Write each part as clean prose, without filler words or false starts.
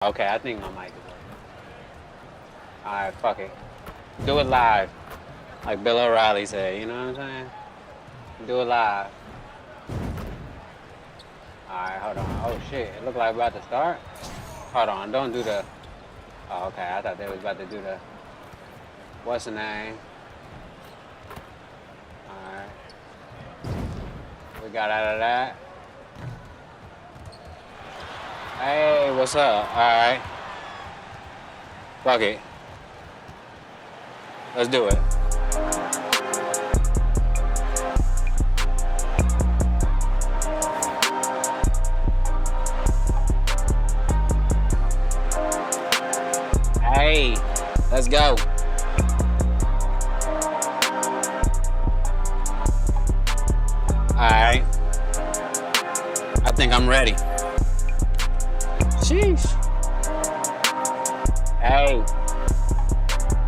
Okay, I think my mic is working. Alright, fuck it. Do it live. Like Bill O'Reilly said, you know what I'm saying? Do it live. Alright, hold on. Oh shit, it look like we're about to start? Hold on, don't do the... Oh, okay, I thought they was about to do the... What's the name? Alright. We got out of that. Hey, what's up? Alright. Fuck it. Let's do it. Hey, let's go. Alright. I think I'm ready. Sheesh. Hey.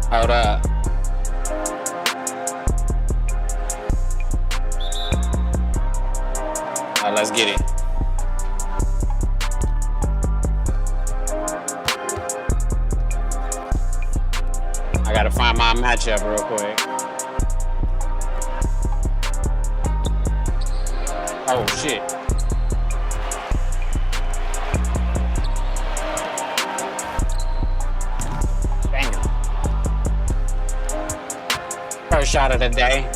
Hold up. Alright, let's get it. I gotta find my matchup real quick. Oh shit. Damn. First shot of the day.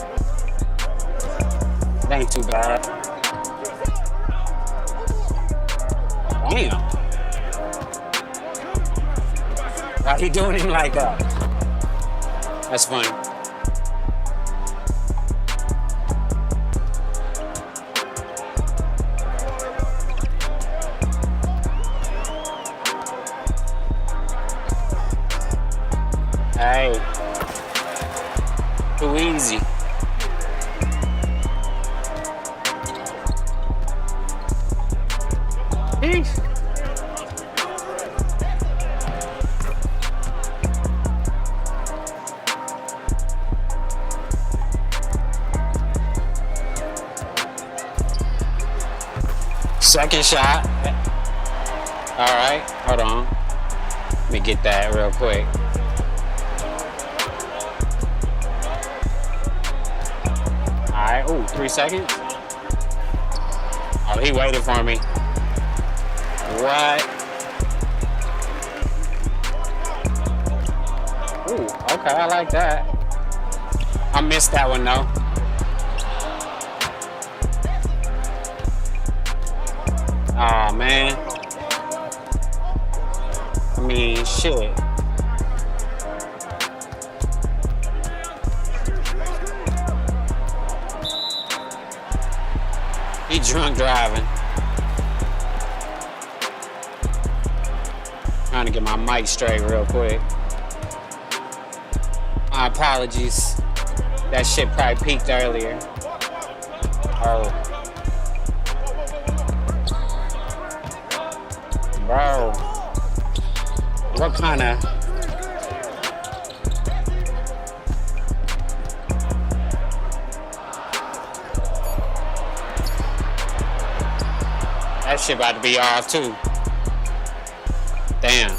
It ain't too bad. Damn. Why he doing him like that? That's funny. Hey. Too easy. Peace. Second shot. All right, hold on. Let me get that real quick. All right, ooh, 3 seconds. Oh, he waited for me. What? Ooh, okay, I like that. I missed that one though. Oh man. I mean, shit. He drunk driving. Trying to get my mic straight real quick. My apologies. That shit probably peaked earlier. Oh. Bro, what kind of... That shit about to be off too. Damn.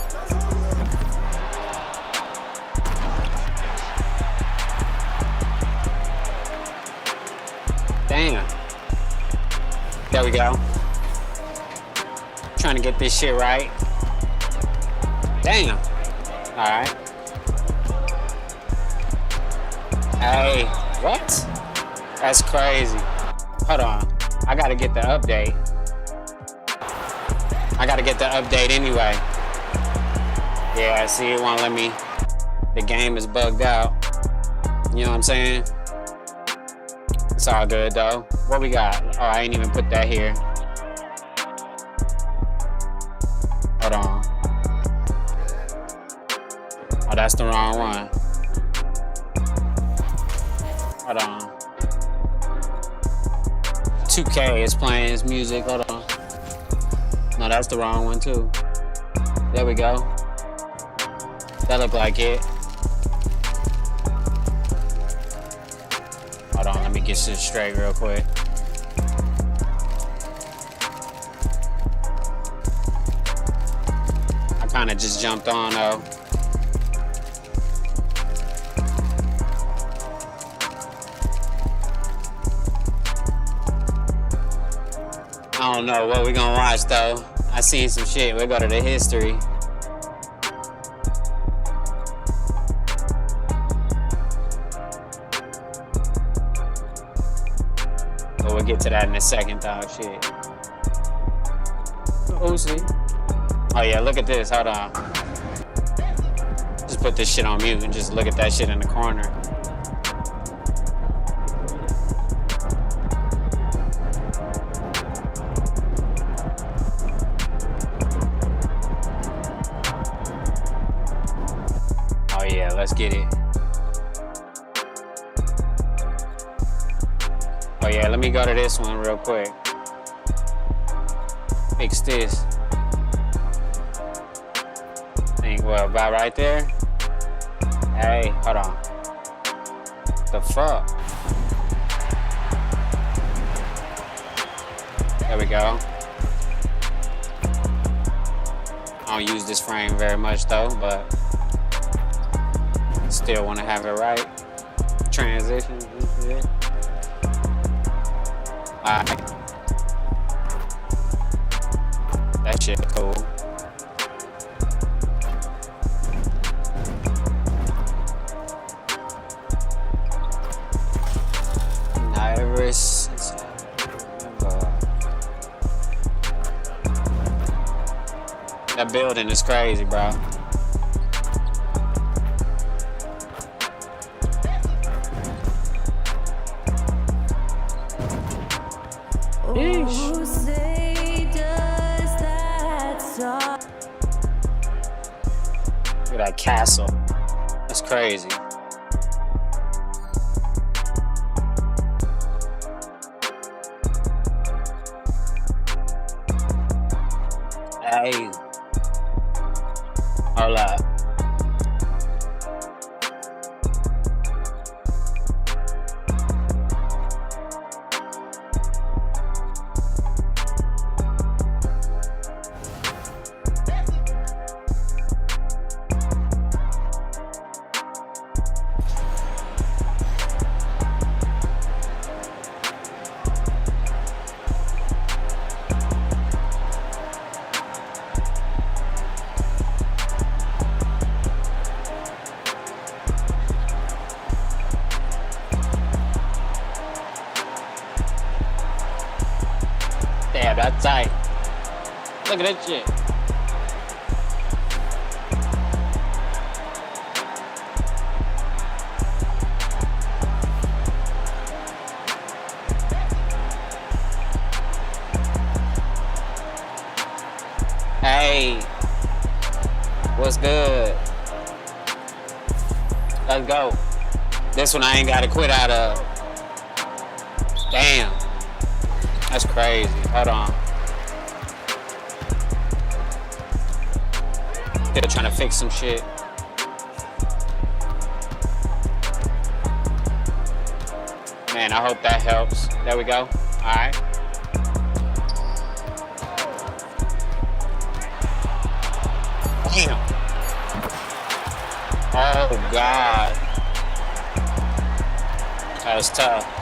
Damn. There we go. Trying to get this shit right. Damn. Alright. Hey, what? That's crazy. Hold on. I gotta get the update. I gotta get the update anyway. Yeah, see, it won't let me. The game is bugged out. You know what I'm saying? It's all good though. What we got? Oh, I ain't even put that here. Hold on. Oh, that's the wrong one. Hold on. 2K is playing his music. Hold on. No, that's the wrong one too. There we go. That looked like it. Hold on, let me get this straight real quick. Kind of just jumped on though. I don't know what we gonna watch though. I seen some shit. We'll go to the history. But we'll get to that in a second though. Shit. Uzi. Oh yeah, look at this. Hold on. Just put this shit on mute and just look at that shit in the corner. Oh yeah, let's get it. Oh yeah, let me go to this one real quick. Fix this. Think well about right there. Hey, hold on. The fuck? There we go. I don't use this frame very much though, but still want to have it right. Transitions and shit. Alright. That shit cool. Now ever since I remember. That building is crazy, bro. Look at that castle. That's crazy. Hey. Hold up. Damn, that's tight. Look at that shit. Hey, what's good? Let's go. This one I ain't gotta quit out of. Damn. That's crazy. Hold on. Still trying to fix some shit. Man, I hope that helps. There we go. Alright. Damn. Oh, God. That was tough.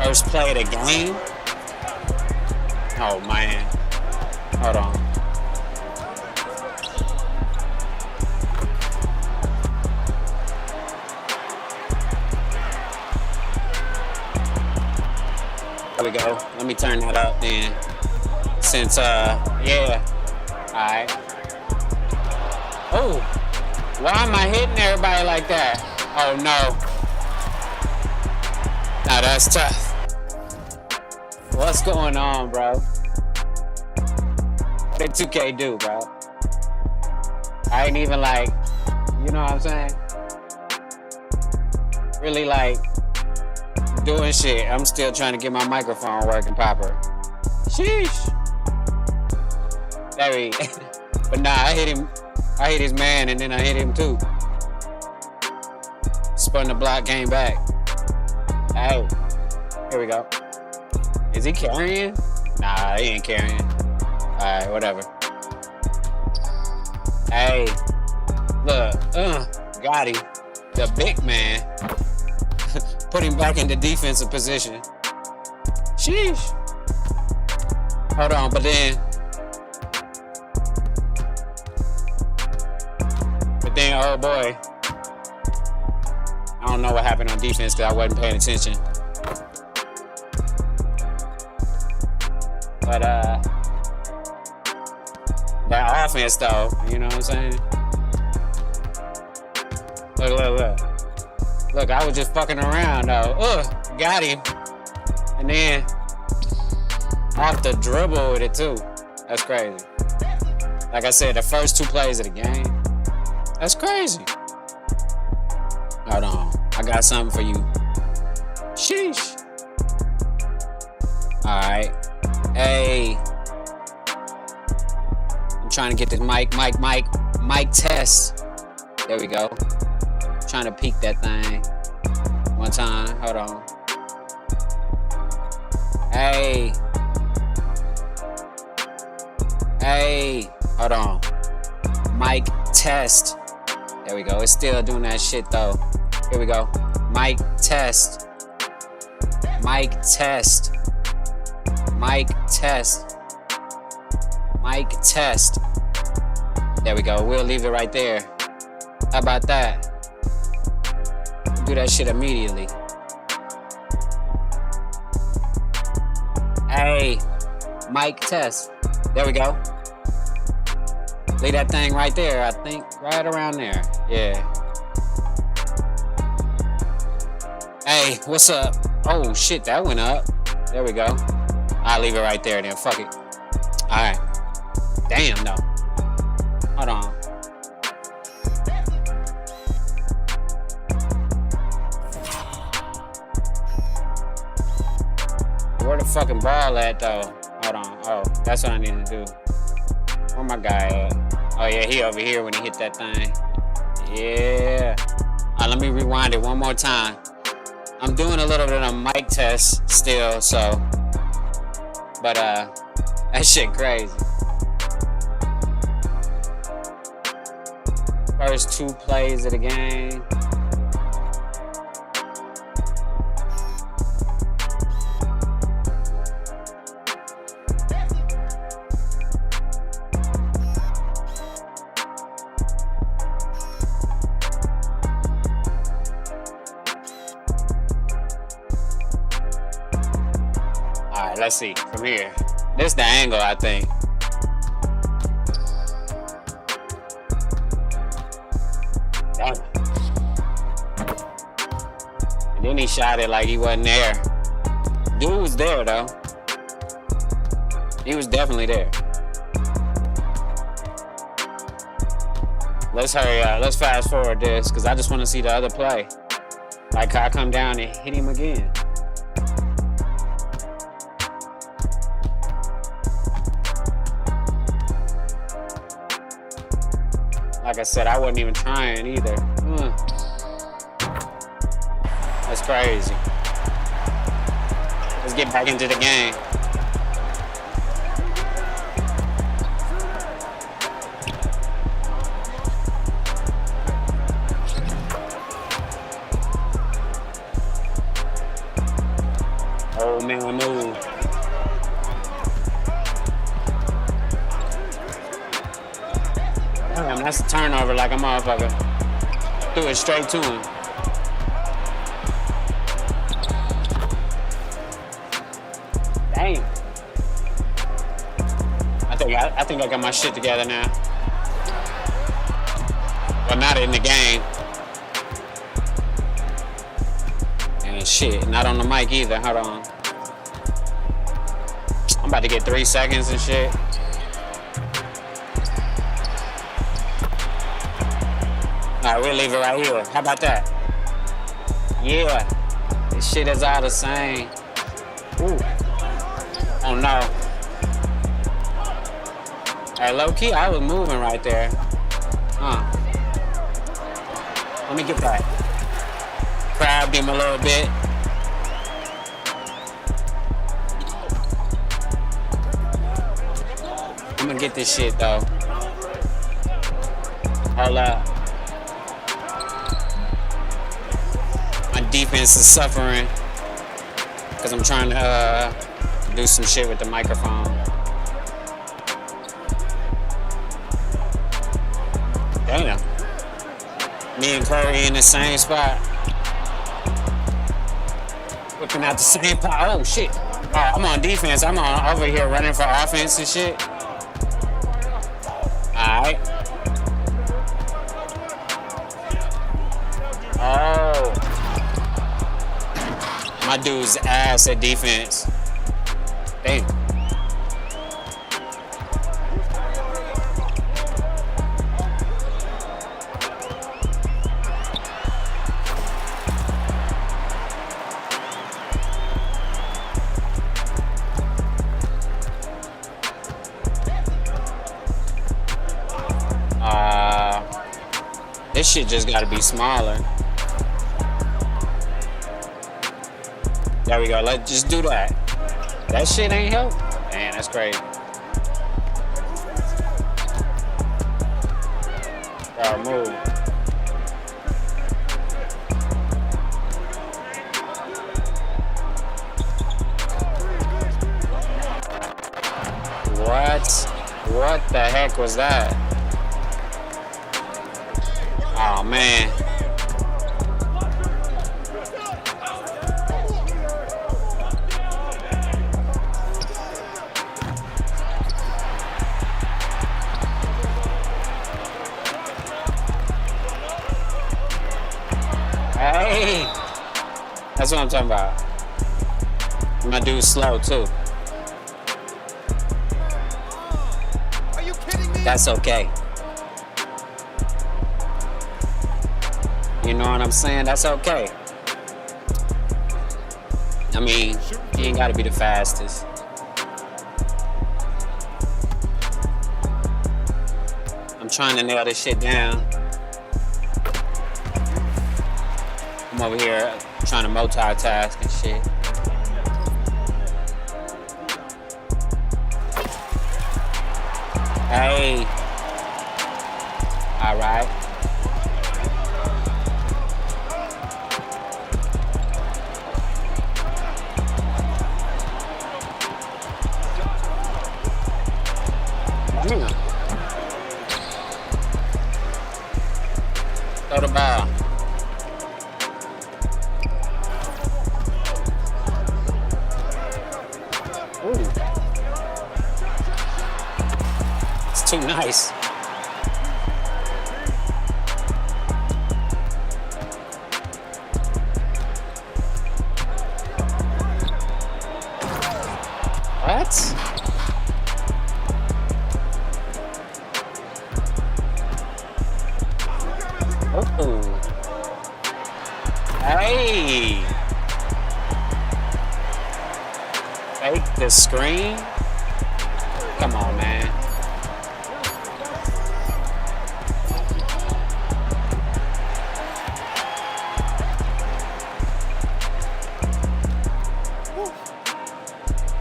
First play of the game? Oh, man. Hold on. There we go. Let me turn that up then. Since, yeah. Alright. Oh. Why am I hitting everybody like that? Oh, no. Now that's tough. What's going on, bro? What did 2K do, bro? I ain't even like, you know what I'm saying? Really like doing shit. I'm still trying to get my microphone working proper. Sheesh. There he. But nah, I hit him. I hit his man and then I hit him too. Spun the block, came back. Hey, here we go. Is he carrying? Nah, he ain't carrying. Alright, whatever. Hey, look, got him. The big man. Put him back in the defensive position. Sheesh. Hold on, but then oh boy, I don't know what happened on defense because I wasn't paying attention. But that offense though, you know what I'm saying? Look, I was just fucking around though. Got him. And then off the dribble with it too. That's crazy. Like I said, the first 2 plays of the game. That's crazy. Hold on. I got something for you. Sheesh. Alright. Hey. I'm trying to get this mic test. There we go. Trying to peek that thing. One time. Hold on. Hey. Hold on. Mic test. There we go. It's still doing that shit though. Here we go. Mic test. Mic test. Mic test. Mic test. There we go. We'll leave it right there. How about that? Do that shit immediately. Hey. Mic test. There we go. Leave that thing right there, I think. Right around there. Yeah. Hey, what's up? Oh, shit, that went up. There we go. I'll leave it right there then. Fuck it. Alright. Damn, no. Hold on. Where the fucking ball at, though? Hold on. Oh, that's what I need to do. Where my guy at? Oh yeah, he over here when he hit that thing. Yeah. Let me rewind it one more time. I'm doing a little bit of mic test still, so. But that shit crazy. First 2 plays of the game. Let's see from here. This is the angle, I think. Damn. And then he shot it like he wasn't there. Dude was there though. He was definitely there. Let's hurry up. Let's fast forward this because I just want to see the other play. Like how I come down and hit him again. Like I said, I wasn't even trying either. That's crazy. Let's get back into the game. Oh man, move. Damn, that's a turnover like a motherfucker. Threw it straight to him. Damn. I think I got my shit together now. Well, not in the game. And shit, not on the mic either. Hold on. I'm about to get 3 seconds and shit. Alright, we'll leave it right here. How about that? Yeah. This shit is all the same. Ooh. Oh no. Hey, low key, I was moving right there. Let me get that. Crabbed him a little bit. I'm gonna get this shit though. Hold up. My defense is suffering because I'm trying to do some shit with the microphone. Damn. Me and Curry in the same spot. Looking at the same pot. Oh shit. Oh, I'm on defense. I'm on over here running for offense and shit. Alright. Oh. My dude's ass at defense. Damn. This shit just gotta be smaller. There we go. Let's just do that. That shit ain't help. Man, that's crazy. Move. What the heck was that? Oh man. Hey, that's what I'm talking about. My dude's slow too. Are you kidding me? That's okay. You know what I'm saying? That's okay. I mean, you ain't gotta be the fastest. I'm trying to nail this shit down. I'm over here trying to multitask and shit. Hey. All right. Throw the ball. Ooh. It's too nice. What? Oh. Hey. Fake the screen? Come on, man.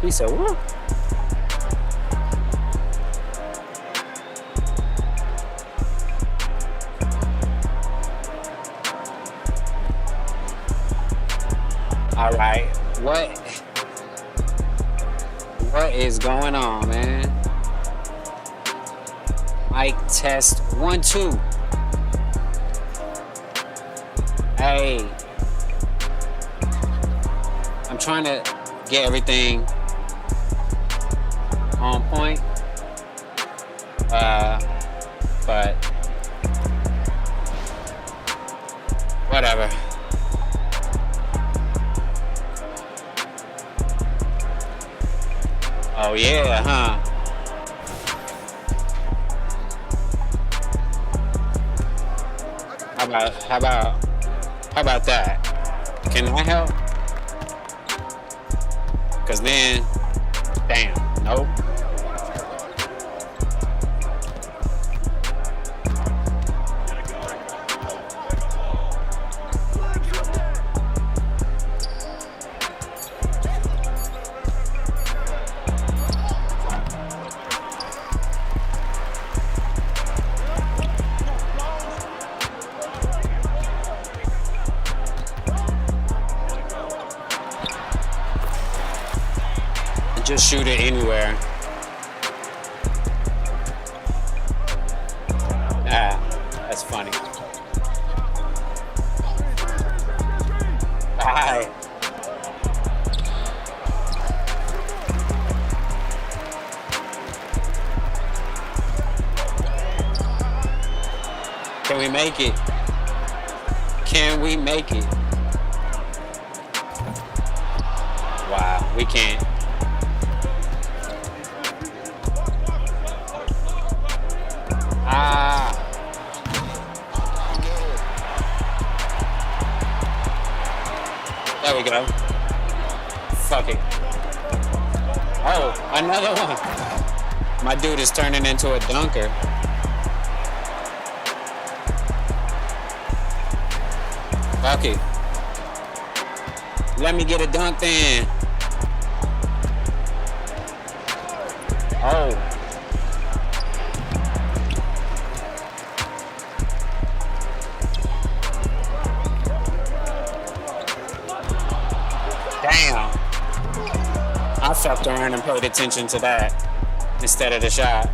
He said, woo. All right, what is going on, man? Mic test 1 2. Hey, I'm trying to get everything on point, but whatever. Oh yeah, huh? How about that? Can I help? Cause then, damn, nope. shoot it anywhere. Ah, that's funny. Bye. Can we make it? Can we make it? Wow, we can't. Ah. There we go. Fuck it. Oh, another one. My dude is turning into a dunker. Fuck it. Let me get a dunk then. Oh. Damn. I fucked around and paid attention to that instead of the shot.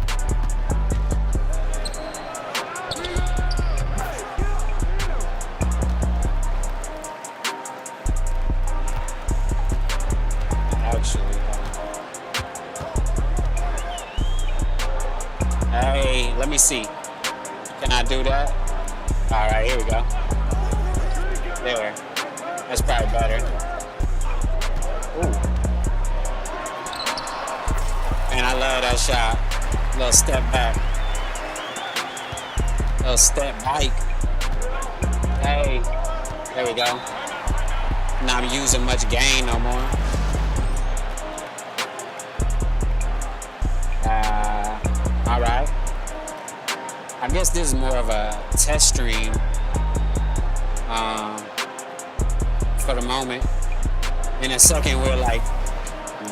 Hey, let me see. Can I do that? All right, here we go. There. That's probably better. Ooh. Man, I love that shot. Little step back. Little step bike. Hey, there we go. Not using much gain no more. All right. I guess this is more of a test stream for the moment. In a second, we're like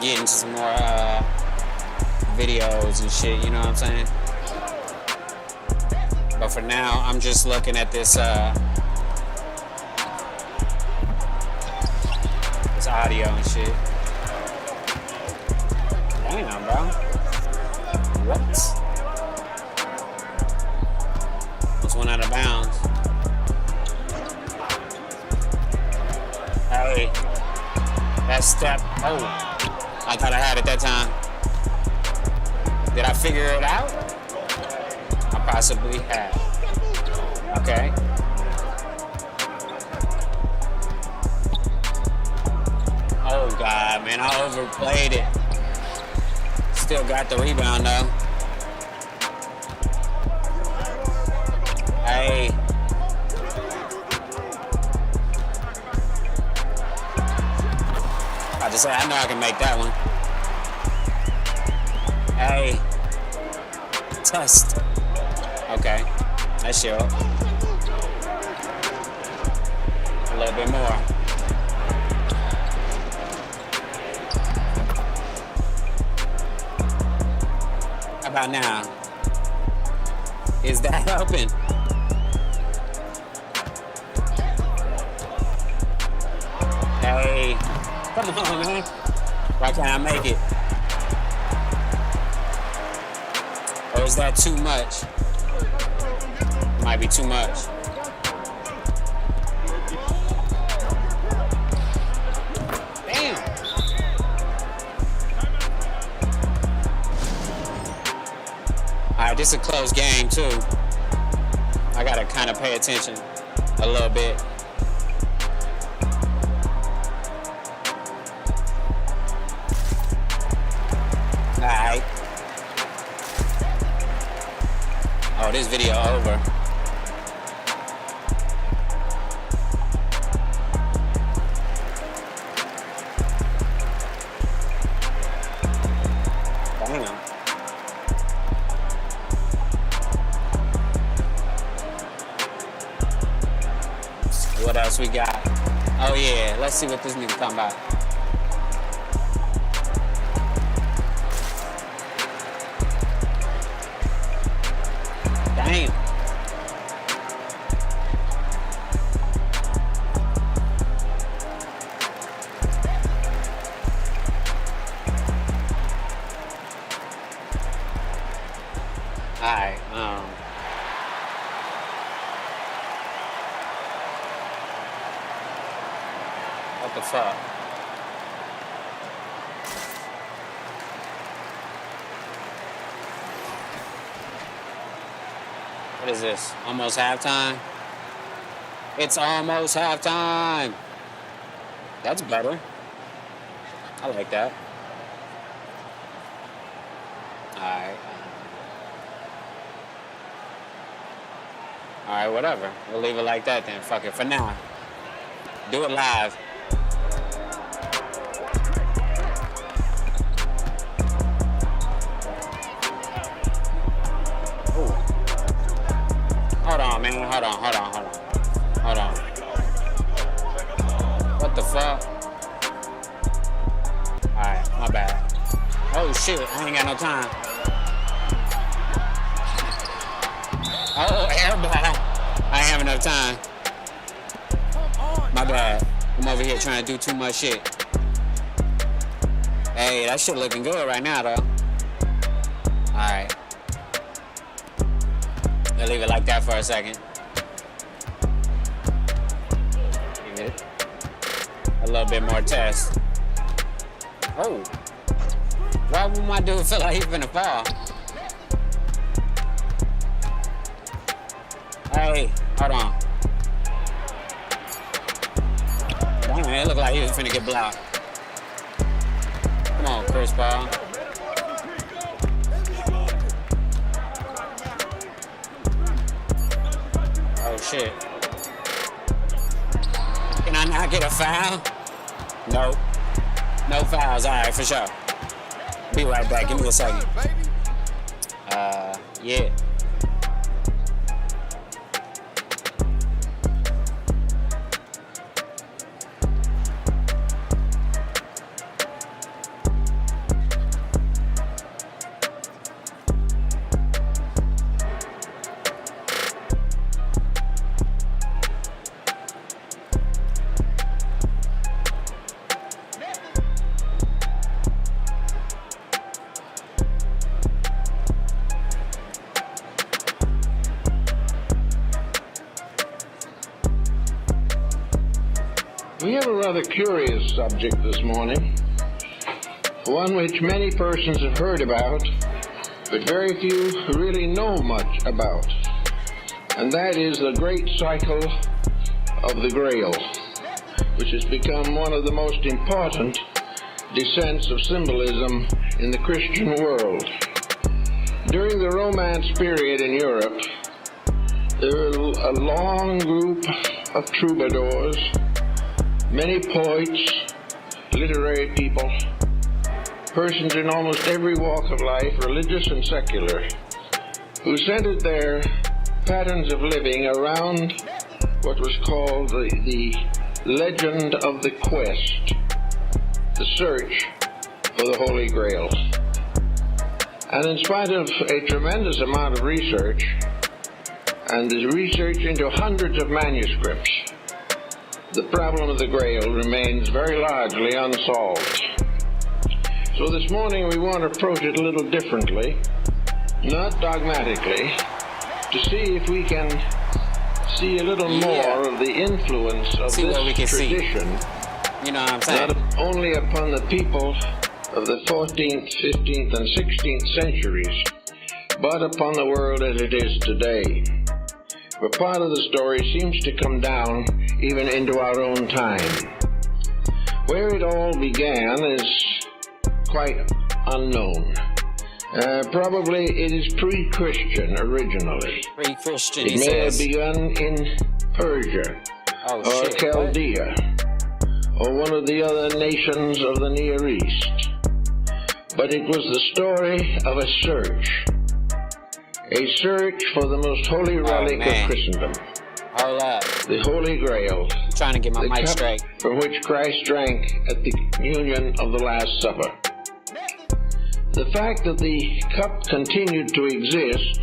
getting some more videos and shit, you know what I'm saying? But for now, I'm just looking at this this audio and shit. Damn, bro. What? Went out of bounds. Hey, that step. Oh, I thought I had it that time. Did I figure it out? I possibly have. Okay. Oh God, man, I overplayed it. Still got the rebound though. Hey. I just say I know I can make that one. Hey. Test. Okay. That's you. A little bit more. How about now? Is that helping? Hey, come on, man. Why can't I make it? Or is that too much? Might be too much. Damn. All right, this is a close game too. I gotta kind of pay attention a little bit. Alright. Oh, this video over. Damn. What else we got? Oh yeah, let's see what this nigga talking about. Damn. Alright, what the fuck? What is this? Almost halftime? It's almost halftime. That's better. I like that. Alright. Alright, whatever. We'll leave it like that then. Fuck it. For now. Do it live. Ooh. Hold on, man. Hold on. What the fuck? Alright, my bad. Oh shit, I ain't got no time. Oh, everybody. I ain't have enough time. My bad. I'm over here trying to do too much shit. Hey, that shit looking good right now, though. Alright. I'll leave it like that for a second. Give it a little bit more test. Oh. Why would my dude feel like he's finna fall? Hey, hold on. Damn, it looked like he was finna get blocked. Come on, Chris Paul. Oh, shit. Can I not get a foul? Nope. No fouls. All right, for sure. Be right back. Give me a second. Yeah. We have a rather curious subject this morning, one which many persons have heard about, but very few really know much about, and that is the great cycle of the Grail, which has become one of the most important descents of symbolism in the Christian world. During the Romance period in Europe, there were a long group of troubadours, many poets, literary people, persons in almost every walk of life, religious and secular, who centered their patterns of living around what was called the legend of the quest, the search for the Holy Grail. And in spite of a tremendous amount of research, and the research into hundreds of manuscripts, the problem of the Grail remains very largely unsolved. So this morning we want to approach it a little differently, not dogmatically, to see if we can see a little more of the influence of this tradition, you know what I'm saying? not only upon the people of the 14th, 15th, and 16th centuries, but upon the world as it is today. For part of the story seems to come down even into our own time. Where it all began is quite unknown. Probably it is pre-Christian originally. Pre-Christian, It may have begun in Persia, or Chaldea, or one of the other nations of the Near East. But it was the story of a search for the most holy relic of Christendom. Hold up. The Holy Grail. I'm trying to get my mic straight. From which Christ drank at the communion of the Last Supper. The fact that the cup continued to exist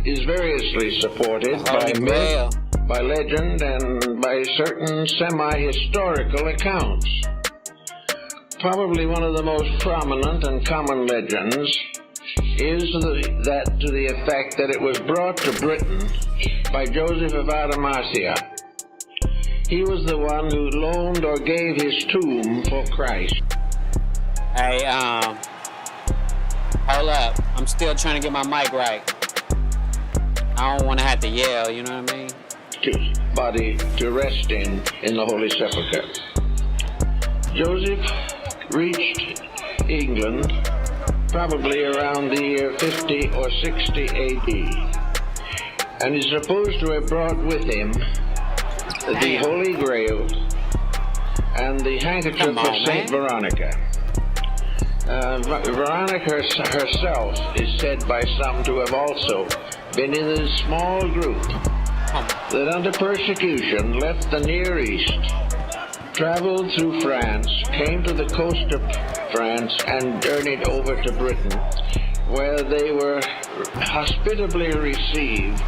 is variously supported by myth, by legend, and by certain semi-historical accounts. Probably one of the most prominent and common legends is that to the effect that it was brought to Britain by Joseph of Arimathea. He was the one who loaned or gave his tomb for Christ. Hey, hold up. I'm still trying to get my mic right. I don't want to have to yell, you know what I mean? To body to rest in the Holy Sepulchre. Joseph reached England probably around the year 50 or 60 AD, and is supposed to have brought with him the Holy Grail and the handkerchief of Saint Veronica. Veronica herself is said by some to have also been in a small group that under persecution left the Near East, traveled through France, came to the coast of France, and journeyed over to Britain, where they were hospitably received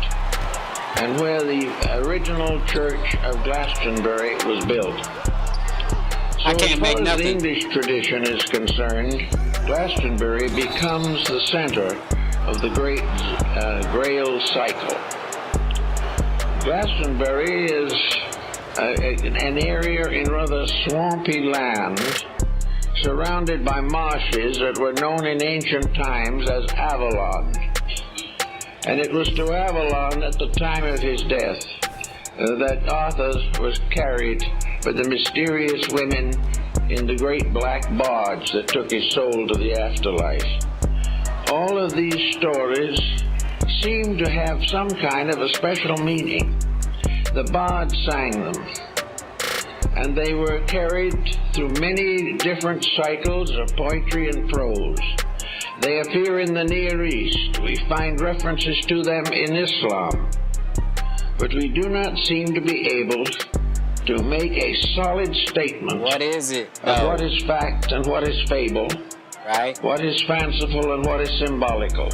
and where the original church of Glastonbury was built. So I can't make as far as the nothing. English tradition is concerned, Glastonbury becomes the center of the great Grail cycle. Glastonbury is an area in rather swampy land, surrounded by marshes that were known in ancient times as Avalon. And it was to Avalon at the time of his death that Arthur was carried by the mysterious women in the great black barge that took his soul to the afterlife. All of these stories seem to have some kind of a special meaning. The bards sang them, and they were carried through many different cycles of poetry and prose. They appear in the Near East. We find references to them in Islam, but we do not seem to be able to make a solid statement What is it? of what is fact and what is fable, Right? what is fanciful and what is symbolical.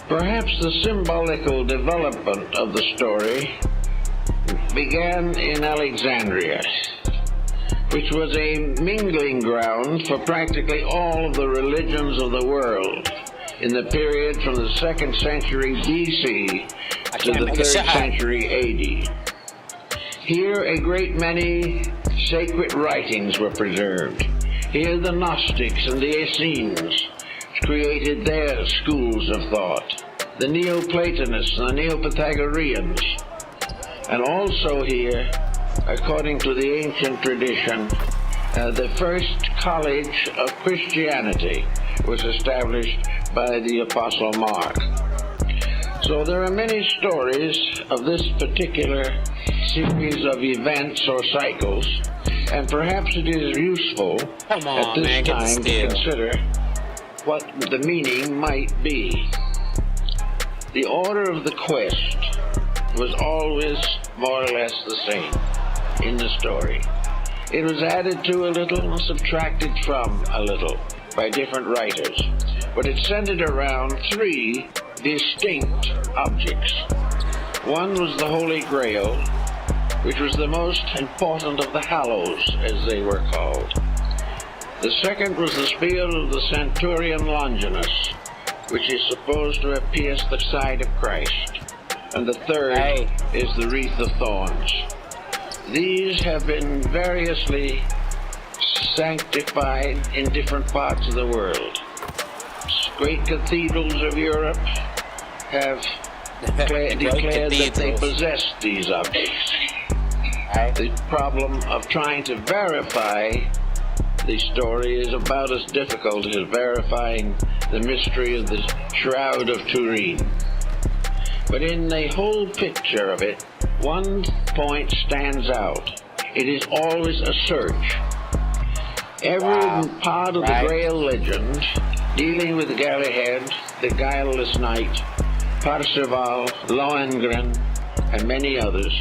Perhaps the symbolical development of the story began in Alexandria, which was a mingling ground for practically all of the religions of the world in the period from the 2nd century BC to the 3rd century AD. Here a great many sacred writings were preserved. Here the Gnostics and the Essenes created their schools of thought, the Neoplatonists and the Neo-Pythagoreans. And also here, according to the ancient tradition, the first college of Christianity was established by the Apostle Mark. So there are many stories of this particular series of events or cycles, and perhaps it is useful Come on, at this man, get time to still. consider what the meaning might be. The order of the quest was always more or less the same in the story. It was added to a little and subtracted from a little by different writers, but it centered around 3 distinct objects. One was the Holy Grail, which was the most important of the Hallows, as they were called. The second was the spear of the centurion Longinus, which is supposed to have pierced the side of Christ. And the third is the wreath of thorns. These have been variously sanctified in different parts of the world. Great cathedrals of Europe have declared that they possess these objects. The problem of trying to verify the story is about as difficult as verifying the mystery of the Shroud of Turin. But in the whole picture of it, one point stands out. It is always a search. Every part of the Grail legend, dealing with Galahad, the guileless knight, Parzival, Lohengrin, and many others,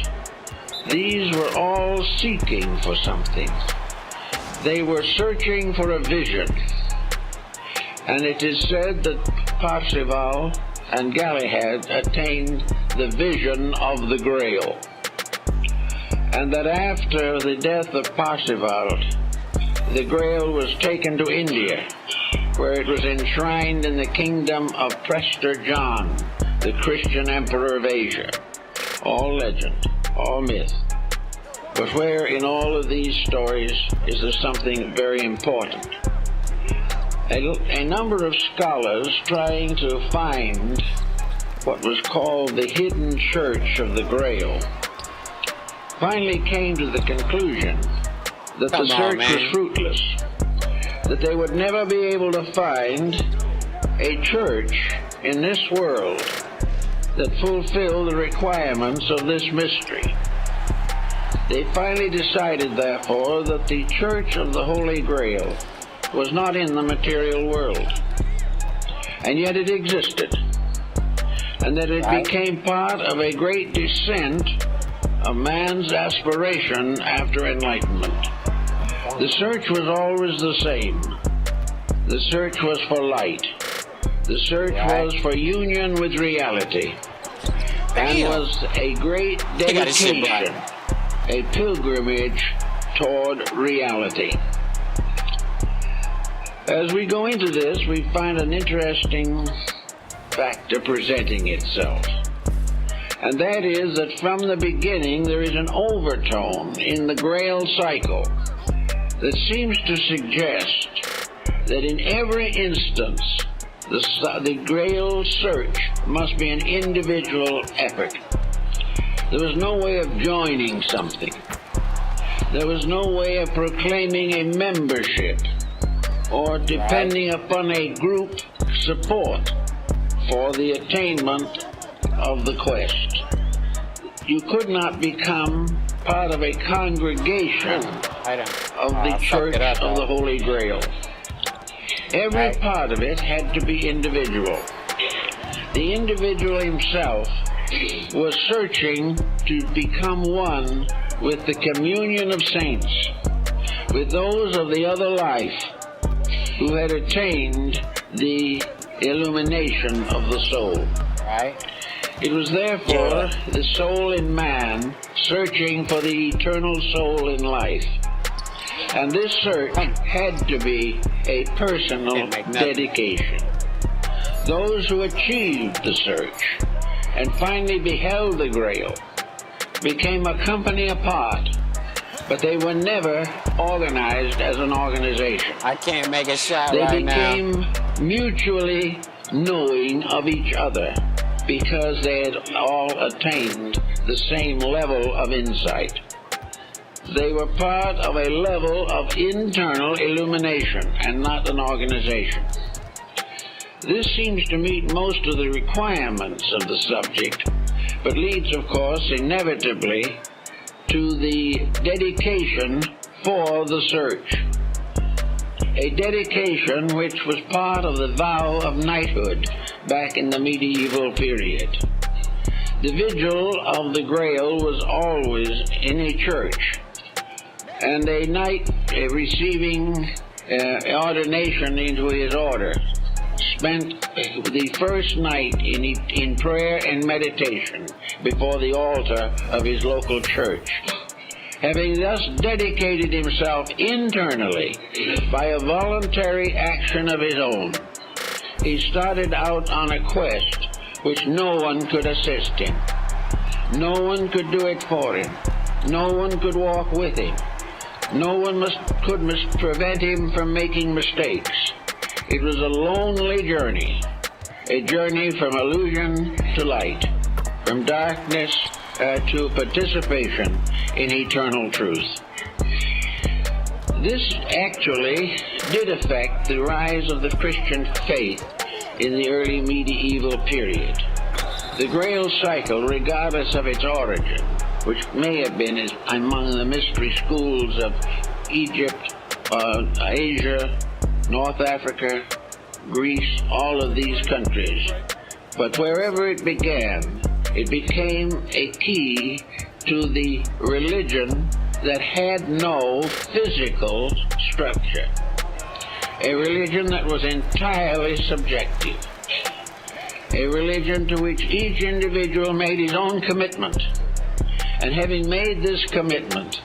these were all seeking for something. They were searching for a vision. And it is said that Parzival and Galahad attained the vision of the Grail. And that after the death of Parzival, the Grail was taken to India, where it was enshrined in the kingdom of Prester John, the Christian emperor of Asia. All legend, all myth. But where in all of these stories is there something very important? A number of scholars trying to find what was called the hidden church of the Grail finally came to the conclusion that the search was fruitless, that they would never be able to find a church in this world that fulfilled the requirements of this mystery. They finally decided, therefore, that the Church of the Holy Grail was not in the material world, and yet it existed, and that it became part of a great descent of man's aspiration after enlightenment. The search was always the same. The search was for light. The search was for union with reality, and was a great dedication, a pilgrimage toward reality. As we go into this, we find an interesting factor presenting itself, and that is that from the beginning there is an overtone in the Grail cycle that seems to suggest that in every instance the Grail search must be an individual effort. There was no way of joining something. There was no way of proclaiming a membership or depending upon a group support for the attainment of the quest. You could not become part of a congregation of the Church of the Holy Grail. Every part of it had to be individual. The individual himself was searching to become one with the communion of saints, with those of the other life who had attained the illumination of the soul. It was therefore the soul in man searching for the eternal soul in life. And this search had to be a personal dedication. Those who achieved the search and finally beheld the Grail became a company apart, but they were never organized as an organization. I can't make a shot They right now. became mutually knowing of each other because they had all attained the same level of insight. They were part of a level of internal illumination and not an organization. This seems to meet most of the requirements of the subject, but leads, of course, inevitably to the dedication for the search. A dedication which was part of the vow of knighthood back in the medieval period. The vigil of the Grail was always in a church, and a knight receiving ordination into his order spent the first night in prayer and meditation before the altar of his local church. Having thus dedicated himself internally by a voluntary action of his own, he started out on a quest which no one could assist him. No one could do it for him. No one could walk with him. No one could prevent him from making mistakes. It was a lonely journey, a journey from illusion to light, from darkness to participation in eternal truth. This actually did affect the rise of the Christian faith in the early medieval period. The Grail cycle, regardless of its origin, which may have been among the mystery schools of Egypt, Asia, North Africa, Greece, all of these countries. But wherever it began, it became a key to the religion that had no physical structure. A religion that was entirely subjective. A religion to which each individual made his own commitment. And having made this commitment,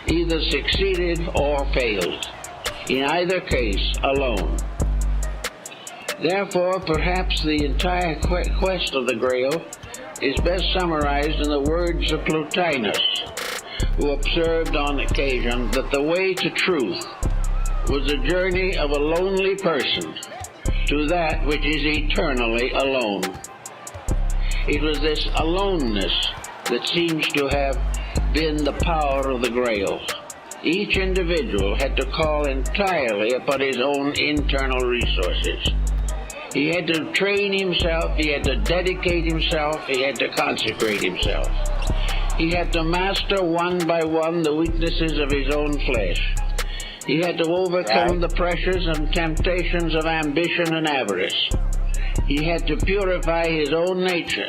either succeeded or failed. In either case, alone. Therefore, perhaps the entire quest of the Grail is best summarized in the words of Plotinus, who observed on occasion that the way to truth was a journey of a lonely person to that which is eternally alone. It was this aloneness that seems to have been the power of the Grail. Each individual had to call entirely upon his own internal resources. He had to train himself, he had to dedicate himself, he had to consecrate himself. He had to master one by one the weaknesses of his own flesh. He had to overcome the pressures and temptations of ambition and avarice. He had to purify his own nature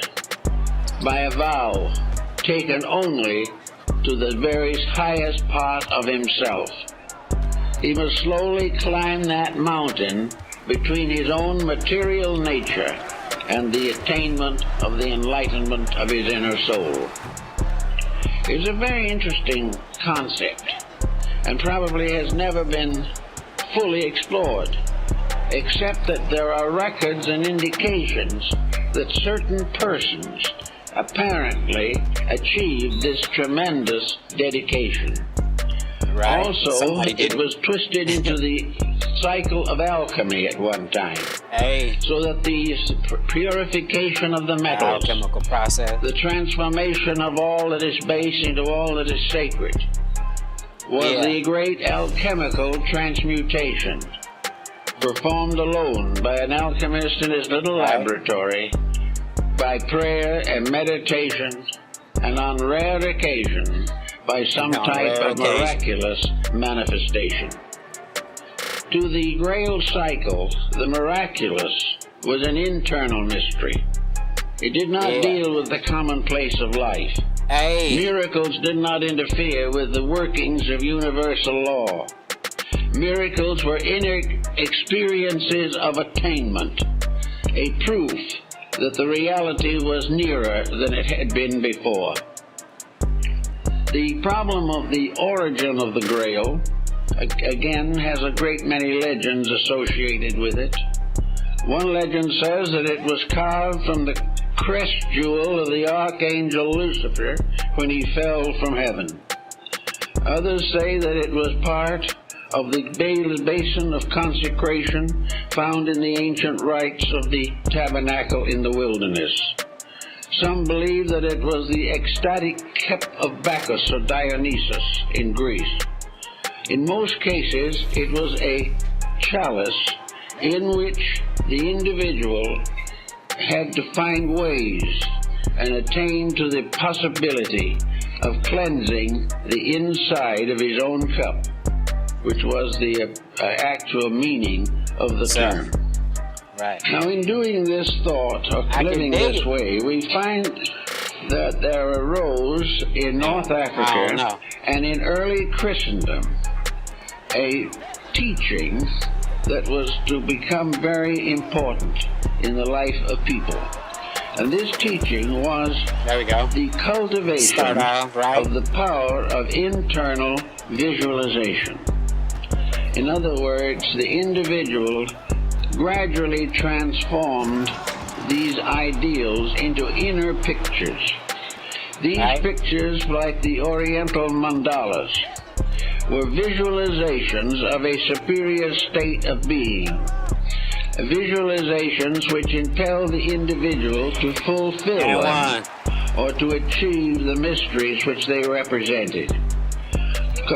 by a vow taken only to the very highest part of himself. He must slowly climb that mountain between his own material nature and the attainment of the enlightenment of his inner soul. It's a very interesting concept, and probably has never been fully explored, except that there are records and indications that certain persons apparently achieved this tremendous dedication. Right. Also, it was twisted into the cycle of alchemy at one time, so that the purification of the metals, alchemical process, the transformation of all that is base into all that is sacred, was the great alchemical transmutation, performed alone by an alchemist in his little laboratory, by prayer and meditation, and on rare occasion, by some type of miraculous manifestation. To the Grail cycle, the miraculous was an internal mystery. It did not deal with the commonplace of life. Miracles did not interfere with the workings of universal law. Miracles were inner experiences of attainment, a proof that the reality was nearer than it had been before. The problem of the origin of the Grail, again, has a great many legends associated with it. One legend says that it was carved from the crest jewel of the archangel Lucifer when he fell from heaven. Others say that it was part of the basin of consecration found in the ancient rites of the tabernacle in the wilderness. Some believe that it was the ecstatic cup of Bacchus or Dionysus in Greece. In most cases, it was a chalice in which the individual had to find ways and attain to the possibility of cleansing the inside of his own cup, which was the actual meaning of the term. Right. Now, in doing this thought of living this way, we find that there arose in North Africa and in early Christendom a teaching that was to become very important in the life of people. And this teaching was the cultivation of the power of internal visualization. In other words, the individual gradually transformed these ideals into inner pictures. These pictures, like the Oriental mandalas, were visualizations of a superior state of being, visualizations which impel the individual to fulfill them or to achieve the mysteries which they represented.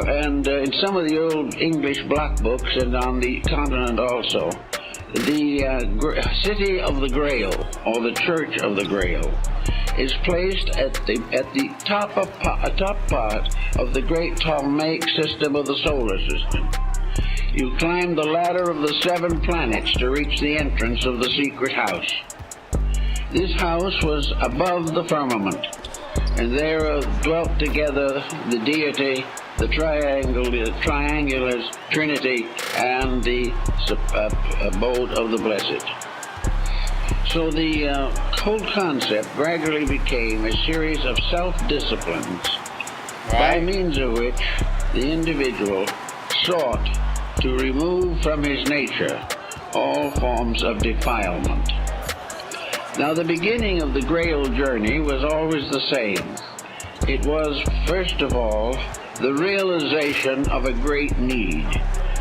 And in some of the old English black books, and on the continent also, the city of the Grail, or the Church of the Grail, is placed at the top part of the great Ptolemaic system of the solar system. You climb the ladder of the 7 planets to reach the entrance of the secret house. This house was above the firmament, and there dwelt together the deity, the triangular Trinity, and the abode of the blessed. So the whole concept gradually became a series of self-disciplines by means of which the individual sought to remove from his nature all forms of defilement. Now, the beginning of the Grail journey was always the same. It was, first of all, the realization of a great need.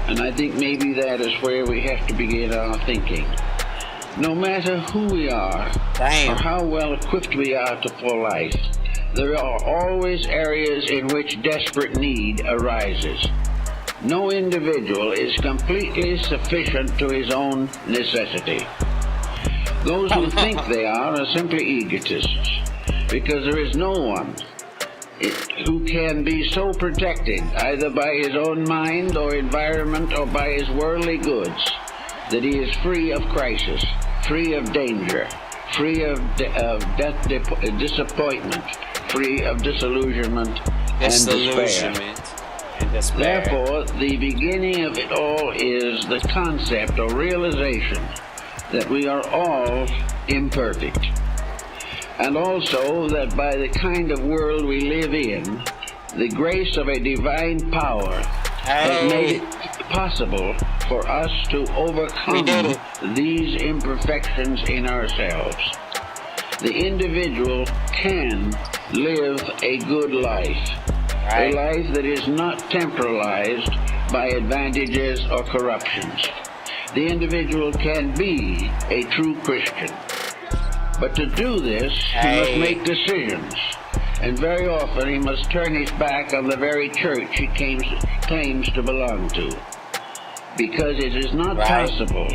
And I think maybe that is where we have to begin our thinking. No matter who we are, or how well equipped we are for life, there are always areas in which desperate need arises. No individual is completely sufficient to his own necessity. Those who think they are simply egotists, because there is no one who can be so protected, either by his own mind or environment or by his worldly goods, that he is free of crisis, free of danger, free of disappointment, free of disillusionment and despair. Therefore, the beginning of it all is the concept or realization that we are all imperfect. And also that by the kind of world we live in, the grace of a divine power has made it possible for us to overcome these imperfections in ourselves. The individual can live a good life, a life that is not temporalized by advantages or corruptions. The individual can be a true Christian. But to do this, he must make decisions. And very often he must turn his back on the very church he claims to belong to. Because it is not possible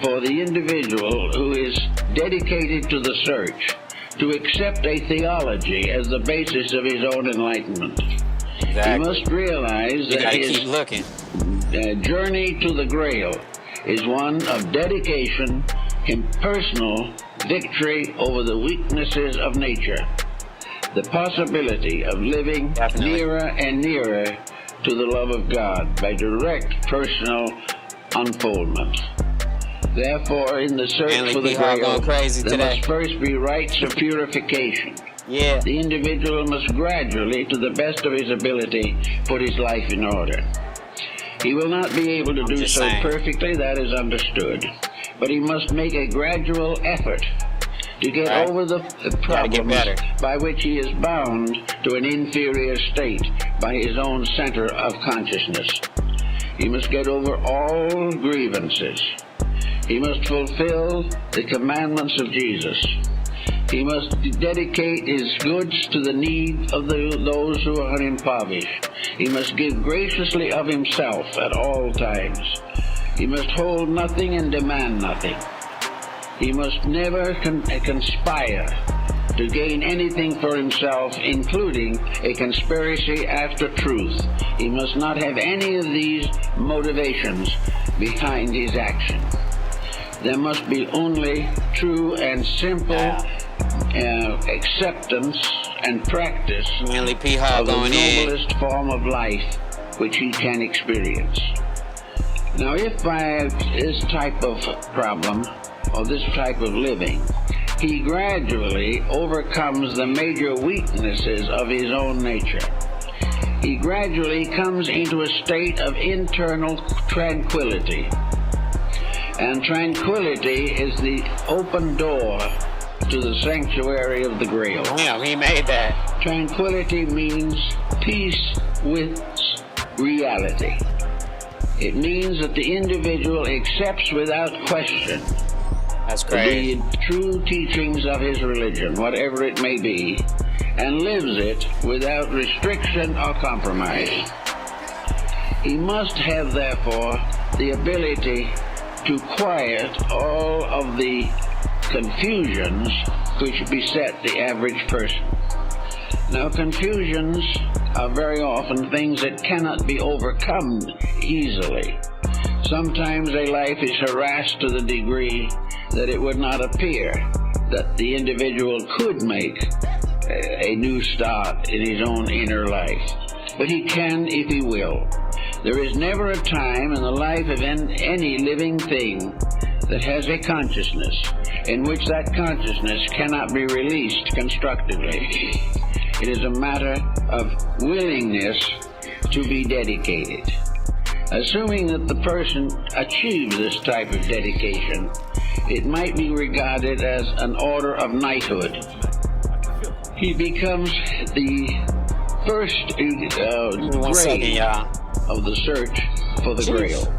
for the individual who is dedicated to the search to accept a theology as the basis of his own enlightenment. He must realize that his journey to the Grail is one of dedication and personal victory over the weaknesses of nature, the possibility of living nearer and nearer to the love of God by direct personal unfoldment. Therefore, in the search for the Grail, there must first be rites of purification. The individual must gradually, to the best of his ability, put his life in order. He will not be able to do so perfectly, that is understood. But he must make a gradual effort to get over the problems by which he is bound to an inferior state by his own center of consciousness. He must get over all grievances. He must fulfill the commandments of Jesus. He must dedicate his goods to the need of those who are impoverished. He must give graciously of himself at all times. He must hold nothing and demand nothing. He must never conspire to gain anything for himself, including a conspiracy after truth. He must not have any of these motivations behind his action. There must be only true and simple acceptance and practice of the noblest form of life which he can experience. Now, if by this type of problem, or this type of living, he gradually overcomes the major weaknesses of his own nature, he gradually comes into a state of internal tranquility. And tranquility is the open door to the sanctuary of the Grail. Yeah, he made that. Tranquility means peace with reality. It means that the individual accepts without question the true teachings of his religion, whatever it may be, and lives it without restriction or compromise. He must have, therefore, the ability to quiet all of the confusions which beset the average person. Now, confusions are very often things that cannot be overcome easily. Sometimes a life is harassed to the degree that it would not appear that the individual could make a new start in his own inner life. But he can if he will. There is never a time in the life of any living thing that has a consciousness in which that consciousness cannot be released constructively. It is a matter of willingness to be dedicated. Assuming that the person achieves this type of dedication, it might be regarded as an order of knighthood. He becomes the first grade of the search for the Grail.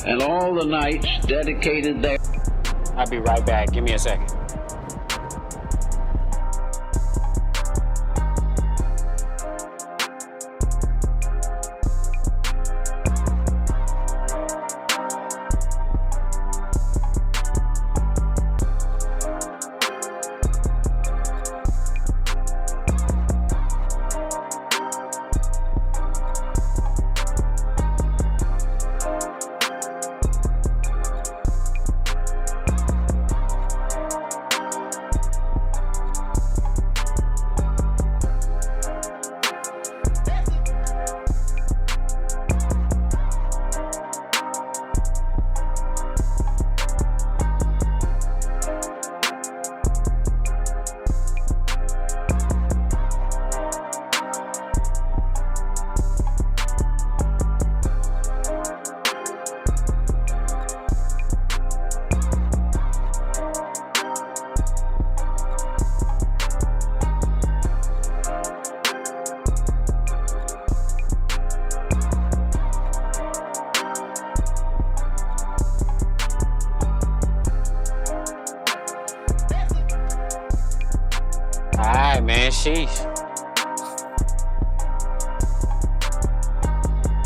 And all the knights dedicated there. I'll be right back. Give me a second. Alright, man, sheesh.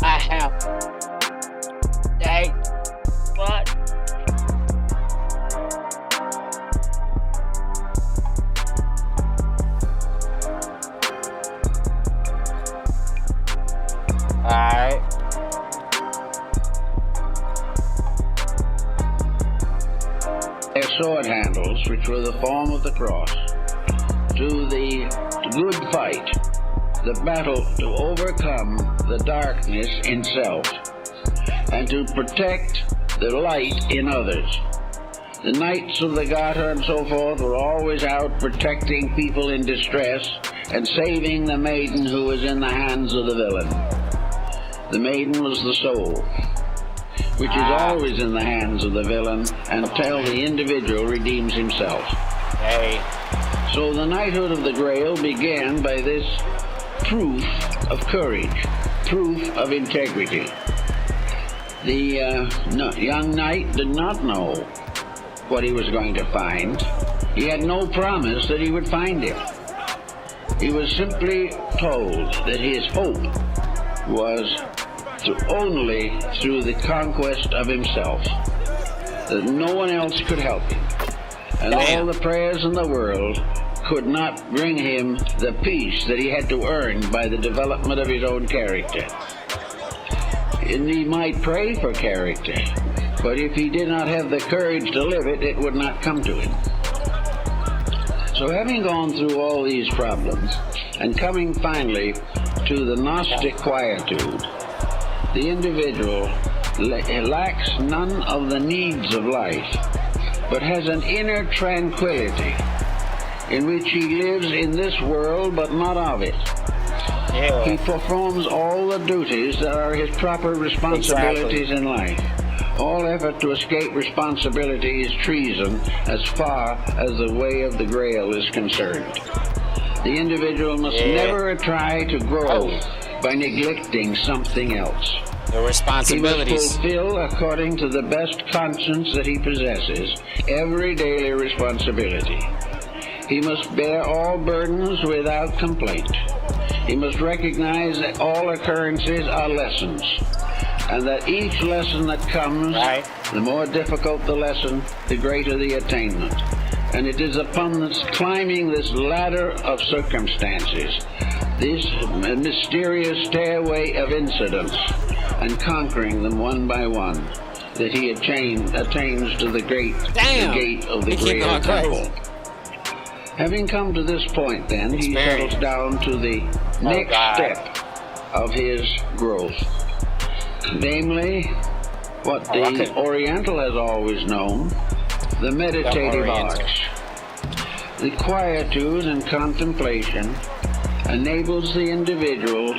I have. Hey, what? Alright. Their sword handles, which were the form of the cross, to the good fight, the battle to overcome the darkness in self, and to protect the light in others. The Knights of the Garter and so forth were always out protecting people in distress and saving the maiden who was in the hands of the villain. The maiden was the soul, which is always in the hands of the villain until the individual redeems himself. Hey. So the knighthood of the Grail began by this proof of courage, proof of integrity. The young knight did not know what he was going to find. He had no promise that he would find him. He was simply told that his hope was only through the conquest of himself, that no one else could help him, and all the prayers in the world could not bring him the peace that he had to earn by the development of his own character. And he might pray for character, but if he did not have the courage to live it, it would not come to him. So having gone through all these problems, and coming finally to the Gnostic quietude, the individual lacks none of the needs of life, but has an inner tranquility in which he lives in this world but not of it. Yeah. He performs all the duties that are his proper responsibilities in life. All effort to escape responsibility is treason as far as the way of the Grail is concerned. The individual must never try to grow by neglecting something else. The responsibilities. He must fulfill, according to the best conscience that he possesses, every daily responsibility. He must bear all burdens without complaint. He must recognize that all occurrences are lessons, and that each lesson that comes, the more difficult the lesson, the greater the attainment. And it is upon this climbing this ladder of circumstances, this mysterious stairway of incidents, and conquering them one by one, that he attains to the gate of the Grail Temple. Having come to this point, then, he settles down to the next step of his growth. Namely, what the Oriental has always known, the meditative arts. The quietude and contemplation enables the individual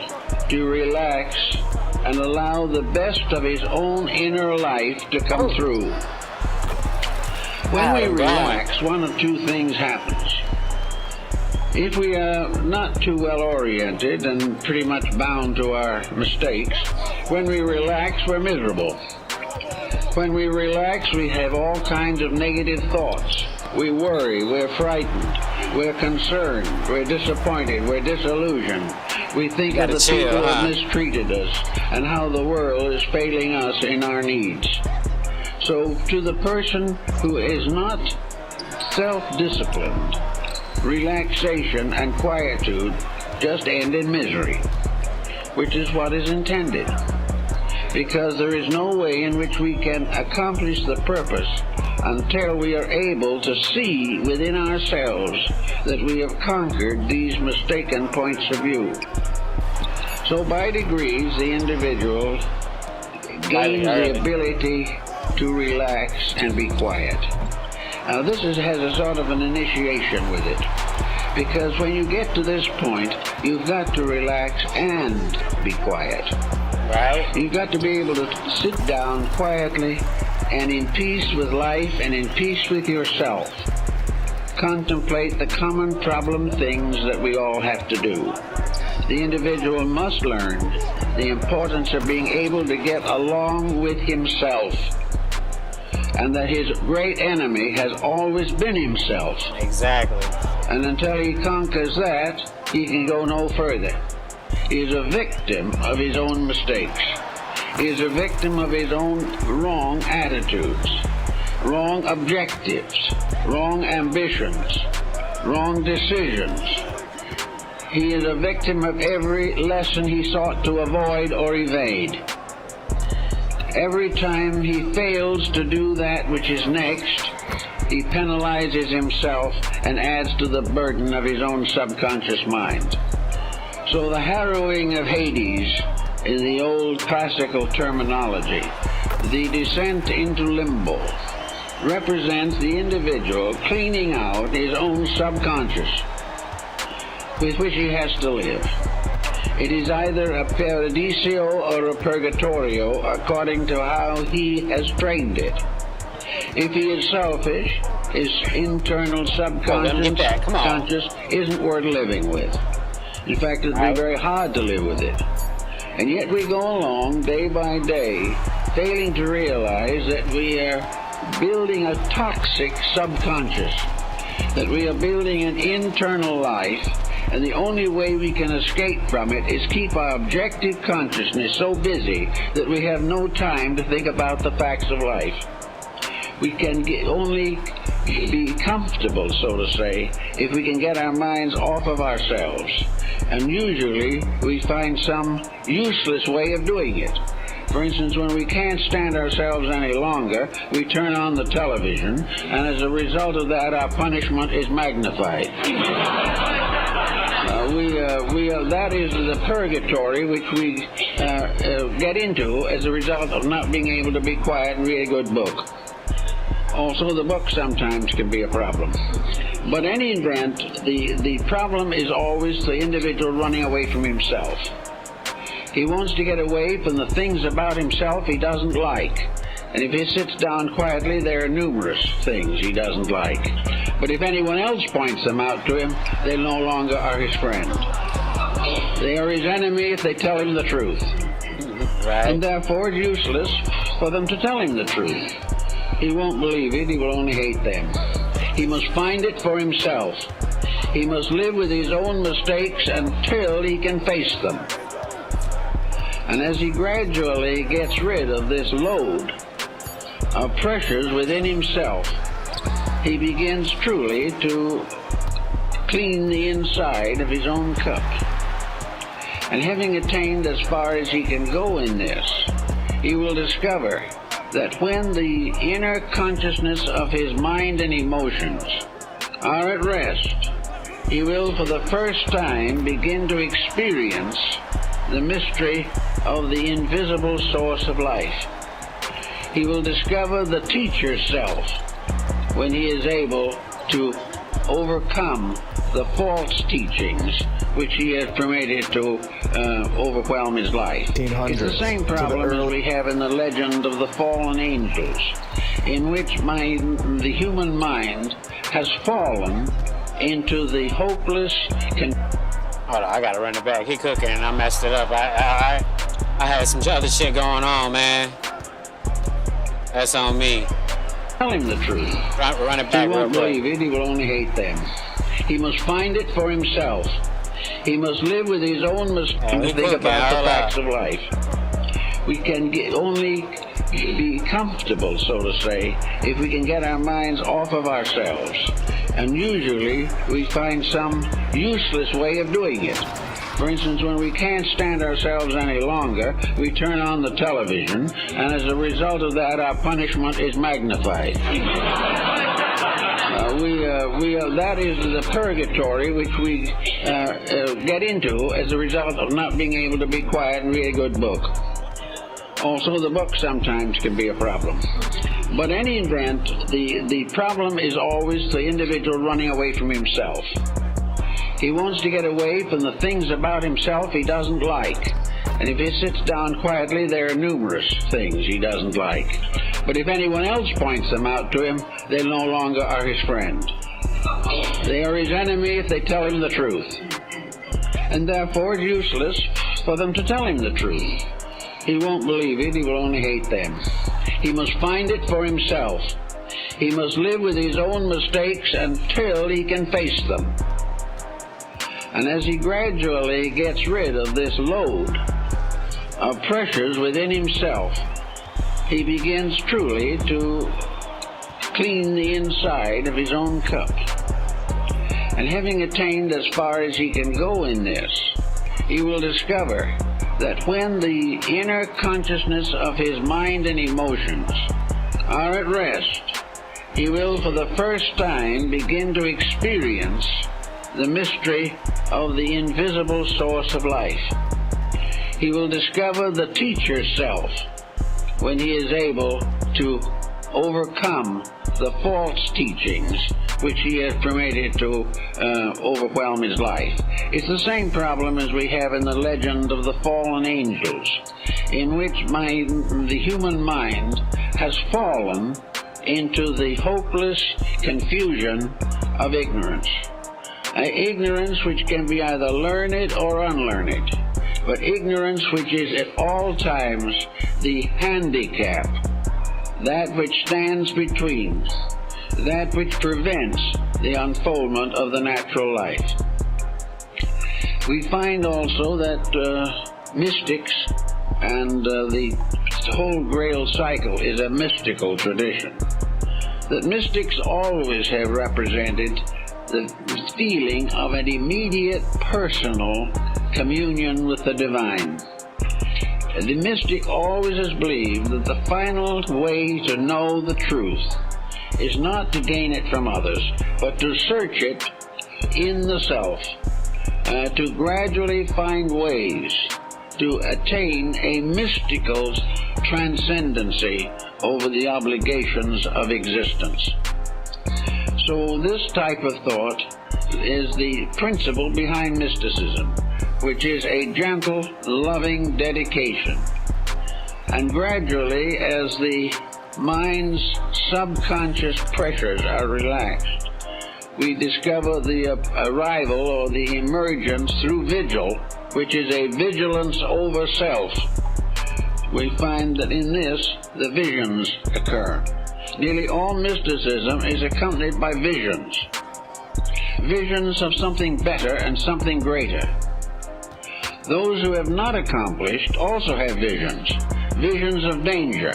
to relax and allow the best of his own inner life to come through. When we relax, one of two things happens. If we are not too well oriented and pretty much bound to our mistakes, when we relax, we're miserable. When we relax, we have all kinds of negative thoughts. We worry, we're frightened, we're concerned, we're disappointed, we're disillusioned. We think of the people who have mistreated us and how the world is failing us in our needs. So to the person who is not self-disciplined, relaxation and quietude just end in misery, which is what is intended. Because there is no way in which we can accomplish the purpose until we are able to see within ourselves that we have conquered these mistaken points of view. So by degrees, the individual gains the ability to relax and be quiet. Now this has a sort of an initiation with it, because when you get to this point, you've got to relax and be quiet. Right. You've got to be able to sit down quietly and in peace with life and in peace with yourself. Contemplate the common problem things that we all have to do. The individual must learn the importance of being able to get along with himself, and that his great enemy has always been himself. Exactly. And until he conquers that, he can go no further. He is a victim of his own mistakes. He is a victim of his own wrong attitudes, wrong objectives, wrong ambitions, wrong decisions. He is a victim of every lesson he sought to avoid or evade. Every time he fails to do that which is next, he penalizes himself and adds to the burden of his own subconscious mind. So the harrowing of Hades, in the old classical terminology, the descent into limbo, represents the individual cleaning out his own subconscious with which he has to live. It is either a paradiso or a purgatorio according to how he has trained it. If he is selfish, his internal subconscious isn't worth living with. In fact, it'd be very hard to live with it. And yet we go along day by day, failing to realize that we are building a toxic subconscious, that we are building an internal life, and the only way we can escape from it is keep our objective consciousness so busy that we have no time to think about the facts of life. We can only be comfortable, so to say, if we can get our minds off of ourselves. And usually we find some useless way of doing it. For instance, when we can't stand ourselves any longer, we turn on the television, and as a result of that, our punishment is magnified. That is the purgatory which we get into as a result of not being able to be quiet and read a good book. Also, the book sometimes can be a problem. But in any event, the problem is always the individual running away from himself. He wants to get away from the things about himself he doesn't like. And if he sits down quietly, there are numerous things he doesn't like. But if anyone else points them out to him, they no longer are his friend. They are his enemy if they tell him the truth. Right. And therefore it's useless for them to tell him the truth. He won't believe it, he will only hate them. He must find it for himself. He must live with his own mistakes until he can face them. And as he gradually gets rid of this load of pressures within himself, he begins truly to clean the inside of his own cup. And having attained as far as he can go in this, he will discover that when the inner consciousness of his mind and emotions are at rest, he will for the first time begin to experience the mystery of the invisible source of life. He will discover the teacher self when he is able to overcome the false teachings which he has permitted to overwhelm his life. It's the same problem as we have in the legend of the fallen angels, in which the human mind has fallen into the hopeless... Hold on, I gotta run it back. He cooking and I messed it up. I had some other shit going on, man. That's on me. Tell him the truth. Run it back. He won't believe it. He will only hate them. He must find it for himself. He must live with his own mistakes and think about the facts of life. We can only be comfortable, so to say, if we can get our minds off of ourselves. And usually we find some useless way of doing it. For instance, when we can't stand ourselves any longer, we turn on the television, and as a result of that, our punishment is magnified. That is the purgatory which we get into as a result of not being able to be quiet and read a good book. Also, the book sometimes can be a problem. But in any event, the problem is always the individual running away from himself. He wants to get away from the things about himself he doesn't like. And if he sits down quietly, there are numerous things he doesn't like. But if anyone else points them out to him, they no longer are his friend. They are his enemy if they tell him the truth. And therefore it's useless for them to tell him the truth. He won't believe it, he will only hate them. He must find it for himself. He must live with his own mistakes until he can face them. And as he gradually gets rid of this load of pressures within himself, he begins truly to clean the inside of his own cup. And having attained as far as he can go in this, he will discover that when the inner consciousness of his mind and emotions are at rest, he will for the first time begin to experience the mystery of the invisible source of life. He will discover the teacher self when he is able to overcome the false teachings which he has permitted to overwhelm his life. It's the same problem as we have in the legend of the fallen angels, in which the human mind has fallen into the hopeless confusion of ignorance. Ignorance which can be either learned or unlearned, but ignorance which is at all times the handicap, that which stands between, that which prevents the unfoldment of the natural life. We find also that mystics and the whole Grail cycle is a mystical tradition. That mystics always have represented the feeling of an immediate personal communion with the divine. The mystic always has believed that the final way to know the truth is not to gain it from others, but to search it in the self, to gradually find ways to attain a mystical transcendency over the obligations of existence. So this type of thought is the principle behind mysticism, which is a gentle, loving dedication. And gradually, as the mind's subconscious pressures are relaxed, we discover the arrival or the emergence through vigil, which is a vigilance over self. We find that in this, the visions occur. Nearly all mysticism is accompanied by visions. Visions of something better and something greater. Those who have not accomplished also have visions. Visions of danger,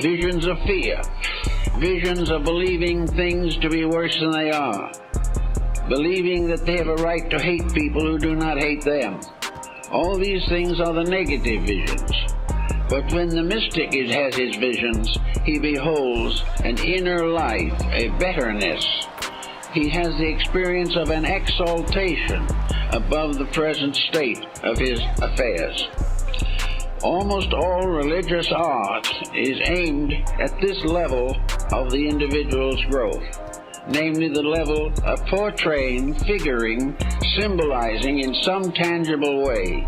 visions of fear, visions of believing things to be worse than they are, believing that they have a right to hate people who do not hate them. All these things are the negative visions. But when the mystic has his visions, he beholds an inner life, a betterness. He has the experience of an exaltation above the present state of his affairs. Almost all religious art is aimed at this level of the individual's growth. namely the level of portraying, figuring, symbolizing in some tangible way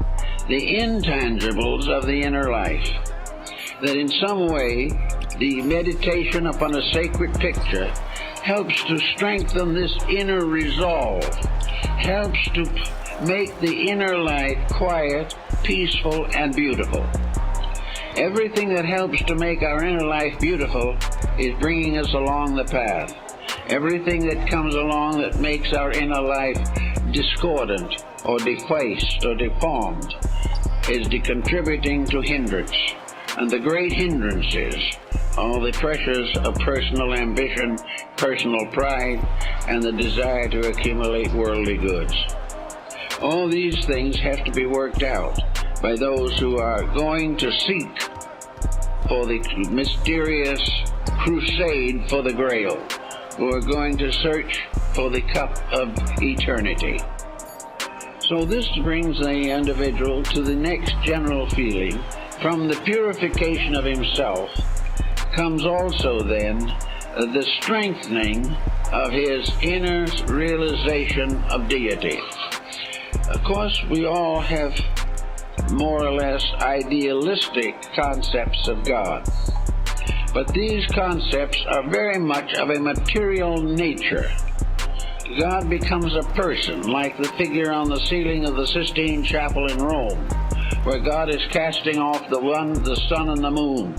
the intangibles of the inner life. That in some way the meditation upon a sacred picture helps to strengthen this inner resolve, helps to make the inner life quiet, peaceful, and beautiful. Everything that helps to make our inner life beautiful is bringing us along the path. Everything that comes along that makes our inner life discordant or defaced or deformed is contributing to hindrance. And the great hindrances are the pressures of personal ambition, personal pride, and the desire to accumulate worldly goods. All these things have to be worked out by those who are going to seek for the mysterious crusade for the Grail, who are going to search for the cup of eternity. So this brings the individual to the next general feeling. From the purification of himself comes also then the strengthening of his inner realization of deity. Of course, we all have more or less idealistic concepts of God, but these concepts are very much of a material nature. God becomes a person, like the figure on the ceiling of the Sistine Chapel in Rome, where God is casting off the sun and the moon,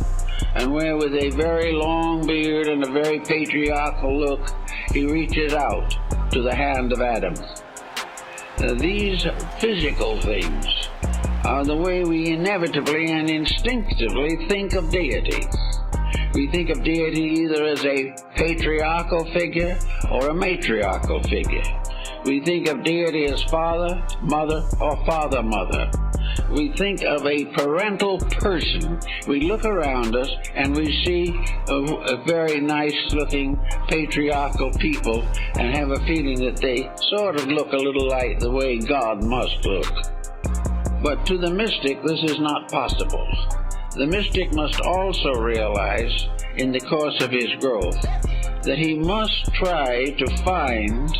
and where with a very long beard and a very patriarchal look, he reaches out to the hand of Adam. These physical things are the way we inevitably and instinctively think of deity. We think of deity either as a patriarchal figure or a matriarchal figure. We think of deity as father, mother, or father-mother. We think of a parental person. We look around us and we see a very nice-looking patriarchal people and have a feeling that they sort of look a little like the way God must look. But to the mystic, this is not possible. The mystic must also realize, in the course of his growth, that he must try to find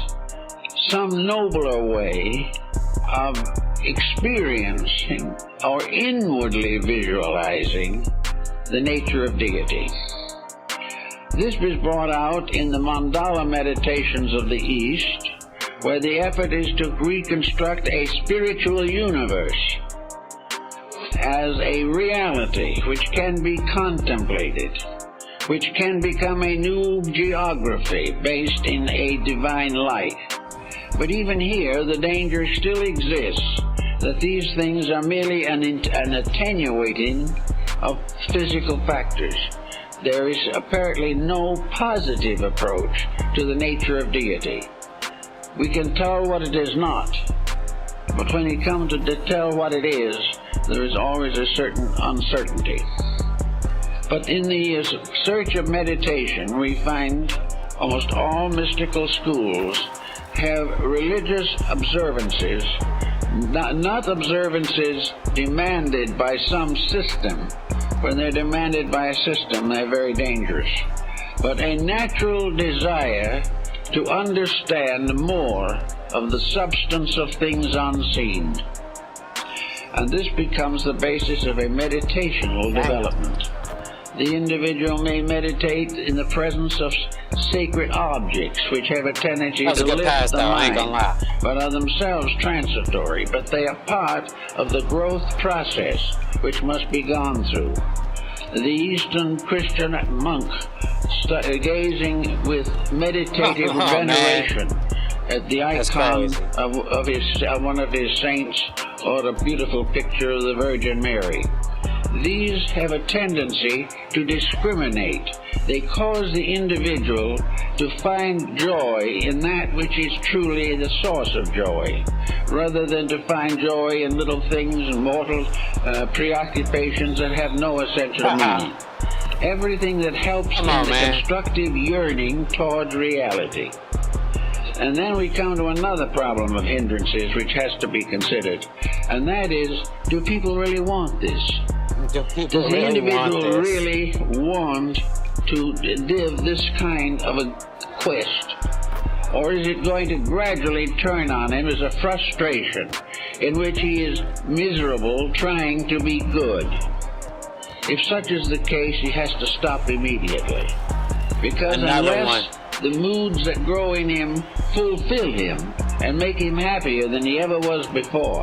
some nobler way of experiencing or inwardly visualizing the nature of deity. This is brought out in the mandala meditations of the East, where the effort is to reconstruct a spiritual universe as a reality which can be contemplated, which can become a new geography based in a divine light. But even here, the danger still exists that these things are merely an attenuating of physical factors. There is apparently no positive approach to the nature of deity. We can tell what it is not, but when you come to tell what it is, there is always a certain uncertainty. But in the search of meditation, we find almost all mystical schools have religious observances, not observances demanded by some system. When they're demanded by a system, they're very dangerous. But a natural desire to understand more of the substance of things unseen. And this becomes the basis of a meditational development. The individual may meditate in the presence of sacred objects which have a tendency to lift the mind, but are themselves transitory, but they are part of the growth process which must be gone through. The Eastern Christian monk gazing with meditative veneration at the icon of one of his saints or a beautiful picture of the Virgin Mary. These have a tendency to discriminate. They cause the individual to find joy in that which is truly the source of joy, rather than to find joy in little things and mortal preoccupations that have no essential meaning. Everything that helps in the constructive yearning towards reality. And then we come to another problem of hindrances which has to be considered, and that is, do people really want this? Does the individual really want to live this kind of a quest Or is it going to gradually turn on him as a frustration in which he is miserable trying to be good? If such is the case, he has to stop immediately. Because unless the moods that grow in him fulfill him and make him happier than he ever was before,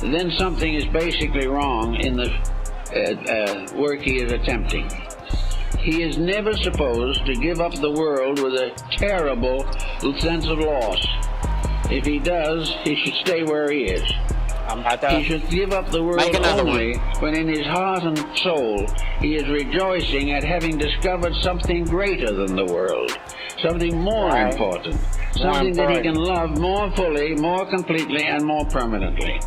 then something is basically wrong in the work he is attempting. He is never supposed to give up the world with a terrible sense of loss. If he does, he should stay where he is. He should give up the world only when in his heart and soul he is rejoicing at having discovered something greater than the world, something more important, something that he can love more fully, more completely, and more permanently.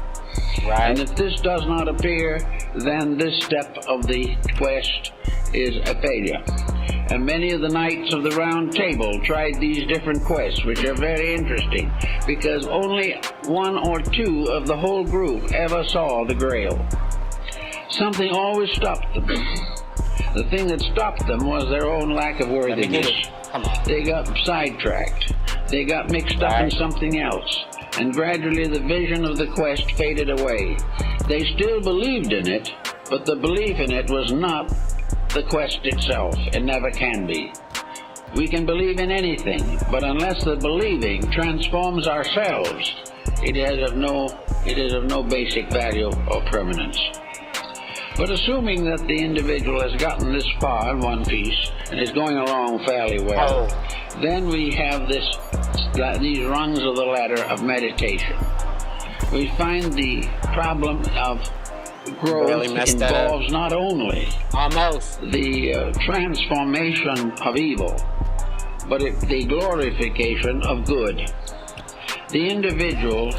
And if this does not appear, then this step of the quest is a failure. And many of the knights of the Round Table tried these different quests, which are very interesting, because only one or two of the whole group ever saw the Grail. Something always stopped them. The thing that stopped them was their own lack of worthiness. They got sidetracked. They got mixed up in something else. And gradually the vision of the quest faded away. They still believed in it, but the belief in it was not the quest itself, and never can be. We can believe in anything, but unless the believing transforms ourselves, it is of no basic value or permanence. But assuming that the individual has gotten this far in one piece and is going along fairly well, then we have these rungs of the ladder of meditation. We find the problem of growth involves not only the transformation of evil, but the glorification of good. The individual,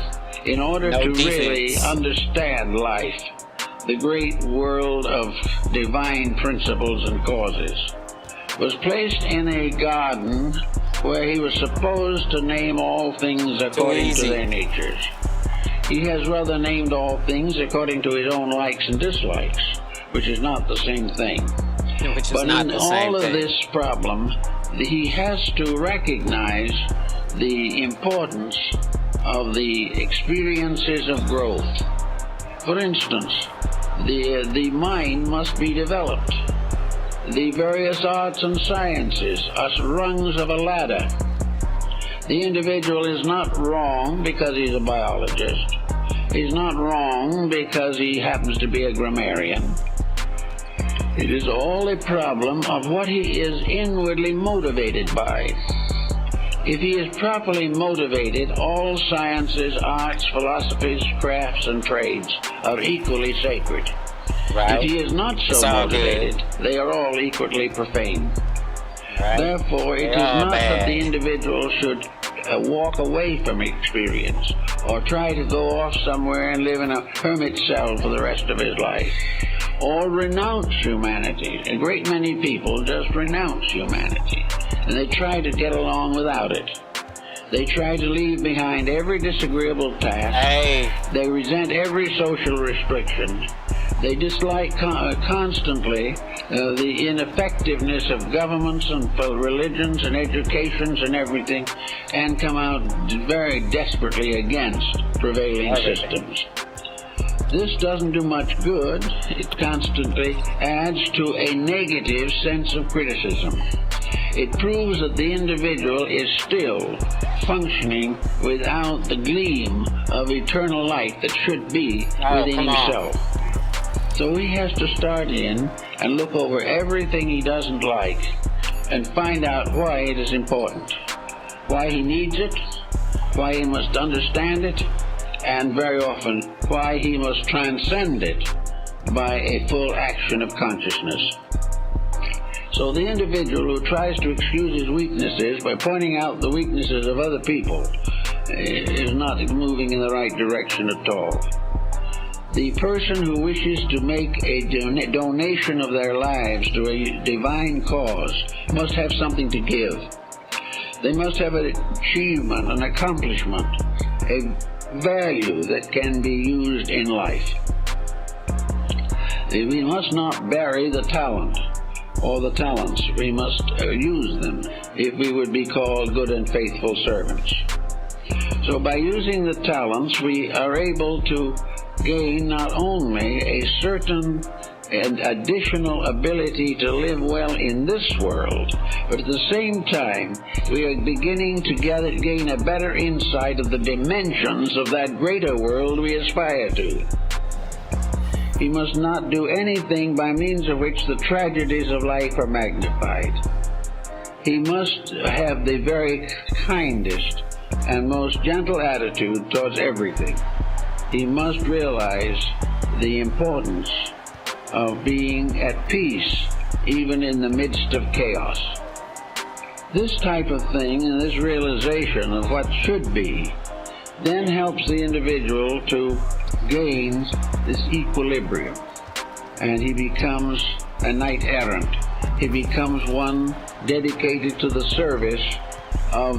in order to really understand life, the great world of divine principles and causes, was placed in a garden where he was supposed to name all things according to their natures. He has rather named all things according to his own likes and dislikes, which is not the same thing. But in all of this problem, he has to recognize the importance of the experiences of growth. For instance, the mind must be developed. The various arts and sciences are rungs of a ladder. The individual is not wrong because he's a biologist. He's not wrong because he happens to be a grammarian. It is all a problem of what he is inwardly motivated by. If he is properly motivated, all sciences, arts, philosophies, crafts, and trades are equally sacred. If he is not so motivated, they are all equally profane. Therefore, it is not that the individual should walk away from experience or try to go off somewhere and live in a hermit cell for the rest of his life, or renounce humanity. A great many people just renounce humanity, and they try to get along without it. They try to leave behind every disagreeable task. They resent every social restriction. They dislike constantly the ineffectiveness of governments and religions and educations and everything, and come out very desperately against prevailing systems. This doesn't do much good. It constantly adds to a negative sense of criticism. It proves that the individual is still functioning without the gleam of eternal light that should be within himself. So he has to start in and look over everything he doesn't like and find out why it is important, why he needs it, why he must understand it, and very often why he must transcend it by a full action of consciousness. So the individual who tries to excuse his weaknesses by pointing out the weaknesses of other people is not moving in the right direction at all. The person who wishes to make a donation of their lives to a divine cause must have something to give. They must have an achievement, an accomplishment, a value that can be used in life. We must not bury the talent. or the talents. We must use them if we would be called good and faithful servants. So by using the talents, we are able to gain not only a certain and additional ability to live well in this world, but at the same time, we are beginning to gain a better insight of the dimensions of that greater world we aspire to. He must not do anything by means of which the tragedies of life are magnified. He must have the very kindest and most gentle attitude towards everything. He must realize the importance of being at peace even in the midst of chaos. This type of thing and this realization of what should be then helps the individual to gain this equilibrium, and he becomes a knight errant. He becomes one dedicated to the service of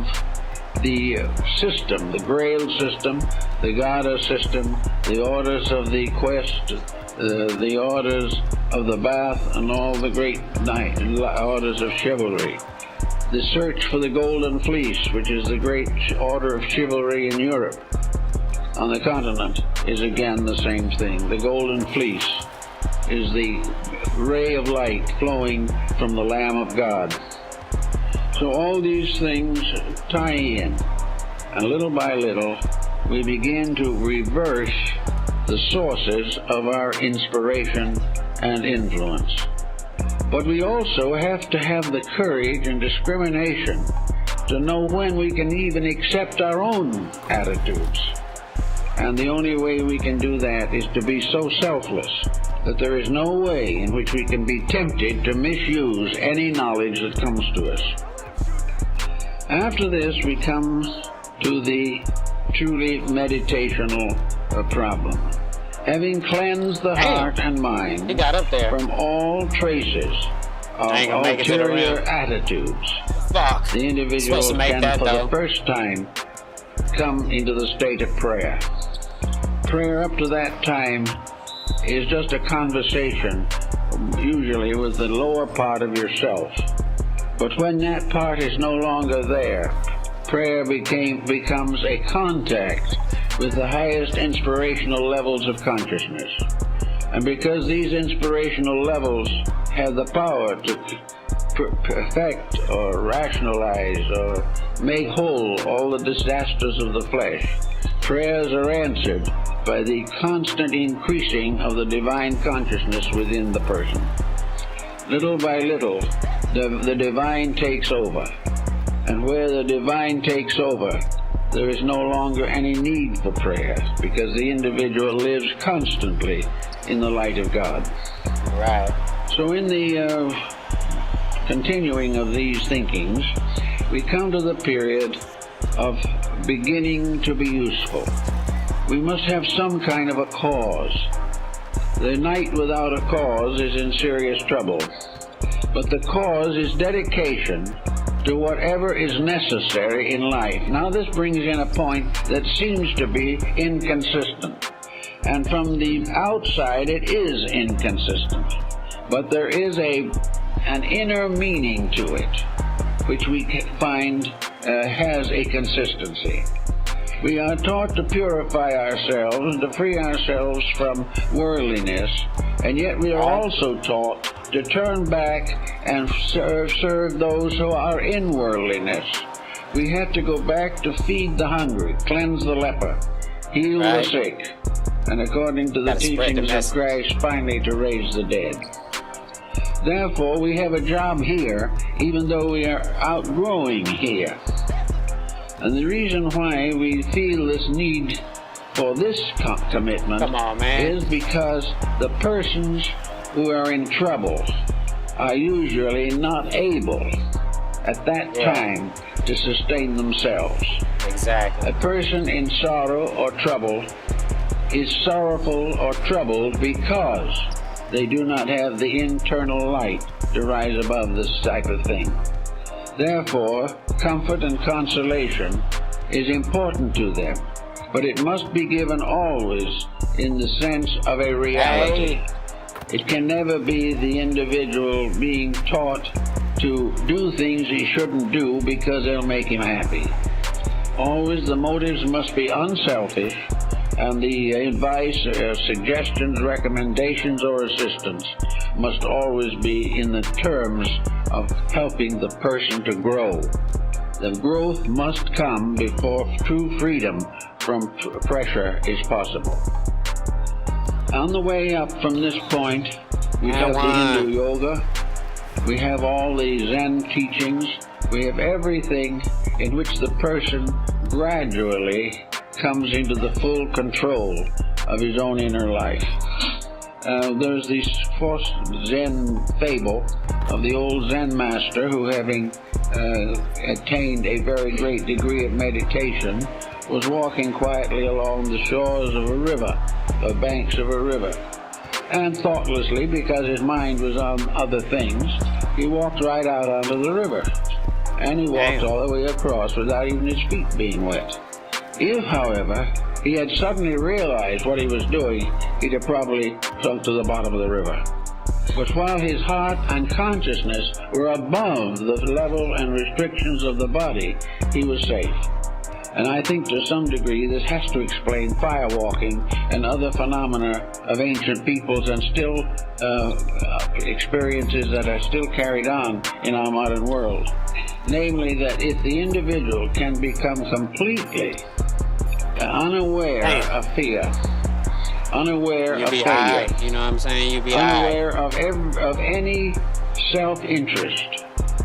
the system, the Grail system, the Garda system, the orders of the Quest, the orders of the Bath, and all the great orders of chivalry. The search for the Golden Fleece, which is the great order of chivalry in Europe, on the continent, is again the same thing. The Golden Fleece is the ray of light flowing from the Lamb of God. So all these things tie in, and little by little we begin to reverse the sources of our inspiration and influence. But we also have to have the courage and discrimination to know when we can even accept our own attitudes. And the only way we can do that is to be so selfless that there is no way in which we can be tempted to misuse any knowledge that comes to us. After this, we come to the truly meditational problem. Having cleansed the heart and mind he got up there from all traces of ulterior attitudes, the individual can, for the first time, come into the state of prayer. Prayer up to that time is just a conversation, usually with the lower part of yourself. But when that part is no longer there, prayer becomes a contact with the highest inspirational levels of consciousness. And because these inspirational levels have the power to perfect or rationalize or make whole all the disasters of the flesh, prayers are answered by the constant increasing of the divine consciousness within the person. Little by little, the divine takes over. And where the divine takes over, there is no longer any need for prayer, because the individual lives constantly in the light of God. Right. So in the continuing of these thinkings, we come to the period of beginning to be useful. We must have some kind of a cause. The knight without a cause is in serious trouble. But the cause is dedication to whatever is necessary in life. Now this brings in a point that seems to be inconsistent. And from the outside it is inconsistent. But there is an inner meaning to it, which we find has a consistency. We are taught to purify ourselves and to free ourselves from worldliness, and yet we are also taught to turn back and serve those who are in worldliness. We have to go back to feed the hungry, cleanse the leper, heal the sick, and according to the teachings of Christ, finally to raise the dead. Therefore, we have a job here, even though we are outgrowing here. And the reason why we feel this need for this commitment is because the persons who are in trouble are usually not able at that time to sustain themselves. Exactly. A person in sorrow or trouble is sorrowful or troubled because they do not have the internal light to rise above this type of thing. Therefore, comfort and consolation is important to them, but it must be given always in the sense of a reality. It can never be the individual being taught to do things he shouldn't do because they'll make him happy. Always the motives must be unselfish, and the advice, suggestions, recommendations, or assistance must always be in the terms of helping the person to grow. The growth must come before true freedom from pressure is possible. On the way up from this point, we have the Hindu yoga, we have all the Zen teachings, we have everything in which the person gradually comes into the full control of his own inner life. There's this false Zen fable of the old Zen master who, having attained a very great degree of meditation, was walking quietly along the shores of a river, the banks of a river. And thoughtlessly, because his mind was on other things, he walked right out onto the river. And he walked all the way across without even his feet being wet. If, however, he had suddenly realized what he was doing, he'd have probably sunk to the bottom of the river. But while his heart and consciousness were above the level and restrictions of the body, he was safe. And I think to some degree this has to explain firewalking and other phenomena of ancient peoples and still experiences that are still carried on in our modern world. Namely, that if the individual can become completely unaware of fear, unaware of failure, you know what I'm saying? You be unaware of any self-interest,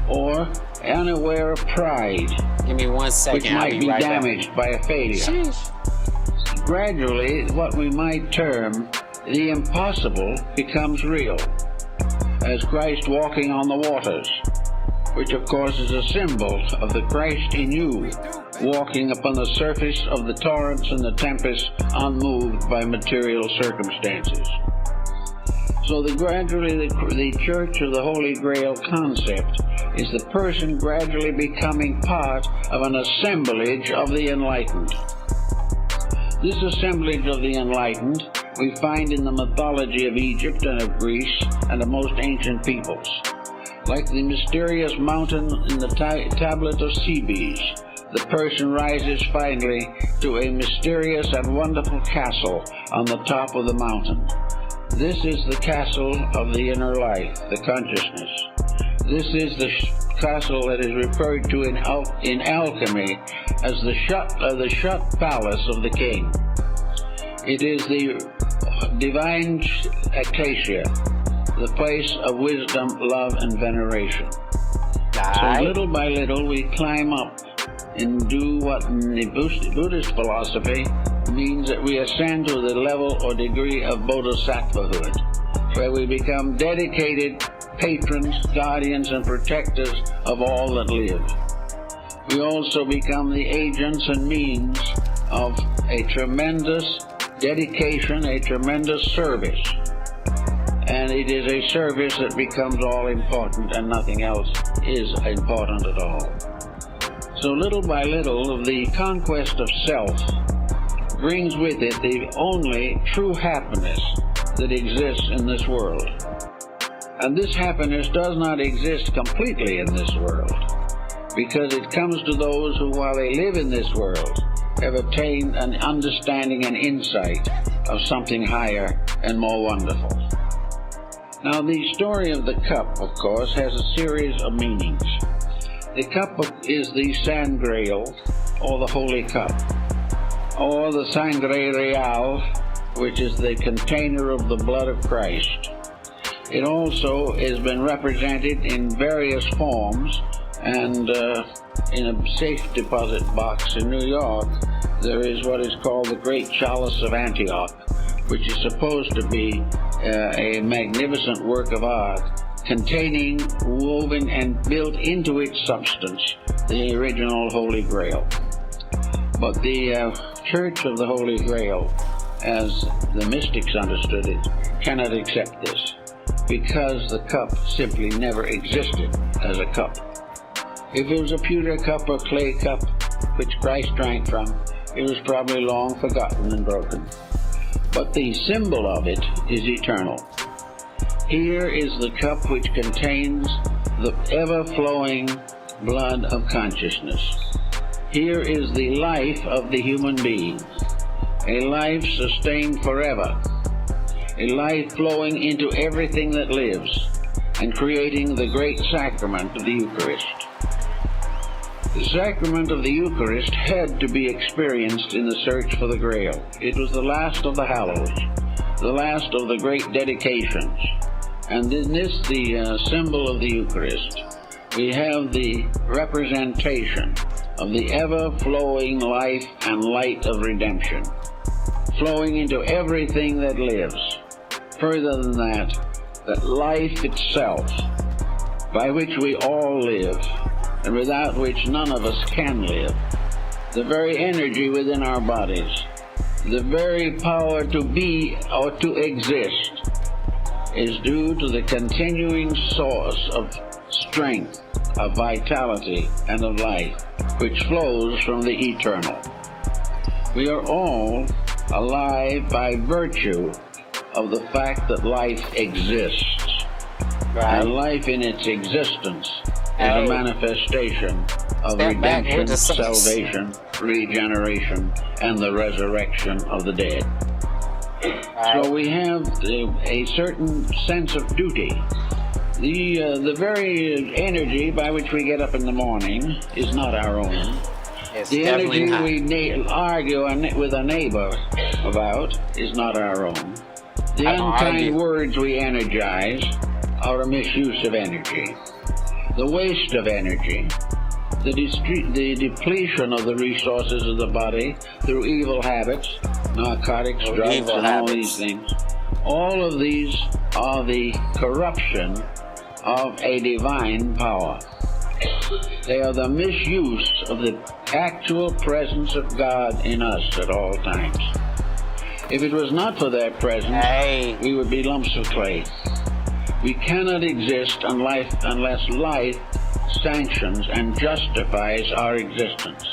or unaware of pride, give me 1 second, which might be right damaged by a failure. Sheesh. Gradually, what we might term the impossible becomes real, as Christ walking on the waters, which of course is a symbol of the Christ in you, walking upon the surface of the torrents and the tempests, unmoved by material circumstances. So gradually the Church of the Holy Grail concept is the person gradually becoming part of an assemblage of the enlightened. This assemblage of the enlightened we find in the mythology of Egypt and of Greece and of most ancient peoples. Like the mysterious mountain in the tablet of Cebes, the person rises finally to a mysterious and wonderful castle on the top of the mountain. This is the castle of the inner life, the consciousness. This is the castle that is referred to in alchemy as the shut palace of the king. It is the divine acacia, the place of wisdom, love, and veneration. So little by little we climb up and do what in the Buddhist philosophy means that we ascend to the level or degree of bodhisattvahood, where we become dedicated patrons, guardians, and protectors of all that live. We also become the agents and means of a tremendous dedication, a tremendous service. And it is a service that becomes all important, and nothing else is important at all. So little by little, the conquest of self brings with it the only true happiness that exists in this world. And this happiness does not exist completely in this world, because it comes to those who, while they live in this world, have attained an understanding and insight of something higher and more wonderful. Now, the story of the cup, of course, has a series of meanings. The cup is the Sangreal, or the Holy Cup, or the Sangre Real, which is the container of the blood of Christ. It also has been represented in various forms, and in a safe deposit box in New York, there is what is called the Great Chalice of Antioch, which is supposed to be a magnificent work of art containing, woven, and built into its substance the original Holy Grail. But the Church of the Holy Grail, as the mystics understood it, cannot accept this, because the cup simply never existed as a cup. If it was a pewter cup or clay cup which Christ drank from, it was probably long forgotten and broken. But the symbol of it is eternal. Here is the cup which contains the ever-flowing blood of consciousness. Here is the life of the human being, a life sustained forever, a life flowing into everything that lives and creating the great sacrament of the Eucharist. The sacrament of the Eucharist had to be experienced in the search for the Grail. It was the last of the hallows, the last of the great dedications. And in this, the symbol of the Eucharist, we have the representation of the ever-flowing life and light of redemption, flowing into everything that lives. Further than that life itself, by which we all live, and without which none of us can live, the very energy within our bodies, the very power to be or to exist, is due to the continuing source of strength, of vitality, and of life, which flows from the eternal. We are all alive by virtue of the fact that life exists. Right. And life in its existence is a manifestation of redemption, salvation, regeneration, and the resurrection of the dead. So we have a certain sense of duty. The very energy by which we get up in the morning is not our own. It's The definitely energy not. we argue with a neighbor about is not our own. The I don't unkind argue. words we energize are a misuse of energy. The waste of energy, the depletion of the resources of the body through evil habits, narcotics, Through drugs, evil and all habits. these things. All of these are the corruption of a divine power. They are the misuse of the actual presence of God in us at all times. If it was not for that presence, Hey. we would be lumps of clay. We cannot exist unless life sanctions and justifies our existence.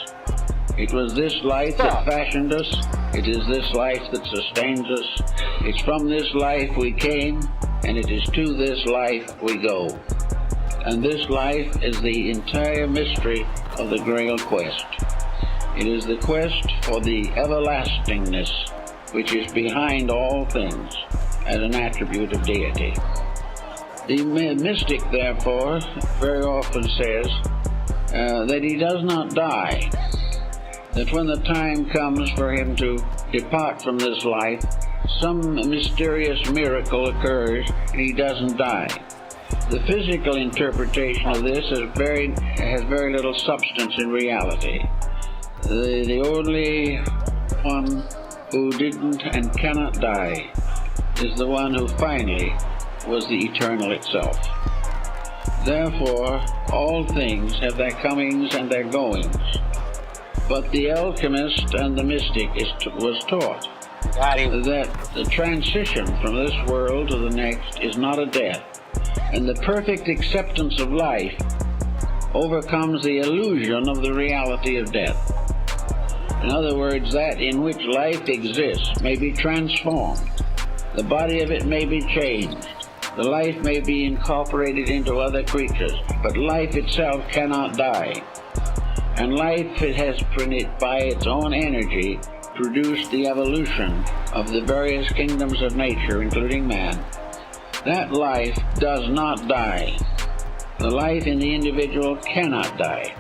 It was this life that fashioned us. It is this life that sustains us. It's from this life we came, and it is to this life we go. And this life is the entire mystery of the Grail quest. It is the quest for the everlastingness which is behind all things as an attribute of deity. The mystic, therefore, very often says that he does not die, that when the time comes for him to depart from this life, some mysterious miracle occurs and he doesn't die. The physical interpretation of this has very little substance in reality. The only one who didn't and cannot die is the one who finally was the eternal itself. Therefore, all things have their comings and their goings. But the alchemist and the mystic was taught Got him. that the transition from this world to the next is not a death, and the perfect acceptance of life overcomes the illusion of the reality of death. In other words, that in which life exists may be transformed. The body of it may be changed. The life may be incorporated into other creatures, but life itself cannot die. And life has, by its own energy, produced the evolution of the various kingdoms of nature, including man. That life does not die. The life in the individual cannot die.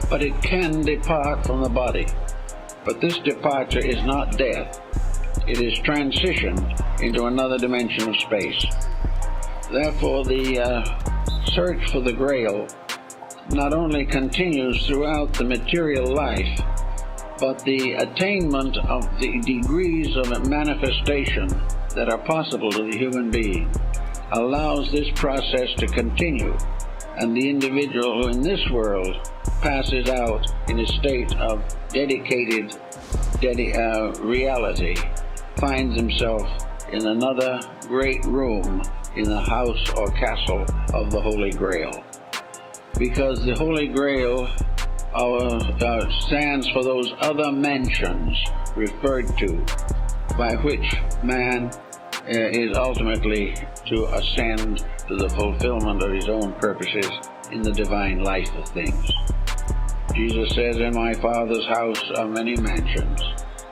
But it can depart from the body. But this departure is not death. It is transition into another dimension of space. Therefore, the search for the Grail not only continues throughout the material life, but the attainment of the degrees of manifestation that are possible to the human being allows this process to continue, and the individual who in this world passes out in a state of dedicated reality finds himself in another great room in the house or castle of the Holy Grail. Because the Holy Grail stands for those other mansions referred to, by which man is ultimately to ascend to the fulfillment of his own purposes in the divine life of things. Jesus says, "In my Father's house are many mansions.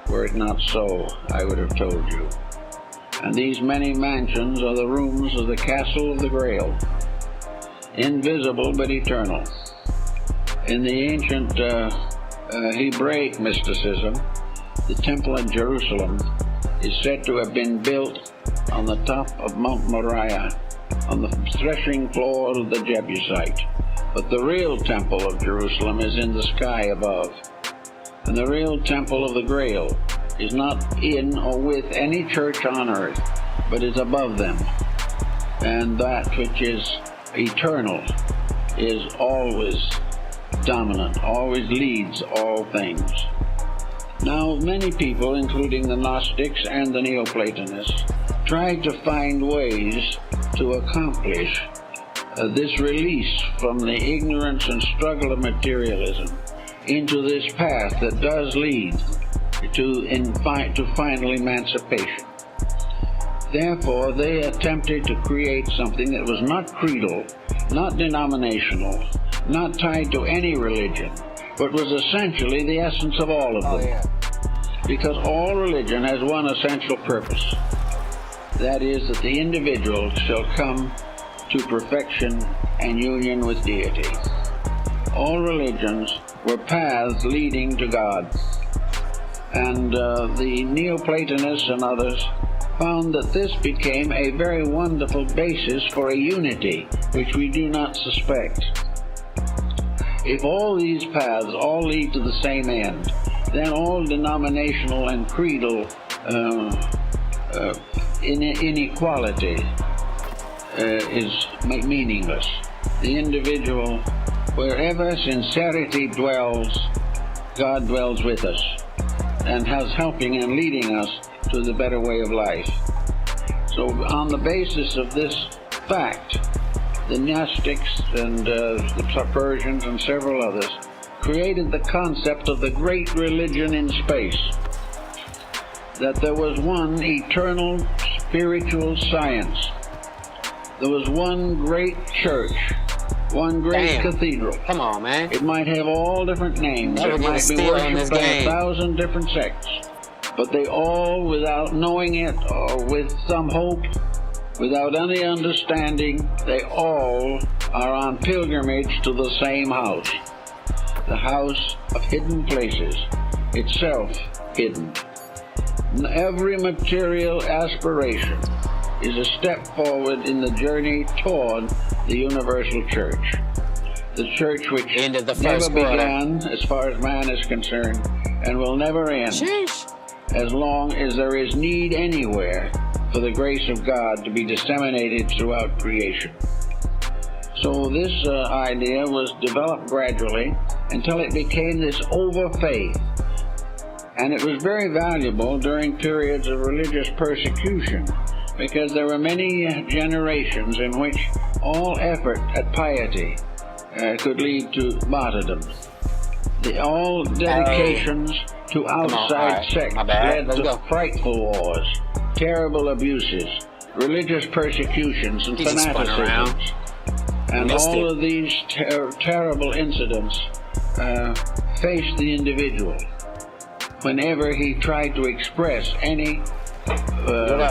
Were it not so, I would have told you." And these many mansions are the rooms of the castle of the Grail, invisible but eternal. In the ancient Hebraic mysticism, the Temple in Jerusalem is said to have been built on the top of Mount Moriah, on the threshing floor of the Jebusite. But the real Temple of Jerusalem is in the sky above. And the real Temple of the Grail is not in or with any church on earth, but is above them. And that which is eternal is always dominant, always leads all things. Now, many people, including the Gnostics and the Neoplatonists, tried to find ways to accomplish this release from the ignorance and struggle of materialism into this path that does lead to final emancipation. Therefore, they attempted to create something that was not creedal, not denominational, not tied to any religion, but was essentially the essence of all of them. Because all religion has one essential purpose. That is, that the individual shall come to perfection and union with deity. All religions were paths leading to God. And the Neoplatonists and others found that this became a very wonderful basis for a unity which we do not suspect. If all these paths all lead to the same end, then all denominational and creedal inequality is meaningless. The individual, wherever sincerity dwells, God dwells with us and has helping and leading us to the better way of life. So on the basis of this fact, the Gnostics and the Persians and several others created the concept of the great religion in space, that there was one eternal spiritual science. There was one great church, one great cathedral. Come on, man. It might have all different names. It might be worshipped by 1,000 different sects. But they all, without knowing it or with some hope, without any understanding, they all are on pilgrimage to the same house. The house of hidden places, itself hidden. Every material aspiration is a step forward in the journey toward the universal church. The church which never began as far as man is concerned and will never end. Sheesh. As long as there is need anywhere for the grace of God to be disseminated throughout creation. So this idea was developed gradually until it became this over-faith. And it was very valuable during periods of religious persecution, because there were many generations in which all effort at piety could lead to martyrdom. All dedications to outside sects led to frightful wars, terrible abuses, religious persecutions, and fanaticisms. And all of these terrible incidents faced the individual whenever he tried to express any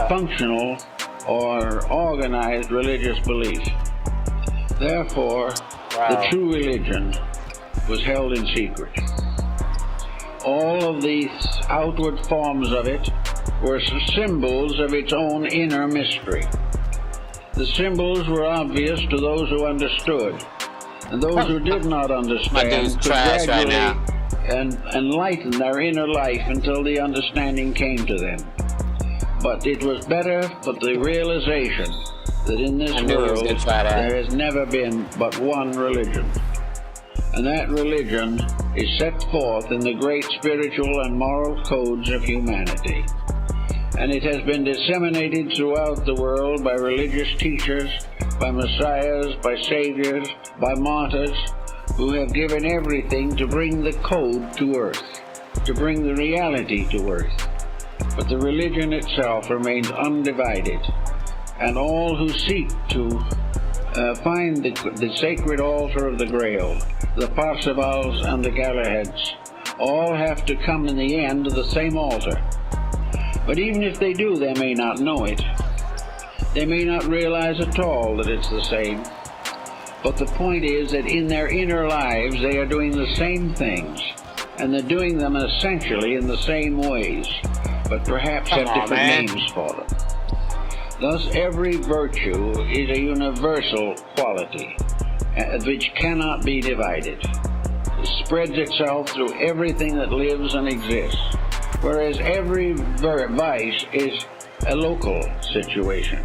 functional or organized religious belief. Therefore, the true religion was held in secret. All of these outward forms of it were symbols of its own inner mystery. The symbols were obvious to those who understood, and those who did not understand could gradually enlighten their inner life until the understanding came to them. But it was better for the realization that in this world there has never been but one religion. And that religion is set forth in the great spiritual and moral codes of humanity. And it has been disseminated throughout the world by religious teachers, by messiahs, by saviors, by martyrs, who have given everything to bring the code to earth, to bring the reality to earth. but the religion itself remains undivided, and all who seek to find the sacred altar of the Grail, the Parsifals and the Galahads, all have to come in the end to the same altar. But even if they do, they may not know it. They may not realize at all that it's the same. But the point is that in their inner lives they are doing the same things, and they're doing them essentially in the same ways, but perhaps have different names for them. Thus every virtue is a universal quality, which cannot be divided. It spreads itself through everything that lives and exists, whereas every vice is a local situation.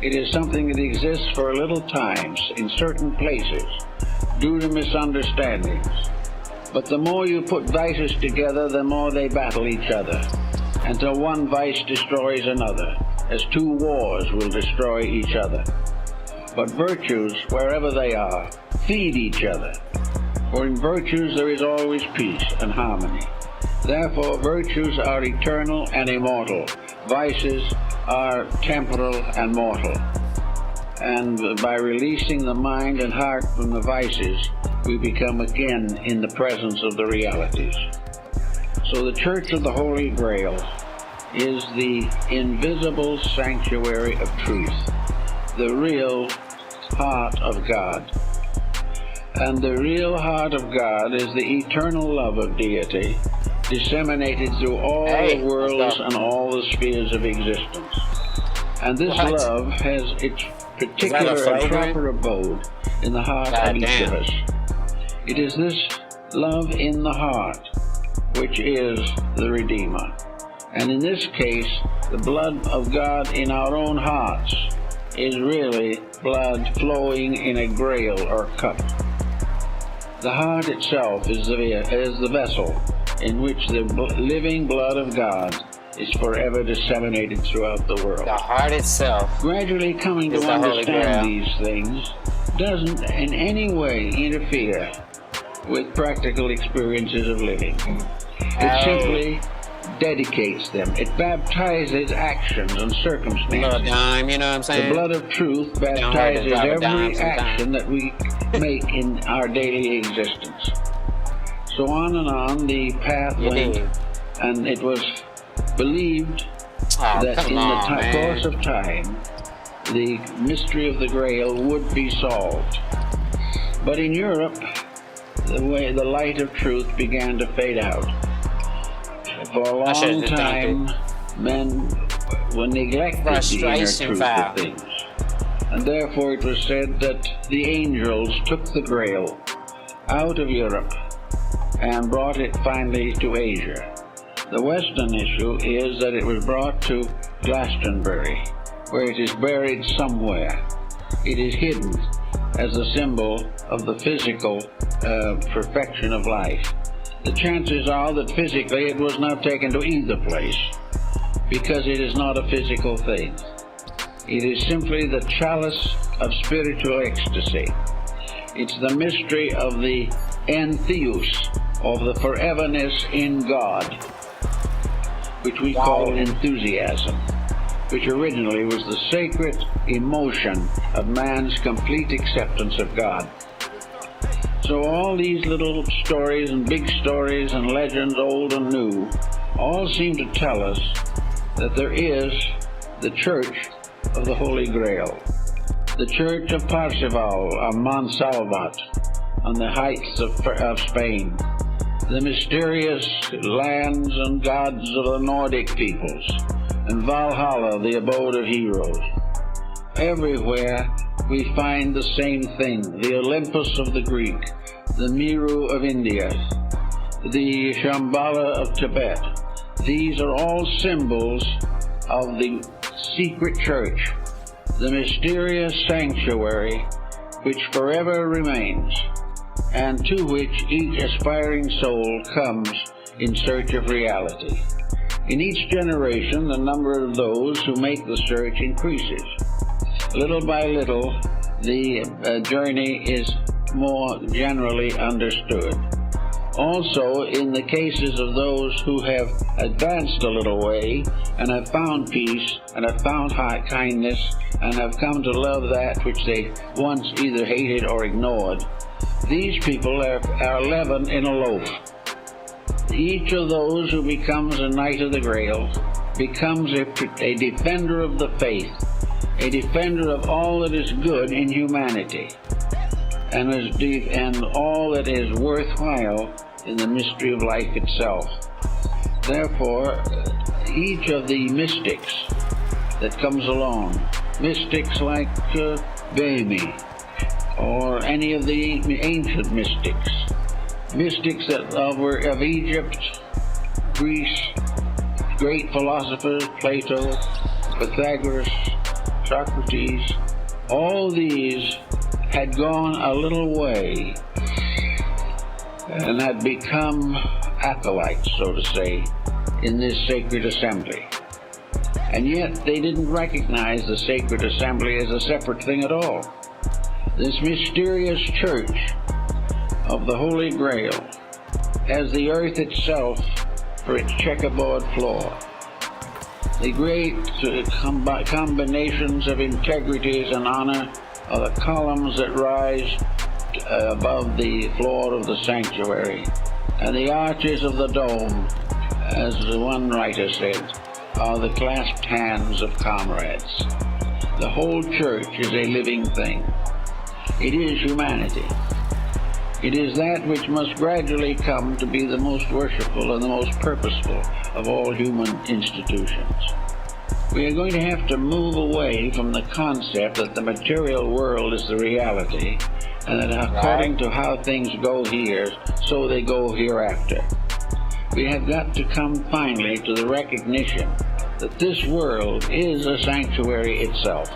It is something that exists for a little time in certain places due to misunderstandings. But the more you put vices together, the more they battle each other, until one vice destroys another, as two wars will destroy each other. But virtues, wherever they are, feed each other. For in virtues there is always peace and harmony. Therefore virtues are eternal and immortal. Vices are temporal and mortal. And by releasing the mind and heart from the vices, we become again in the presence of the realities. So the Church of the Holy Grail is the invisible sanctuary of truth, the real heart of God. And the real heart of God is the eternal love of deity, disseminated through all the worlds and all the spheres of existence. And this love has its particular and proper abode in the heart of each of us. It is this love in the heart which is the Redeemer. And in this case, the blood of God in our own hearts is really blood flowing in a grail or cup. The heart itself is the vessel in which the living blood of God is forever disseminated throughout the world. The heart itself. Gradually coming to understand these things doesn't in any way interfere with practical experiences of living. It simply dedicates them. It baptizes actions and circumstances. Dime, you know what I'm saying? The blood of truth baptizes every action that we make in our daily existence. So on and on the path went, and it was believed that in the course of time, the mystery of the Grail would be solved. But in Europe, the light of truth began to fade out. For a long time, men were neglected the inner truth of things. And therefore it was said that the angels took the Grail out of Europe and brought it finally to Asia. The Western issue is that it was brought to Glastonbury, where it is buried somewhere. It is hidden as a symbol of the physical perfection of life. The chances are that physically it was not taken to either place, because it is not a physical thing. It is simply the chalice of spiritual ecstasy. It's the mystery of the entheos, of the foreverness in God, which we call enthusiasm, which originally was the sacred emotion of man's complete acceptance of God. So all these little stories and big stories and legends, old and new, all seem to tell us that there is the Church of the Holy Grail, the Church of Parzival or Montsalvat on the heights of Spain, the mysterious lands and gods of the Nordic peoples, and Valhalla, the abode of heroes. Everywhere we find the same thing: the Olympus of the Greek, the Meru of India, the Shambhala of Tibet. These are all symbols of the secret church, the mysterious sanctuary which forever remains, and to which each aspiring soul comes in search of reality. In each generation, the number of those who make the search increases. Little by little, the journey is more generally understood. Also, in the cases of those who have advanced a little way and have found peace and have found kindness and have come to love that which they once either hated or ignored, these people are leaven in a loaf. Each of those who becomes a Knight of the Grail becomes a defender of the faith, a defender of all that is good in humanity, and all that is worthwhile in the mystery of life itself. Therefore, each of the mystics that comes along, mystics like Bami, or any of the ancient mystics that were of Egypt, Greece, great philosophers, Plato, Pythagoras, Socrates, all these had gone a little way and had become acolytes, so to say, in this sacred assembly. And yet they didn't recognize the sacred assembly as a separate thing at all. This mysterious church of the Holy Grail has the earth itself for its checkerboard floor. The great combinations of integrities and honor are the columns that rise above the floor of the sanctuary, and the arches of the dome, as the one writer said, are the clasped hands of comrades. The whole church is a living thing. It is humanity. It is that which must gradually come to be the most worshipful and the most purposeful of all human institutions. We are going to have to move away from the concept that the material world is the reality, and that according to how things go here, so they go hereafter. We have got to come finally to the recognition that this world is a sanctuary itself.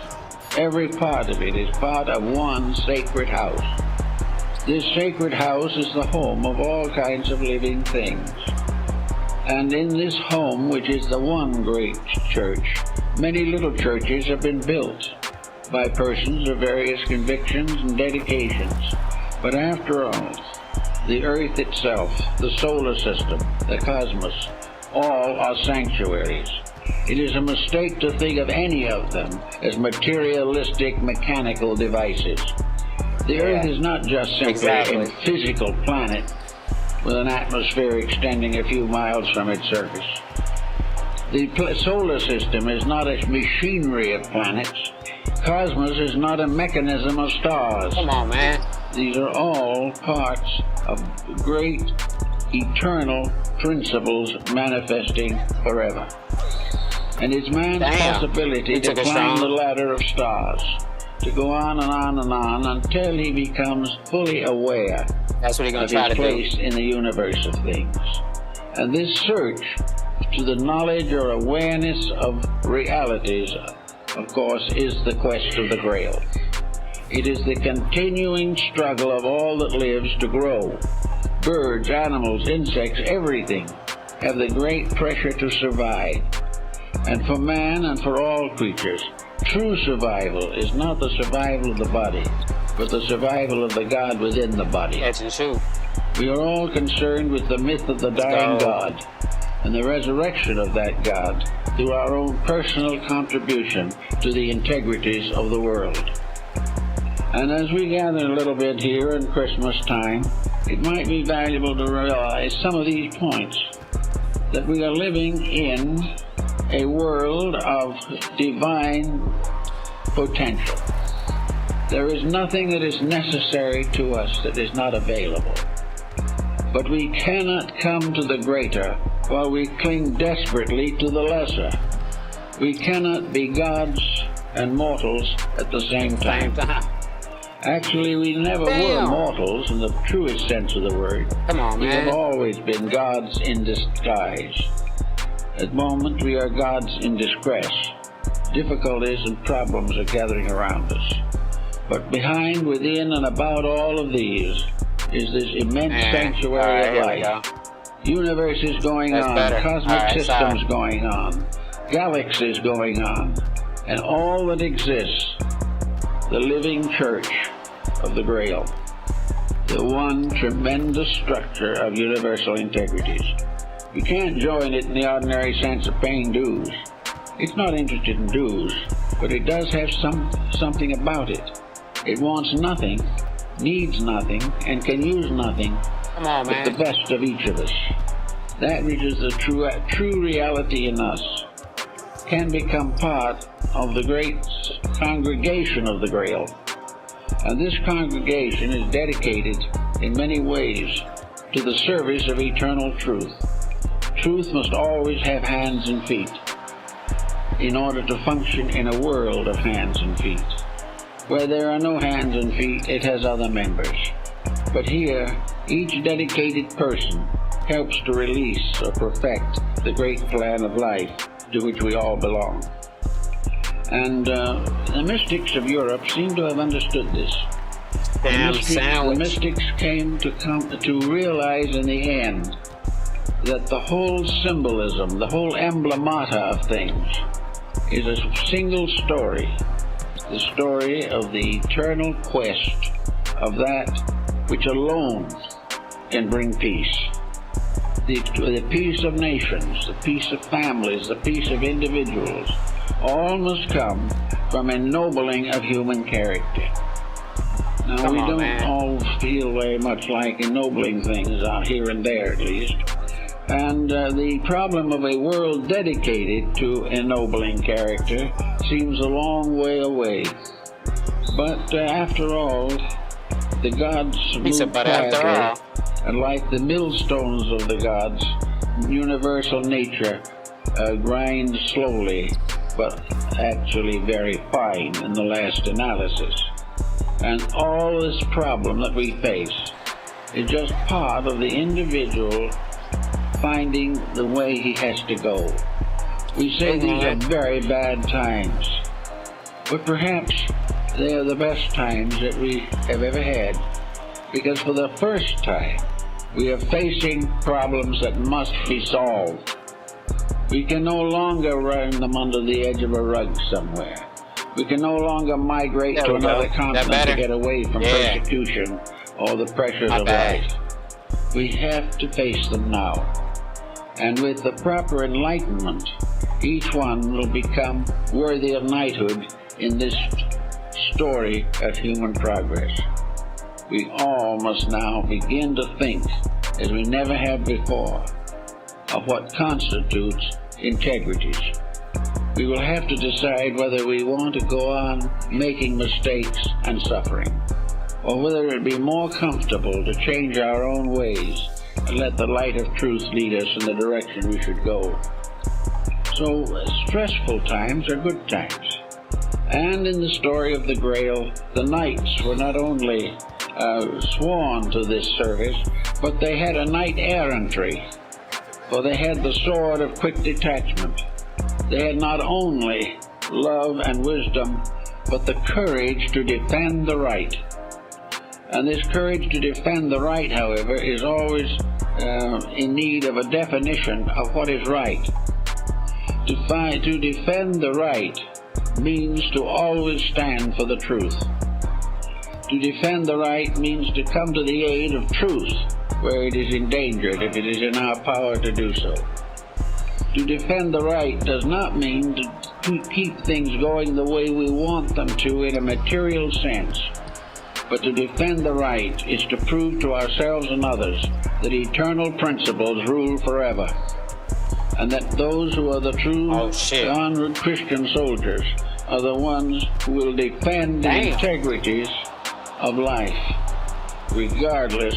Every part of it is part of one sacred house. This sacred house is the home of all kinds of living things. And in this home, which is the one great church, many little churches have been built by persons of various convictions and dedications. But after all, the earth itself, the solar system, the cosmos, all are sanctuaries. It is a mistake to think of any of them as materialistic, mechanical devices. The earth is not just simply a physical planet with an atmosphere extending a few miles from its surface. The solar system is not a machinery of planets. Cosmos is not a mechanism of stars. Come on, man. These are all parts of great eternal principles manifesting forever. And it's man's possibility to climb the ladder of stars, to go on and on and on until he becomes fully aware of his place in the universe of things. And this search to the knowledge or awareness of realities, of course, is the quest of the Grail. It is the continuing struggle of all that lives to grow. Birds, animals, insects, everything have the great pressure to survive. And for man and for all creatures, true survival is not the survival of the body, but the survival of the God within the body. We are all concerned with the myth of the dying God and the resurrection of that God through our own personal contribution to the integrities of the world. And as we gather a little bit here in Christmas time, it might be valuable to realize some of these points, that we are living in a world of divine potential. There is nothing that is necessary to us that is not available. But we cannot come to the greater while we cling desperately to the lesser. We cannot be gods and mortals at the same time. Actually, we never were mortals in the truest sense of the word. Come on, man. We have always been gods in disguise. At the moment, we are gods in distress. Difficulties and problems are gathering around us. But behind, within, and about all of these is this immense sanctuary of life. Universes going on, cosmic systems going on, galaxies going on, and all that exists, the living church of the Grail. the one tremendous structure of universal integrities. You can't join it in the ordinary sense of paying dues. It's not interested in dues, but it does have something about it. It wants nothing, needs nothing, and can use nothing Come on, but man. the best of each of us. That which is the true reality in us can become part of the great congregation of the Grail. And this congregation is dedicated in many ways to the service of eternal truth. Truth must always have hands and feet in order to function in a world of hands and feet. Where there are no hands and feet, it has other members. But here, each dedicated person helps to release or perfect the great plan of life to which we all belong. And the mystics of Europe seem to have understood this. Damn The sandwich. mystics came to realize in the end that the whole symbolism, the whole emblemata of things is a single story, the story of the eternal quest of that which alone can bring peace. The peace of nations, the peace of families, the peace of individuals, all must come from ennobling of human character. Now, we don't all feel very much like ennobling things out here and there, at least. And the problem of a world dedicated to ennobling character seems a long way away. But after all, the gods move quietly, and like the millstones of the gods, universal nature grinds slowly, but actually very fine in the last analysis. And all this problem that we face is just part of the individual finding the way he has to go. We say these are very bad times, but perhaps they are the best times that we have ever had, because for the first time we are facing problems that must be solved. We can no longer run them under the edge of a rug somewhere. We can no longer migrate to another continent to get away from persecution or the pressures of life. We have to face them now. And with the proper enlightenment, each one will become worthy of knighthood in this story of human progress. We all must now begin to think, as we never have before, of what constitutes integrities. We will have to decide whether we want to go on making mistakes and suffering, or whether it would be more comfortable to change our own ways and let the light of truth lead us in the direction we should go. So stressful times are good times. And in the story of the Grail, the knights were not only sworn to this service, but they had a knight-errantry, for they had the sword of quick detachment. They had not only love and wisdom, but the courage to defend the right. And this courage to defend the right, however, is always in need of a definition of what is right. To defend the right means to always stand for the truth. To defend the right means to come to the aid of truth where it is endangered, if it is in our power to do so. To defend the right does not mean to keep things going the way we want them to in a material sense. But to defend the right is to prove to ourselves and others that eternal principles rule forever, and that those who are the true honored Christian soldiers are the ones who will defend the integrities of life, regardless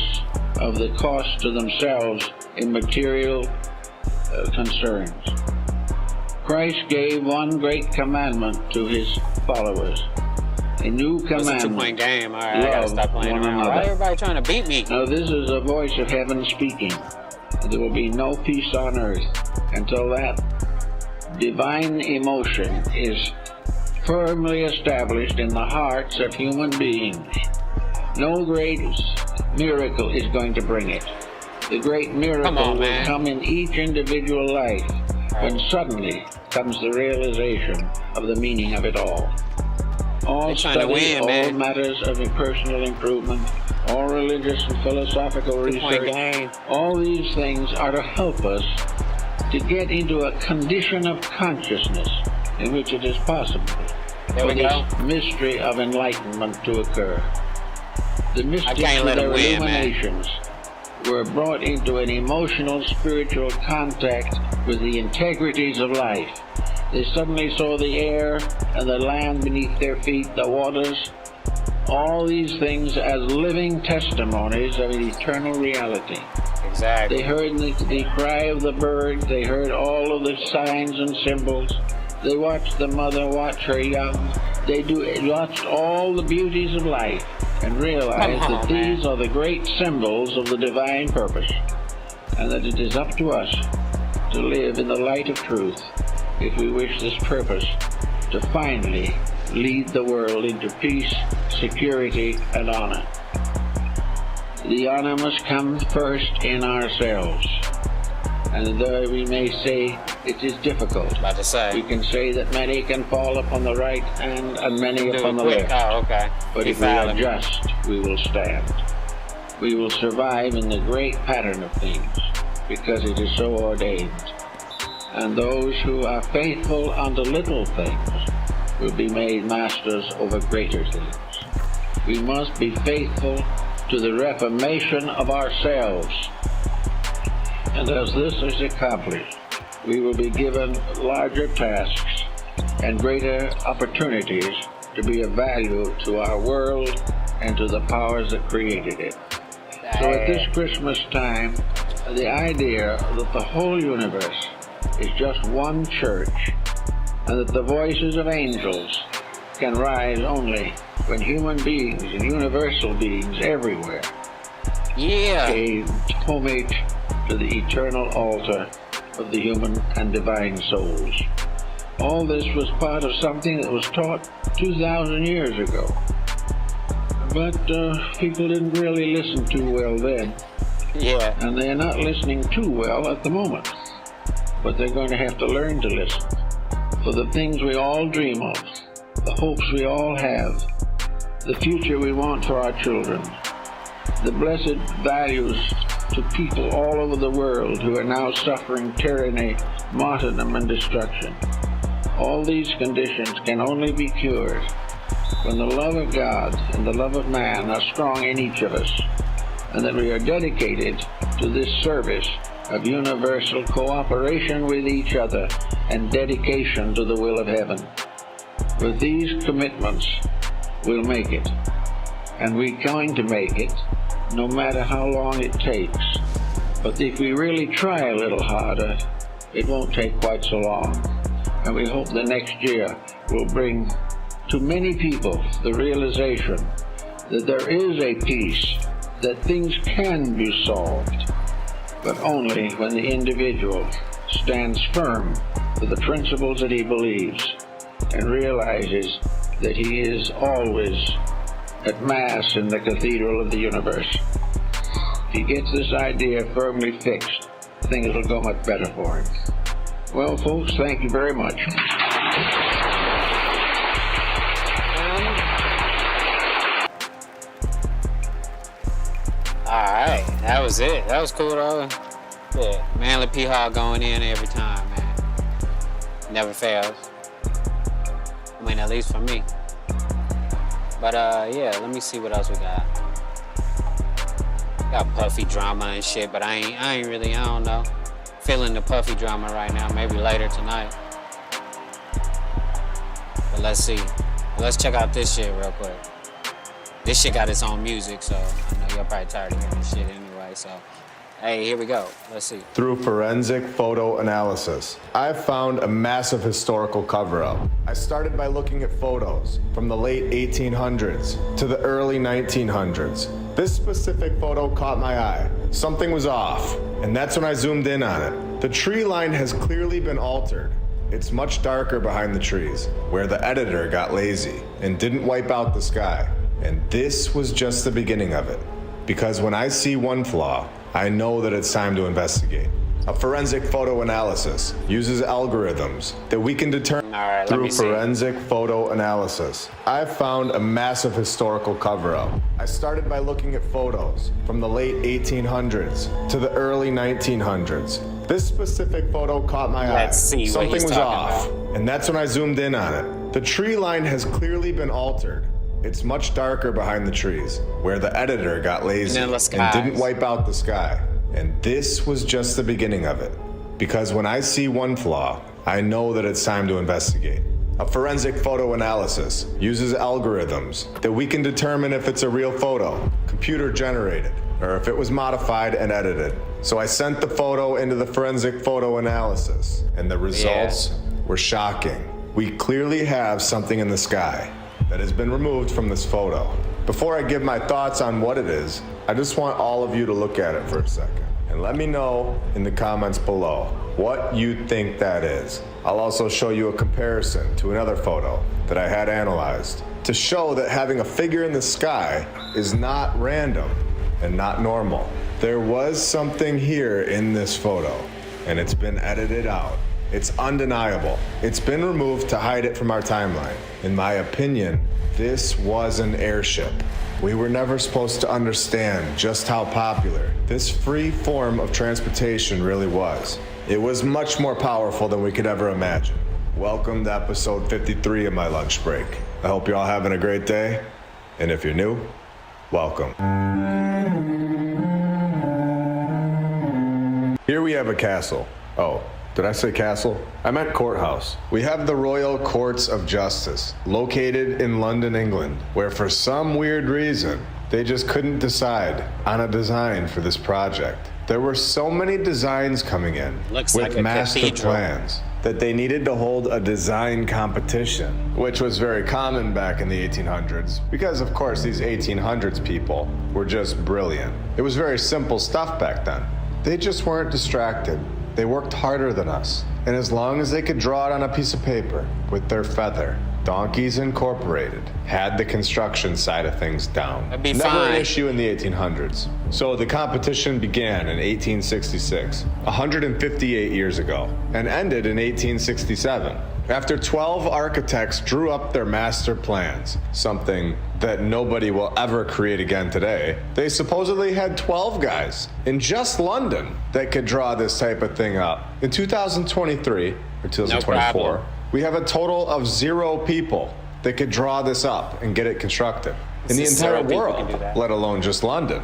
of the cost to themselves in material concerns. Christ gave one great commandment to his followers. A new commandment. It's a 2-point game. All right, I gotta stop playing around. Why everybody trying to beat me? Now this is a voice of heaven speaking. There will be no peace on earth until that divine emotion is firmly established in the hearts of human beings. No great miracle is going to bring it. The great miracle will come in each individual life when suddenly comes the realization of the meaning of it all. All study, all matters of personal improvement, all religious and philosophical Two-point research, game. all these things are to help us to get into a condition of consciousness in which it is possible There for we go. this mystery of enlightenment to occur. The mystics can't with let 'em their win, man. illuminations were brought into an emotional, spiritual contact with the integrities of life. They suddenly saw the air and the land beneath their feet, the waters, all these things as living testimonies of an eternal reality. Exactly. They heard the cry of the bird. They heard all of the signs and symbols. They watched the mother watch her young. They watched all the beauties of life and realized Come on, that man. these are the great symbols of the divine purpose, and that it is up to us to live in the light of truth if we wish this purpose to finally lead the world into peace, security, and honor. The honor must come first in ourselves. And though we may say it is difficult, About to we say. can say that many can fall upon the right hand and many Do upon it the quick. left. Oh, okay. But You if we fouled are him. just, we will stand. We will survive in the great pattern of things, because it is so ordained. And those who are faithful unto little things will be made masters over greater things. We must be faithful to the reformation of ourselves. And as this is accomplished, we will be given larger tasks and greater opportunities to be of value to our world and to the powers that created it. So at this Christmas time, the idea that the whole universe is just one church and that the voices of angels can rise only when human beings and universal beings everywhere Yeah. gave homage to the eternal altar of the human and divine souls. All this was part of something that was taught 2,000 years ago. But people didn't really listen too well then, Yeah. and they're not listening too well at the moment. But they're going to have to learn to listen. For the things we all dream of, the hopes we all have, the future we want for our children, the blessed values to people all over the world who are now suffering tyranny, martyrdom, and destruction. All these conditions can only be cured when the love of God and the love of man are strong in each of us, and that we are dedicated to this service of universal cooperation with each other and dedication to the will of heaven. With these commitments, we'll make it. And we're going to make it, no matter how long it takes. But if we really try a little harder, it won't take quite so long. And we hope the next year will bring to many people the realization that there is a peace, that things can be solved, but only when the individual stands firm for the principles that he believes and realizes that he is always at Mass in the cathedral of the universe. If he gets this idea firmly fixed, things will go much better for him. Well, folks, thank you very much. Alright, that was it. That was cool though. Yeah, Manly P. Hall going in every time, man. Never fails. I mean, at least for me. But yeah, let me see what else we got. Got Puffy drama and shit, but I ain't really, I don't know. Feeling the Puffy drama right now, maybe later tonight. But let's see. Let's check out this shit real quick. This shit got its own music, so I know you're probably tired of hearing this shit anyway, so hey, here we go. Let's see. Through forensic photo analysis, I've found a massive historical cover-up. I started by looking at photos from the late 1800s to the early 1900s. This specific photo caught my eye. Something was off, and that's when I zoomed in on it. The tree line has clearly been altered. It's much darker behind the trees, where the editor got lazy and didn't wipe out the sky. And this was just the beginning of it, because when I see one flaw, I know that it's time to investigate. A forensic photo analysis uses algorithms that we can determine All right, let through me see. forensic photo analysis. I've found a massive historical cover-up. I started by looking at photos from the late 1800s to the early 1900s. This specific photo caught my eye. Let's see what Something he's was talking off, about. and that's when I zoomed in on it. The tree line has clearly been altered. It's much darker behind the trees, where the editor got lazy And then the and didn't skies. wipe out the sky. And this was just the beginning of it. Because when I see one flaw, I know that it's time to investigate. A forensic photo analysis uses algorithms that we can determine if it's a real photo, computer generated, or if it was modified and edited. So I sent the photo into the forensic photo analysis, and the results were shocking. We clearly have something in the sky that has been removed from this photo. Before I give my thoughts on what it is, I just want all of you to look at it for a second and let me know in the comments below what you think that is. I'll also show you a comparison to another photo that I had analyzed to show that having a figure in the sky is not random and not normal. There was something here in this photo, and it's been edited out. It's undeniable. It's been removed to hide it from our timeline. In my opinion, this was an airship. We were never supposed to understand just how popular this free form of transportation really was. It was much more powerful than we could ever imagine. Welcome to episode 53 of my lunch break. I hope you're all having a great day. And if you're new, welcome. Here we have a castle. Oh, did I say castle? I meant courthouse. We have the Royal Courts of Justice, located in London, England, where for some weird reason, they just couldn't decide on a design for this project. There were so many designs coming in Looks with like a master cathedral. plans that they needed to hold a design competition, which was very common back in the 1800s because, of course, these 1800s people were just brilliant. It was very simple stuff back then. They just weren't distracted. They worked harder than us. And as long as they could draw it on a piece of paper with their feather, Donkeys Incorporated had the construction side of things down. That'd be Never fine. an issue in the 1800s. So the competition began in 1866, 158 years ago, and ended in 1867. After 12 architects drew up their master plans, something that nobody will ever create again today, they supposedly had 12 guys in just London that could draw this type of thing up. In 2023, or 2024, problem. we have a total of 0 people that could draw this up and get it constructed in the Just entire 0 people world, can do that. let alone just London.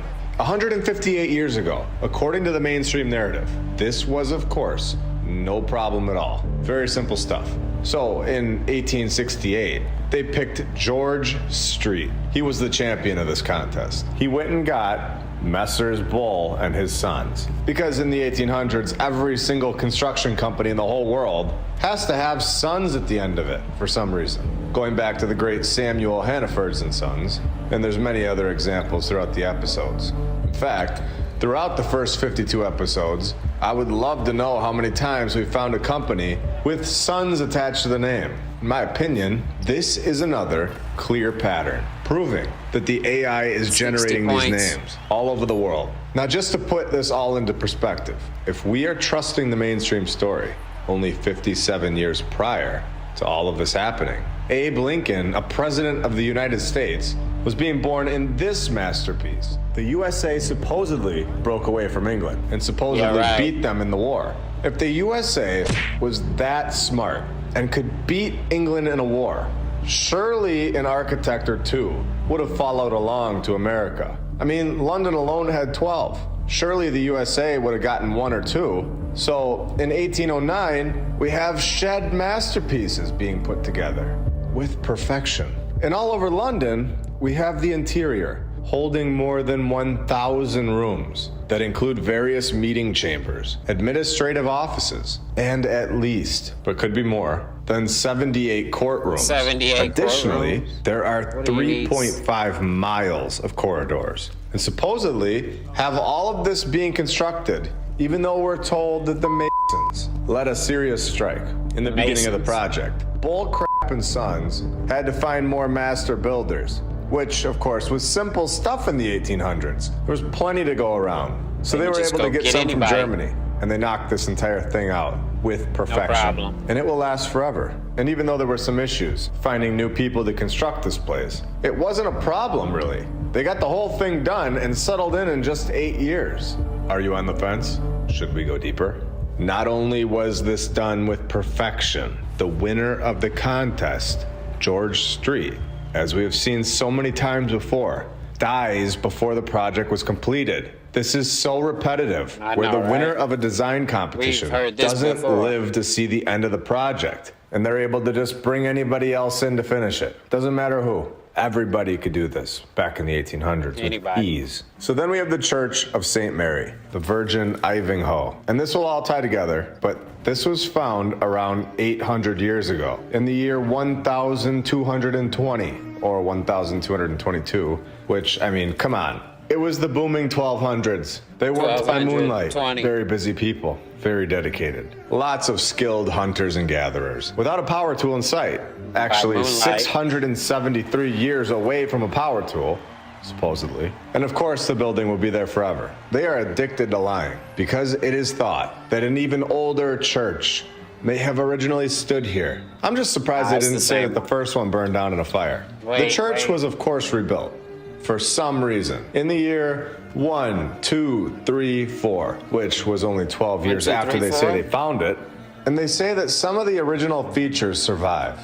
158 years ago, according to the mainstream narrative, this was, of course, no problem at all. Very simple stuff. So in 1868, they picked George Street. He was the champion of this contest. He went and got Messrs. Bull and his sons. Because in the 1800s, every single construction company in the whole world has to have sons at the end of it for some reason. Going back to the great Samuel Hannaford's and Sons, and there's many other examples throughout the episodes. In fact, throughout the first 52 episodes, I would love to know how many times we found a company with sons attached to the name. In my opinion, this is another clear pattern, proving that the AI is 60 generating points. these names all over the world. Now, just to put this all into perspective, if we are trusting the mainstream story, only 57 years prior to all of this happening, Abe Lincoln, a president of the United States, was being born in this masterpiece. The USA supposedly broke away from England and supposedly Yeah, right. beat them in the war. If the USA was that smart and could beat England in a war, surely an architect or two would have followed along to America. I mean, London alone had 12. Surely the USA would have gotten 1 or 2. So in 1809, we have shed masterpieces being put together with perfection. And all over London, we have the interior, holding more than 1,000 rooms that include various meeting chambers, administrative offices, and at least, but could be more, than 78 courtrooms. 78 Additionally, courtrooms? there are What do you need? 3.5 miles of corridors, and supposedly have all of this being constructed, even though we're told that the Masons led a serious strike in the beginning of the Masons. project. Bullcrap and Sons had to find more master builders, which, of course, was simple stuff in the 1800s. There was plenty to go around. So They they would were just able to go get get some anybody. from Germany. and they knocked this entire thing out with perfection. problem. And it will last forever. And even though there were some issues finding new people to construct this place, it wasn't a problem really. They got the whole thing done and settled in just 8 years. Are you on the fence? Should we go deeper? Not only was this done with perfection, the winner of the contest, George Street, as we have seen so many times before, dies before the project was completed. This is so repetitive, I where know, the winner right? of a design competition We've heard this doesn't before. live to see the end of the project, and they're able to just bring anybody else in to finish it. Doesn't matter who. Everybody could do this back in the 1800s with Anybody. ease. So then we have the Church of St. Mary, the Virgin Ivinghoe. And this will all tie together, but this was found around 800 years ago, in the year 1220, or 1222, which, I mean, come on. It was the booming 1200s. They worked by moonlight. 1220. Very busy people, very dedicated. Lots of skilled hunters and gatherers, without a power tool in sight. Actually, moonlight. 673 years away from a power tool, supposedly. And of course, the building will be there forever. They are addicted to lying, because it is thought that an even older church may have originally stood here. I'm just surprised they it's didn't the say same that the first one burned down in a fire. The Wait, church wait. was, of course, rebuilt for some reason in the year 1, 2, 3, 4, which was only 12 years 2, after 3, they 4? say they found it. And they say that some of the original features survived.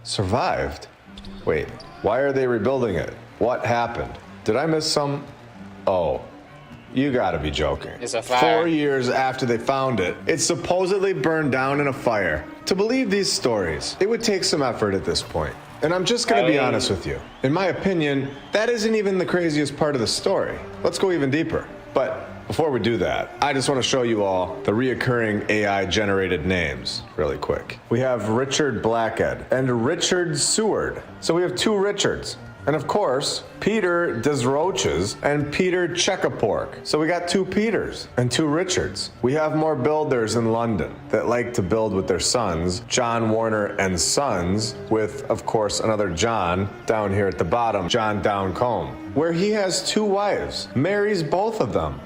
Survived? Wait, why are they rebuilding it? What happened? Did I miss some? Oh, you gotta be joking. It's a fire. 4 years after they found it, it supposedly burned down in a fire. To believe these stories, it would take some effort at this point. And I'm just gonna be honest with you. In my opinion, that isn't even the craziest part of the story. Let's go even deeper. But before we do that, I just want to show you all the reoccurring AI-generated names really quick. We have Richard Blackhead and Richard Seward. So we have two Richards. And of course, Peter Desroches and Peter Chekapork. So we got two Peters and two Richards. We have more builders in London that like to build with their sons, John Warner and Sons, with, of course, another John down here at the bottom, John Downcombe, where he has two wives, marries both of them.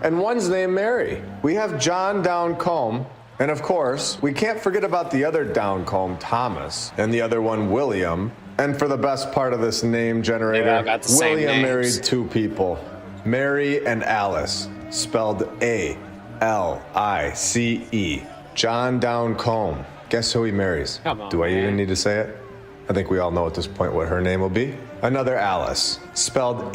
And one's named Mary. We have John Downcombe, and of course, we can't forget about the other Downcombe, Thomas, and the other one, William. And for the best part of this name generator, They all got the same William names. married two people, Mary and Alice, spelled A-L-I-C-E. John Downcombe. Guess who he marries? Come on, Do I even man. need to say it? I think we all know at this point what her name will be. Another Alice, spelled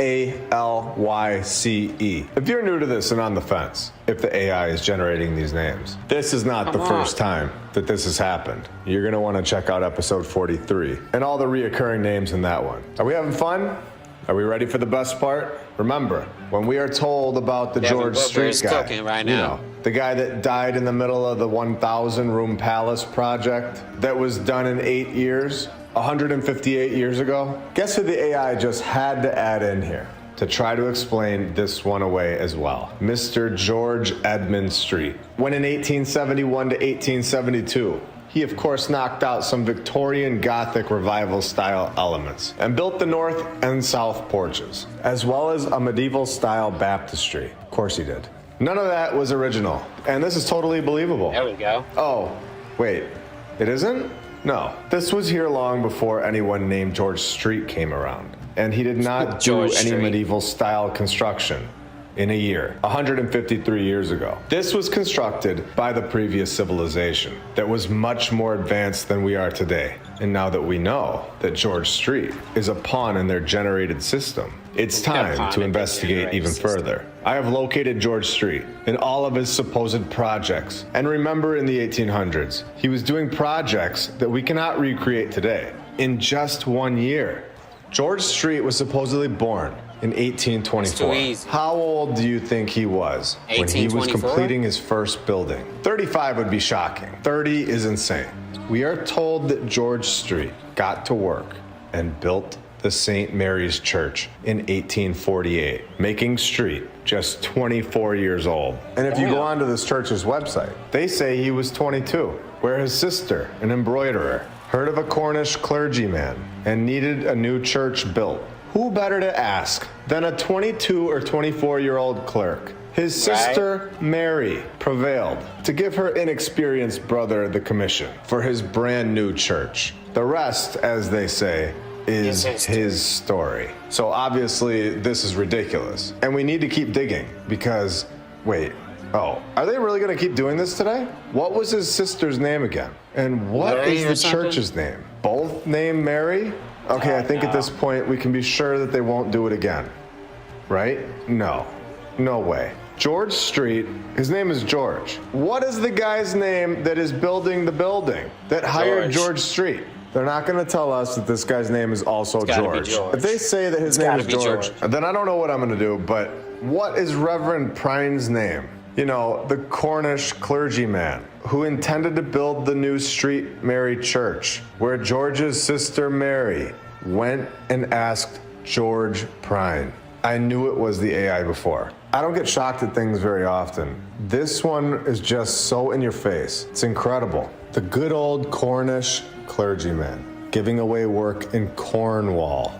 A-L-Y-C-E. If you're new to this and on the fence, if the AI is generating these names, this is not the Come first on. time that this has happened. You're gonna wanna check out episode 43 and all the reoccurring names in that one. Are we having fun? Are we ready for the best part? Remember, when we are told about the Devin George Booker Street is guy, cooking right you now. know, the guy that died in the middle of the 1,000 room palace project that was done in 8 years, 158 years ago. Guess who the AI just had to add in here to try to explain this one away as well? Mr. George Edmund Street. When in 1871 to 1872, he of course knocked out some Victorian Gothic revival style elements and built the north and south porches, as well as a medieval style baptistry. Of course he did. None of that was original, and this is totally believable. There we go. Oh, wait, it isn't? No, this was here long before anyone named George Street came around, and he did not do George any Street. medieval style construction in a year, 153 years ago. This was constructed by the previous civilization that was much more advanced than we are today. And now that we know that George Street is a pawn in their generated system, it's time pawn to in their investigate generated even system. further. I have located George Street and all of his supposed projects. And remember, in the 1800s, he was doing projects that we cannot recreate today in just 1 year. George Street was supposedly born in 1824. It's too easy. How old do you think he was when he was 1824? completing his first building? 35 would be shocking. 30 is insane. We are told that George Street got to work and built the St. Mary's Church in 1848, making Street just 24 years old. And if you go onto this church's website, they say he was 22, where his sister, an embroiderer, heard of a Cornish clergyman and needed a new church built. Who better to ask than a 22 or 24-year-old clerk His sister, Mary, prevailed to give her inexperienced brother the commission for his brand new church. The rest, as they say, is his story. So obviously, this is ridiculous. And we need to keep digging because, wait, are they really going to keep doing this today? What was his sister's name again? And what Mary is the church's name? Both named Mary? Okay, I think at this point we can be sure that they won't do it again. Right? No. No way. George Street, his name is George. What is the guy's name that is building the building that hired George Street? They're not going to tell us that this guy's name is also George. If they say that his name is George, then I don't know what I'm going to do, but what is Reverend Prine's name? You know, the Cornish clergyman who intended to build the new Street Mary Church, where George's sister Mary went and asked George Prine. I knew it was the AI before. I don't get shocked at things very often. This one is just so in your face. It's incredible. The good old Cornish clergyman giving away work in Cornwall.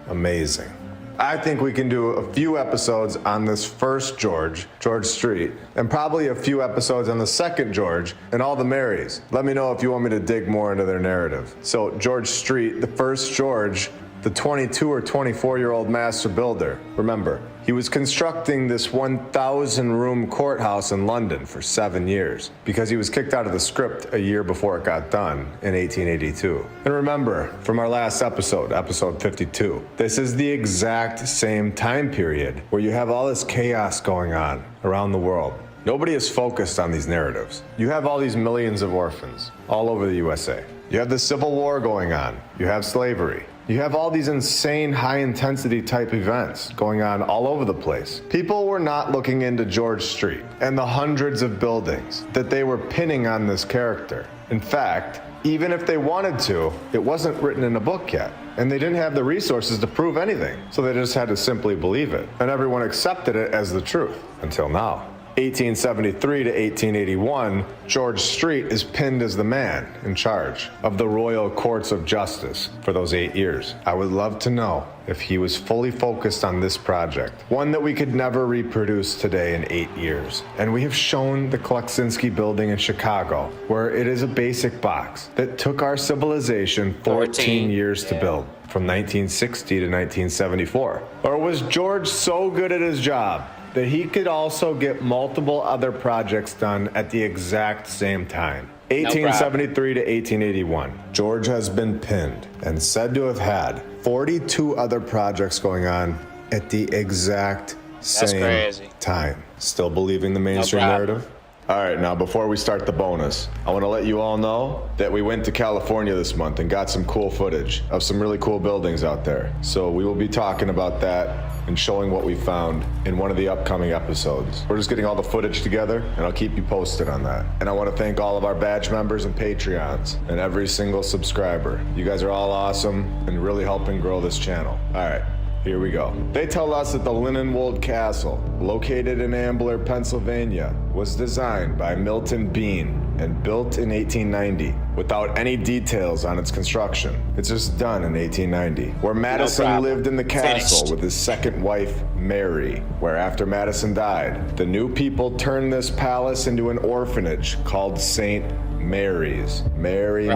Amazing. I think we can do a few episodes on this first George Street, and probably a few episodes on the second George and all the Marys. Let me know if you want me to dig more into their narrative. So George Street, the first George, the 22 or 24-year-old master builder. Remember, he was constructing this 1,000-room courthouse in London for 7 years because he was kicked out of the script a year before it got done in 1882. And remember, from our last episode, episode 52, this is the exact same time period where you have all this chaos going on around the world. Nobody is focused on these narratives. You have all these millions of orphans all over the USA. You have the Civil War going on. You have slavery. You have all these insane high-intensity type events going on all over the place. People were not looking into George Street and the hundreds of buildings that they were pinning on this character. In fact, even if they wanted to, it wasn't written in a book yet. And they didn't have the resources to prove anything. So they just had to simply believe it. And everyone accepted it as the truth until now. 1873 to 1881, George Street is pinned as the man in charge of the Royal Courts of Justice for those 8 years. I would love to know if he was fully focused on this project, one that we could never reproduce today in 8 years. And we have shown the Kleksinski building in Chicago, where it is a basic box that took our civilization 14 years to build, from 1960 to 1974. Or was George so good at his job that he could also get multiple other projects done at the exact same time? 1873 to 1881, George has been pinned and said to have had 42 other projects going on at the exact same time. Still believing the mainstream narrative? All right, now before we start the bonus, I want to let you all know that we went to California this month and got some cool footage of some really cool buildings out there. So we will be talking about that and showing what we found in one of the upcoming episodes. We're just getting all the footage together, and I'll keep you posted on that. And I want to thank all of our badge members and Patreons and every single subscriber. You guys are all awesome and really helping grow this channel. All right. Here we go. They tell us that the Linenwold Castle, located in Ambler, Pennsylvania, was designed by Milton Bean and built in 1890 without any details on its construction. It's just done in 1890, where Madison lived in the castle with his second wife, Mary, where after Madison died, the new people turned this palace into an orphanage called St. Mary's. Mary.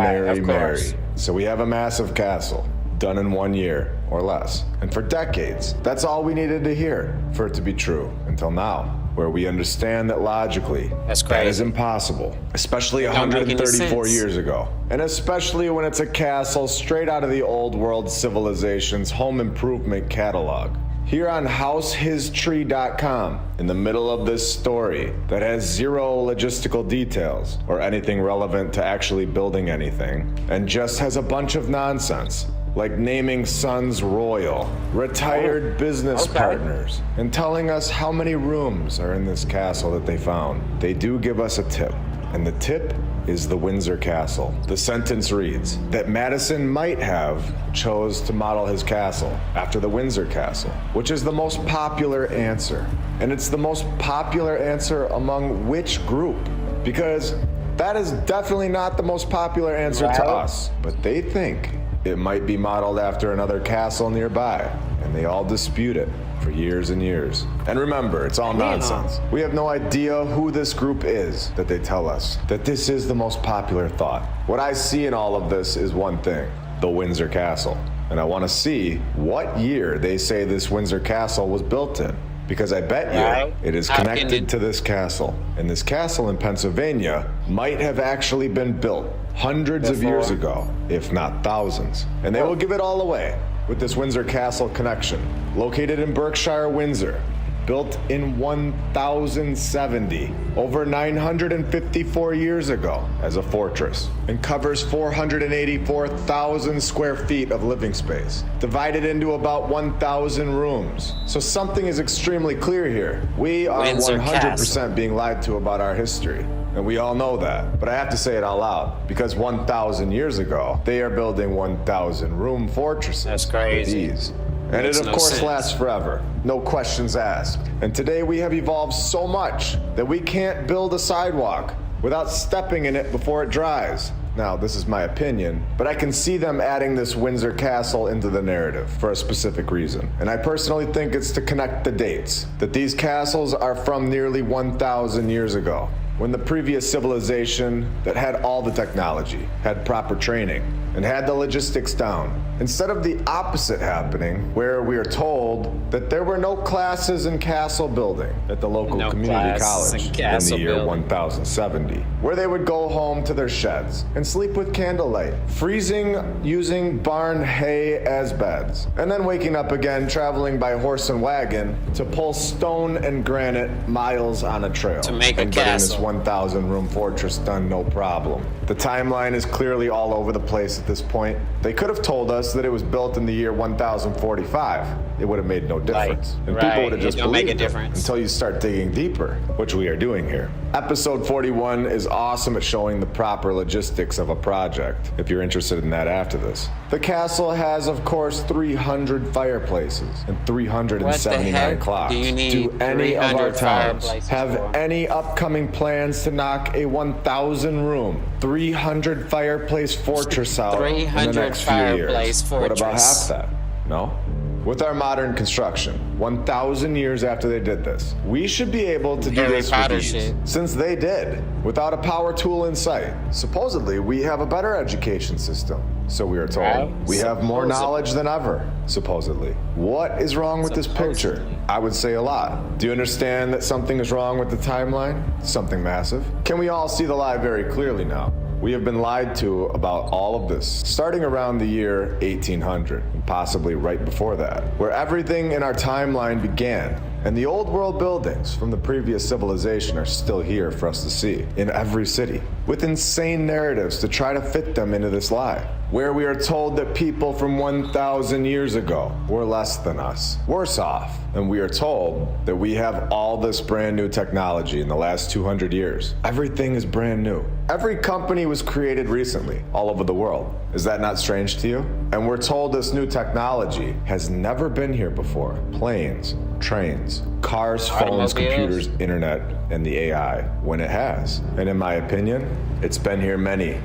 So we have a massive castle, done in 1 year or less. And for decades, that's all we needed to hear for it to be true until now, where we understand that logically, that is impossible, especially 134 years ago. And especially when it's a castle straight out of the old world civilization's home improvement catalog. Here on HouseHisTree.com, in the middle of this story that has zero logistical details or anything relevant to actually building anything, and just has a bunch of nonsense, like naming sons royal, retired business partners, and telling us how many rooms are in this castle that they found. They do give us a tip, and the tip is the Windsor Castle. The sentence reads that Madison might have chose to model his castle after the Windsor Castle, which is the most popular answer. And it's the most popular answer among which group? Because that is definitely not the most popular answer to us, but they think it might be modeled after another castle nearby, and they all dispute it for years and years. And remember, it's all nonsense. We have no idea who this group is that they tell us that this is the most popular thought. What I see in all of this is one thing: the Windsor Castle. And I want to see what year they say this Windsor Castle was built in, because I bet you it is connected to this castle. And this castle in Pennsylvania might have actually been built hundreds of years ago, if not thousands. And they will give it all away with this Windsor Castle connection. Located in Berkshire, Windsor, built in 1070, over 954 years ago as a fortress, and covers 484,000 square feet of living space, divided into about 1,000 rooms. So something is extremely clear here. We are 100% being lied to about our history. And we all know that, but I have to say it out loud, because 1,000 years ago, they are building 1,000 room fortresses. That's crazy. With ease. And it, of course, lasts forever. No questions asked. And today we have evolved so much that we can't build a sidewalk without stepping in it before it dries. Now, this is my opinion, but I can see them adding this Windsor Castle into the narrative for a specific reason. And I personally think it's to connect the dates, that these castles are from nearly 1,000 years ago, when the previous civilization that had all the technology, had proper training, and had the logistics down. Instead of the opposite happening, where we are told that there were no classes in castle building at the local community college in the year 1070, where they would go home to their sheds and sleep with candlelight, freezing using barn hay as beds, and then waking up again traveling by horse and wagon to pull stone and granite miles on a trail to make a and castle. getting this 1,000 room fortress done no problem. The timeline is clearly all over the place at this point. They could have told us that it was built in the year 1045. It would have made no difference. And people would have just believed it until you start digging deeper, which we are doing here. Episode 41 is awesome at showing the proper logistics of a project, if you're interested in that after this. The castle has, of course, 300 fireplaces and 379 clocks. Do any of our towns have any upcoming plans to knock a 1,000 room, 300 fireplace fortress out in the next few years? What about half that? No? With our modern construction, 1,000 years after they did this, we should be able to do this with ease, since they did, without a power tool in sight. Supposedly, we have a better education system, so we are told. We have more knowledge than ever, supposedly. What is wrong with this picture? I would say a lot. Do you understand that something is wrong with the timeline? Something massive? Can we all see the lie very clearly now? We have been lied to about all of this, starting around the year 1800, and possibly right before that, where everything in our timeline began. And the old world buildings from the previous civilization are still here for us to see, in every city, with insane narratives to try to fit them into this lie, where we are told that people from 1,000 years ago were less than us, worse off, and we are told that we have all this brand new technology in the last 200 years. Everything is brand new. Every company was created recently, all over the world. Is that not strange to you? And we're told this new technology has never been here before. Planes, trains, cars, phones, computers, internet, and the AI, when it has. And in my opinion, it's been here many,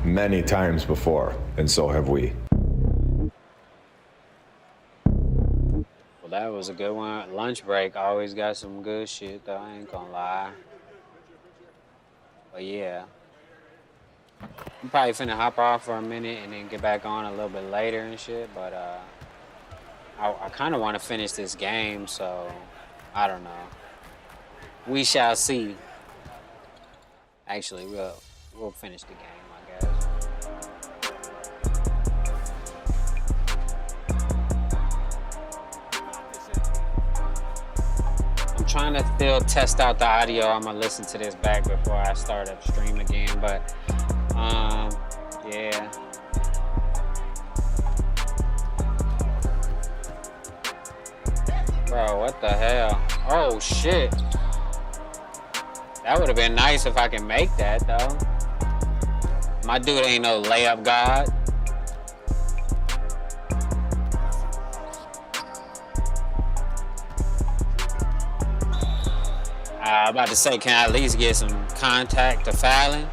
many times before, and so have we. Well, that was a good one. Lunch break always got some good shit, though. I ain't gonna lie. But yeah. I'm probably finna hop off for a minute and then get back on a little bit later and shit, but I kind of want to finish this game, so I don't know. We shall see. Actually, we'll finish the game, I guess. I'm trying to still test out the audio. I'm gonna listen to this back before I start up stream again, but yeah. Bro, what the hell? Oh shit. That would have been nice if I can make that though. My dude ain't no layup god. I'm about to say, can I at least get some contact to fouling?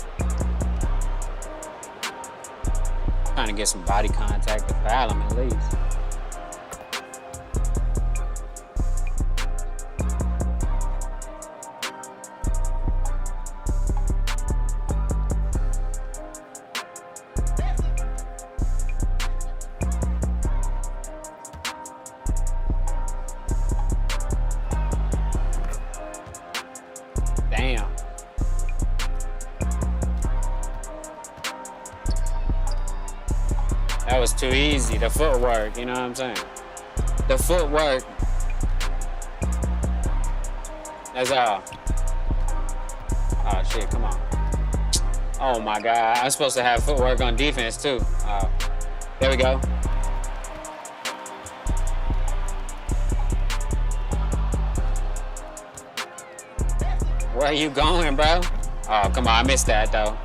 Trying to get some body contact to foul him at least. That was too easy. The footwork, you know what I'm saying? The footwork. That's all. Oh shit, come on. Oh my God, I'm supposed to have footwork on defense too. There we go. Where are you going, bro? Oh, come on, I missed that though.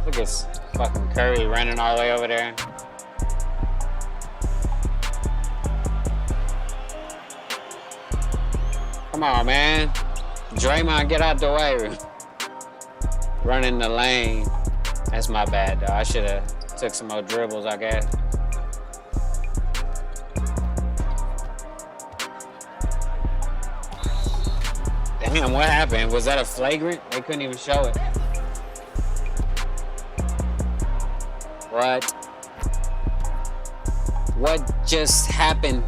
Look at fucking Curry running all the way over there. Come on, man. Draymond, get out the way. Running the lane. That's my bad, though. I should have took some more dribbles, I guess. Damn, what happened? Was that a flagrant? They couldn't even show it. What? What just happened?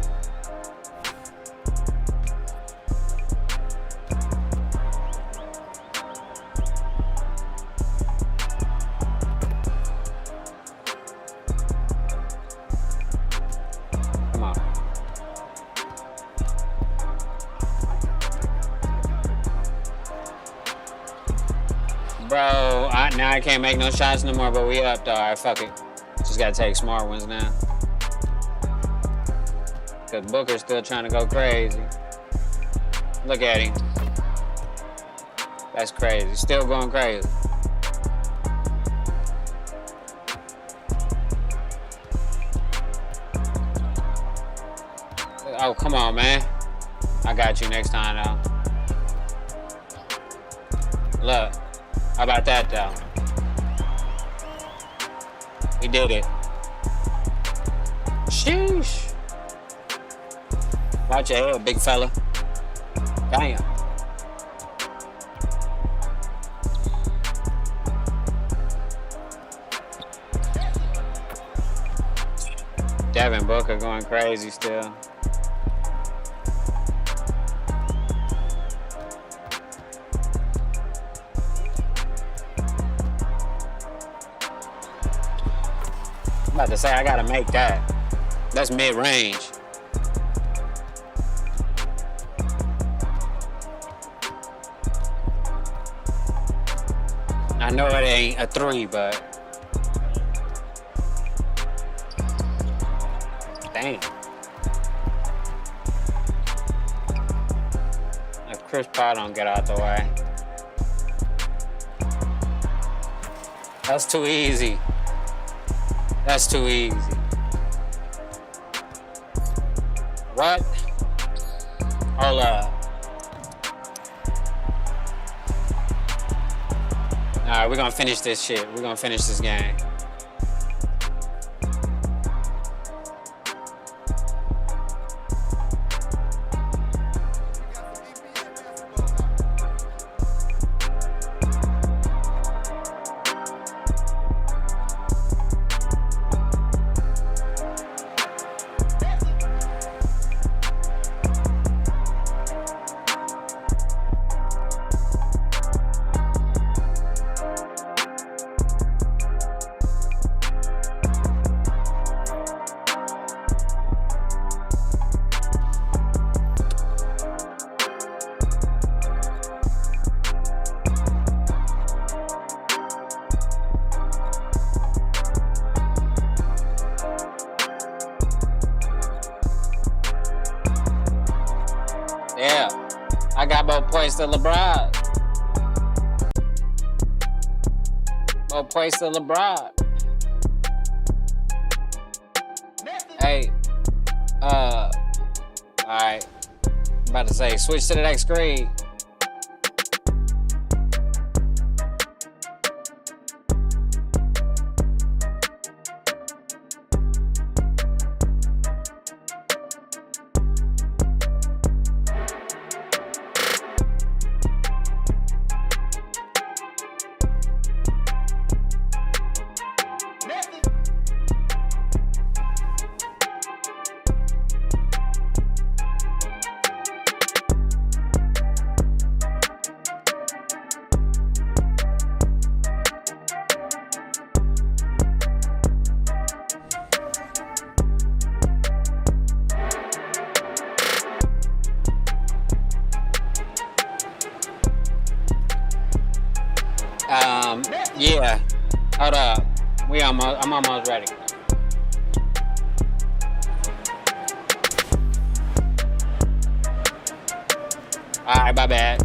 Come on. Bro, now I can't make no shots no more, but we up though. All right, fuck it. Just gotta take smart ones now. Cause Booker's still trying to go crazy. Look at him. That's crazy. Still going crazy. Oh, come on, man. I got you next time, though. Look. How about that, though? We did it. Sheesh. Watch your head, big fella. Damn. Devin Booker going crazy still. I'm about to say I gotta make that. That's mid-range. I know it ain't a 3, but damn. If Chris Paul don't get out the way. That's too easy. That's too easy. What? Hold up. Alright, we're gonna finish this shit. We're gonna finish this game. Yeah, I got more points than LeBron. More points than LeBron. Hey, alright. I'm about to say, switch to the next screen. Yeah. Hold up. I'm almost ready. Alright, my bad.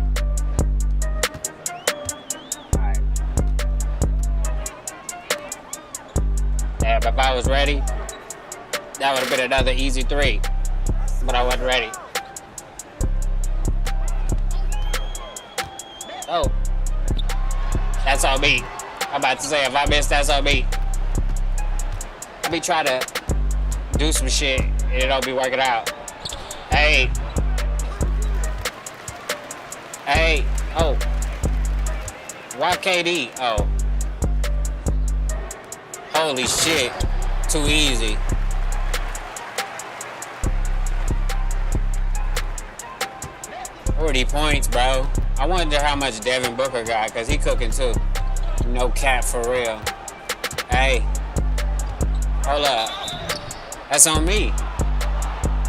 Alright. Yeah, but if I was ready, that would have been another easy 3. But I wasn't ready. Oh. That's on me. I'm about to say, if I miss, that's on me. Let me try to do some shit and it don't be working out. Hey. Hey. Oh. Why KD? Oh. Holy shit. Too easy. 40 points, bro. I wonder how much Devin Booker got, because he cooking too. No cap for real. Hey. Hold up. That's on me.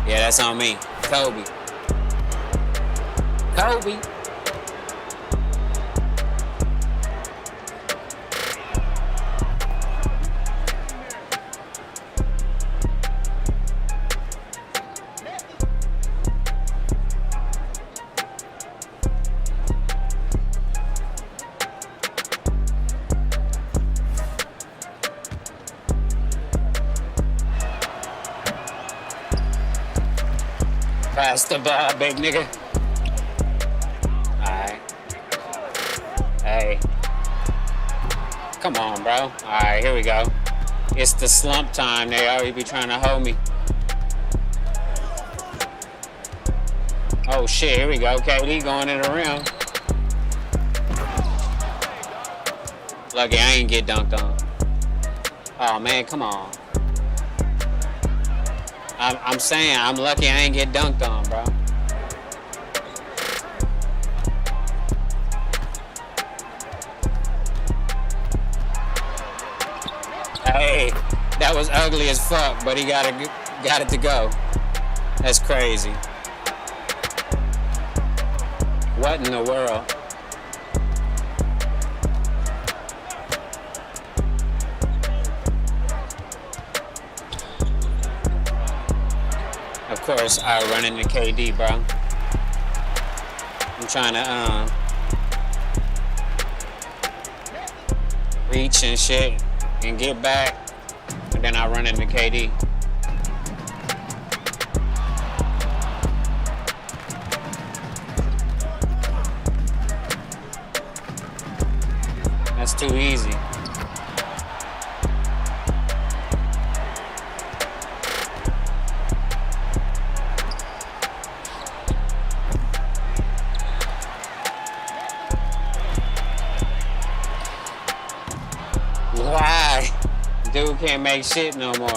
Yeah, that's on me. Kobe. Kobe. Pass the ball, big nigga. Alright. Hey. Come on, bro. Alright, here we go. It's the slump time. They already be trying to hold me. Oh shit, here we go. KD going in the rim. Lucky I ain't get dunked on. Oh man, come on. I'm saying, I'm lucky I ain't get dunked on, bro. Hey, that was ugly as fuck, but he got it to go. That's crazy. What in the world? Of course, I run into KD, bro. I'm trying to reach and shit and get back, and then I run into KD. That's too easy. Why? Dude can't make shit no more.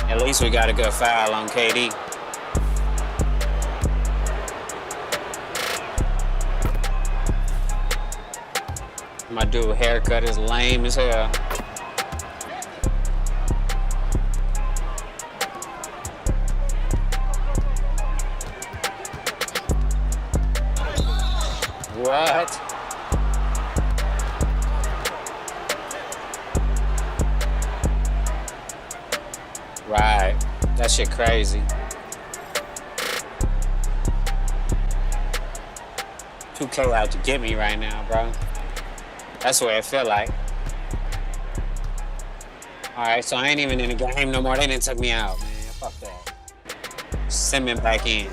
At least we got a good foul on KD. My dude haircut is lame as hell. What? Right. That shit crazy. 2K out to get me right now, bro. That's what it feel like. Alright, so I ain't even in the game no more. They didn't took me out, man. Fuck that. Send me back in.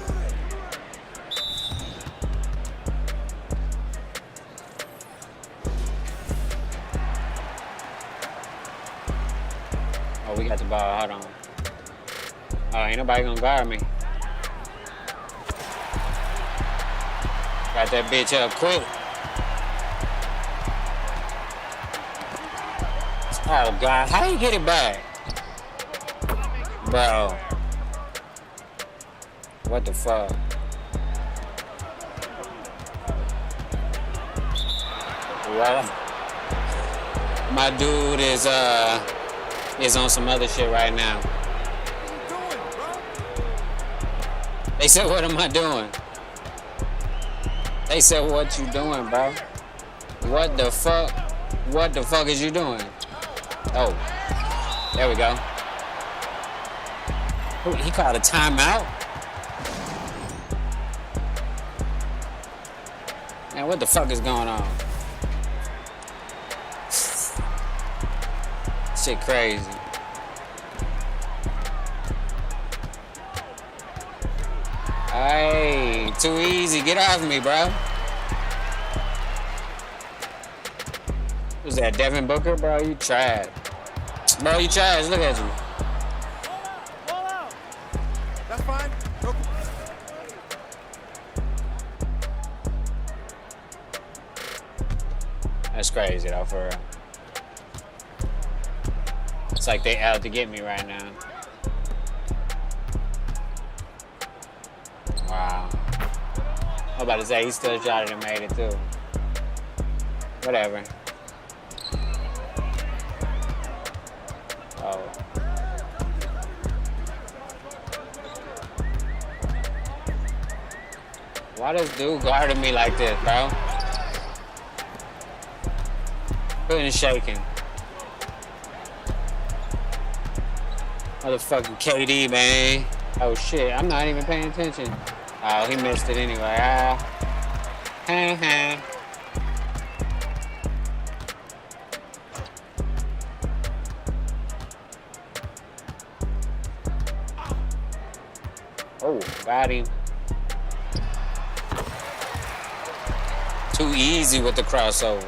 Oh, we got the ball. Hold on. Oh, ain't nobody gonna guard me. Got that bitch up quick. Oh, God. How you get it back? Bro. What the fuck? Well, my dude is on some other shit right now. They said, what am I doing? They said, what you doing, bro? What the fuck? What the fuck is you doing? Oh, there we go. Ooh, he called a timeout? Man, what the fuck is going on? Shit crazy. Hey, too easy. Get off me, bro. Who's that, Devin Booker? Bro, you trash. Bro, you trash. Look at you. Ball out. That's fine. Go. That's crazy, though, for real. It's like they out to get me right now. Wow. I'm about to say, he still shot it and made it, too. Whatever. Oh. Why does dude guarding me like this, bro? Couldn't shaking. Motherfucking KD, man. Oh shit, I'm not even paying attention. Oh, he missed it anyway. Oh, got him. Too easy with the crossover.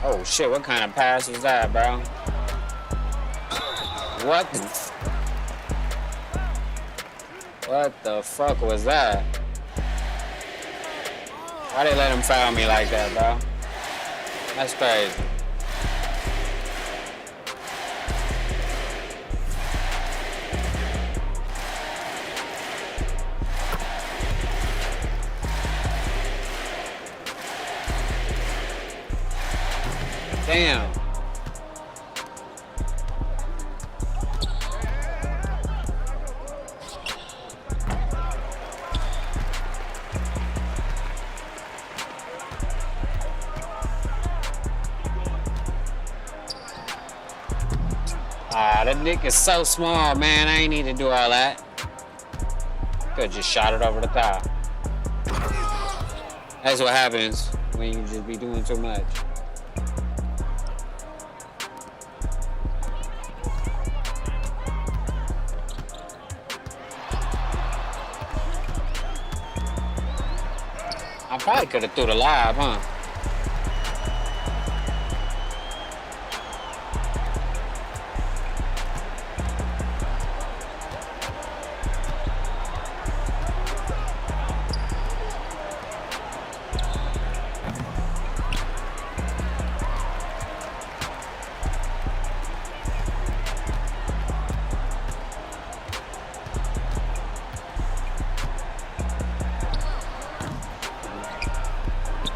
Oh shit, what kind of pass was that, bro? What the fuck was that? Why they let him foul me like that, bro? That's crazy. Damn. That dick is so small, man. I ain't need to do all that. Could've just shot it over the top. That's what happens when you just be doing too much. I probably could have threw the lob, huh?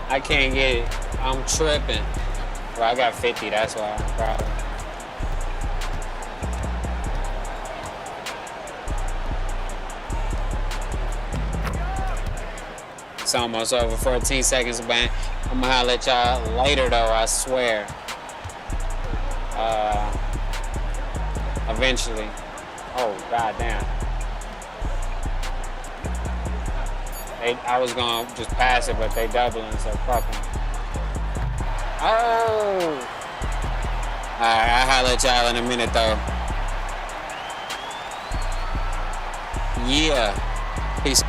I can't get it. I'm tripping. Well, I got 50, that's why. Probably. It's almost over. 14 seconds, man. I'm gonna holler at y'all later, though, I swear. Eventually. Oh, goddamn. I was gonna just pass it, but they doubling, so fuck them. Oh! Alright, I'll holler at y'all in a minute, though. Yeah. Peace.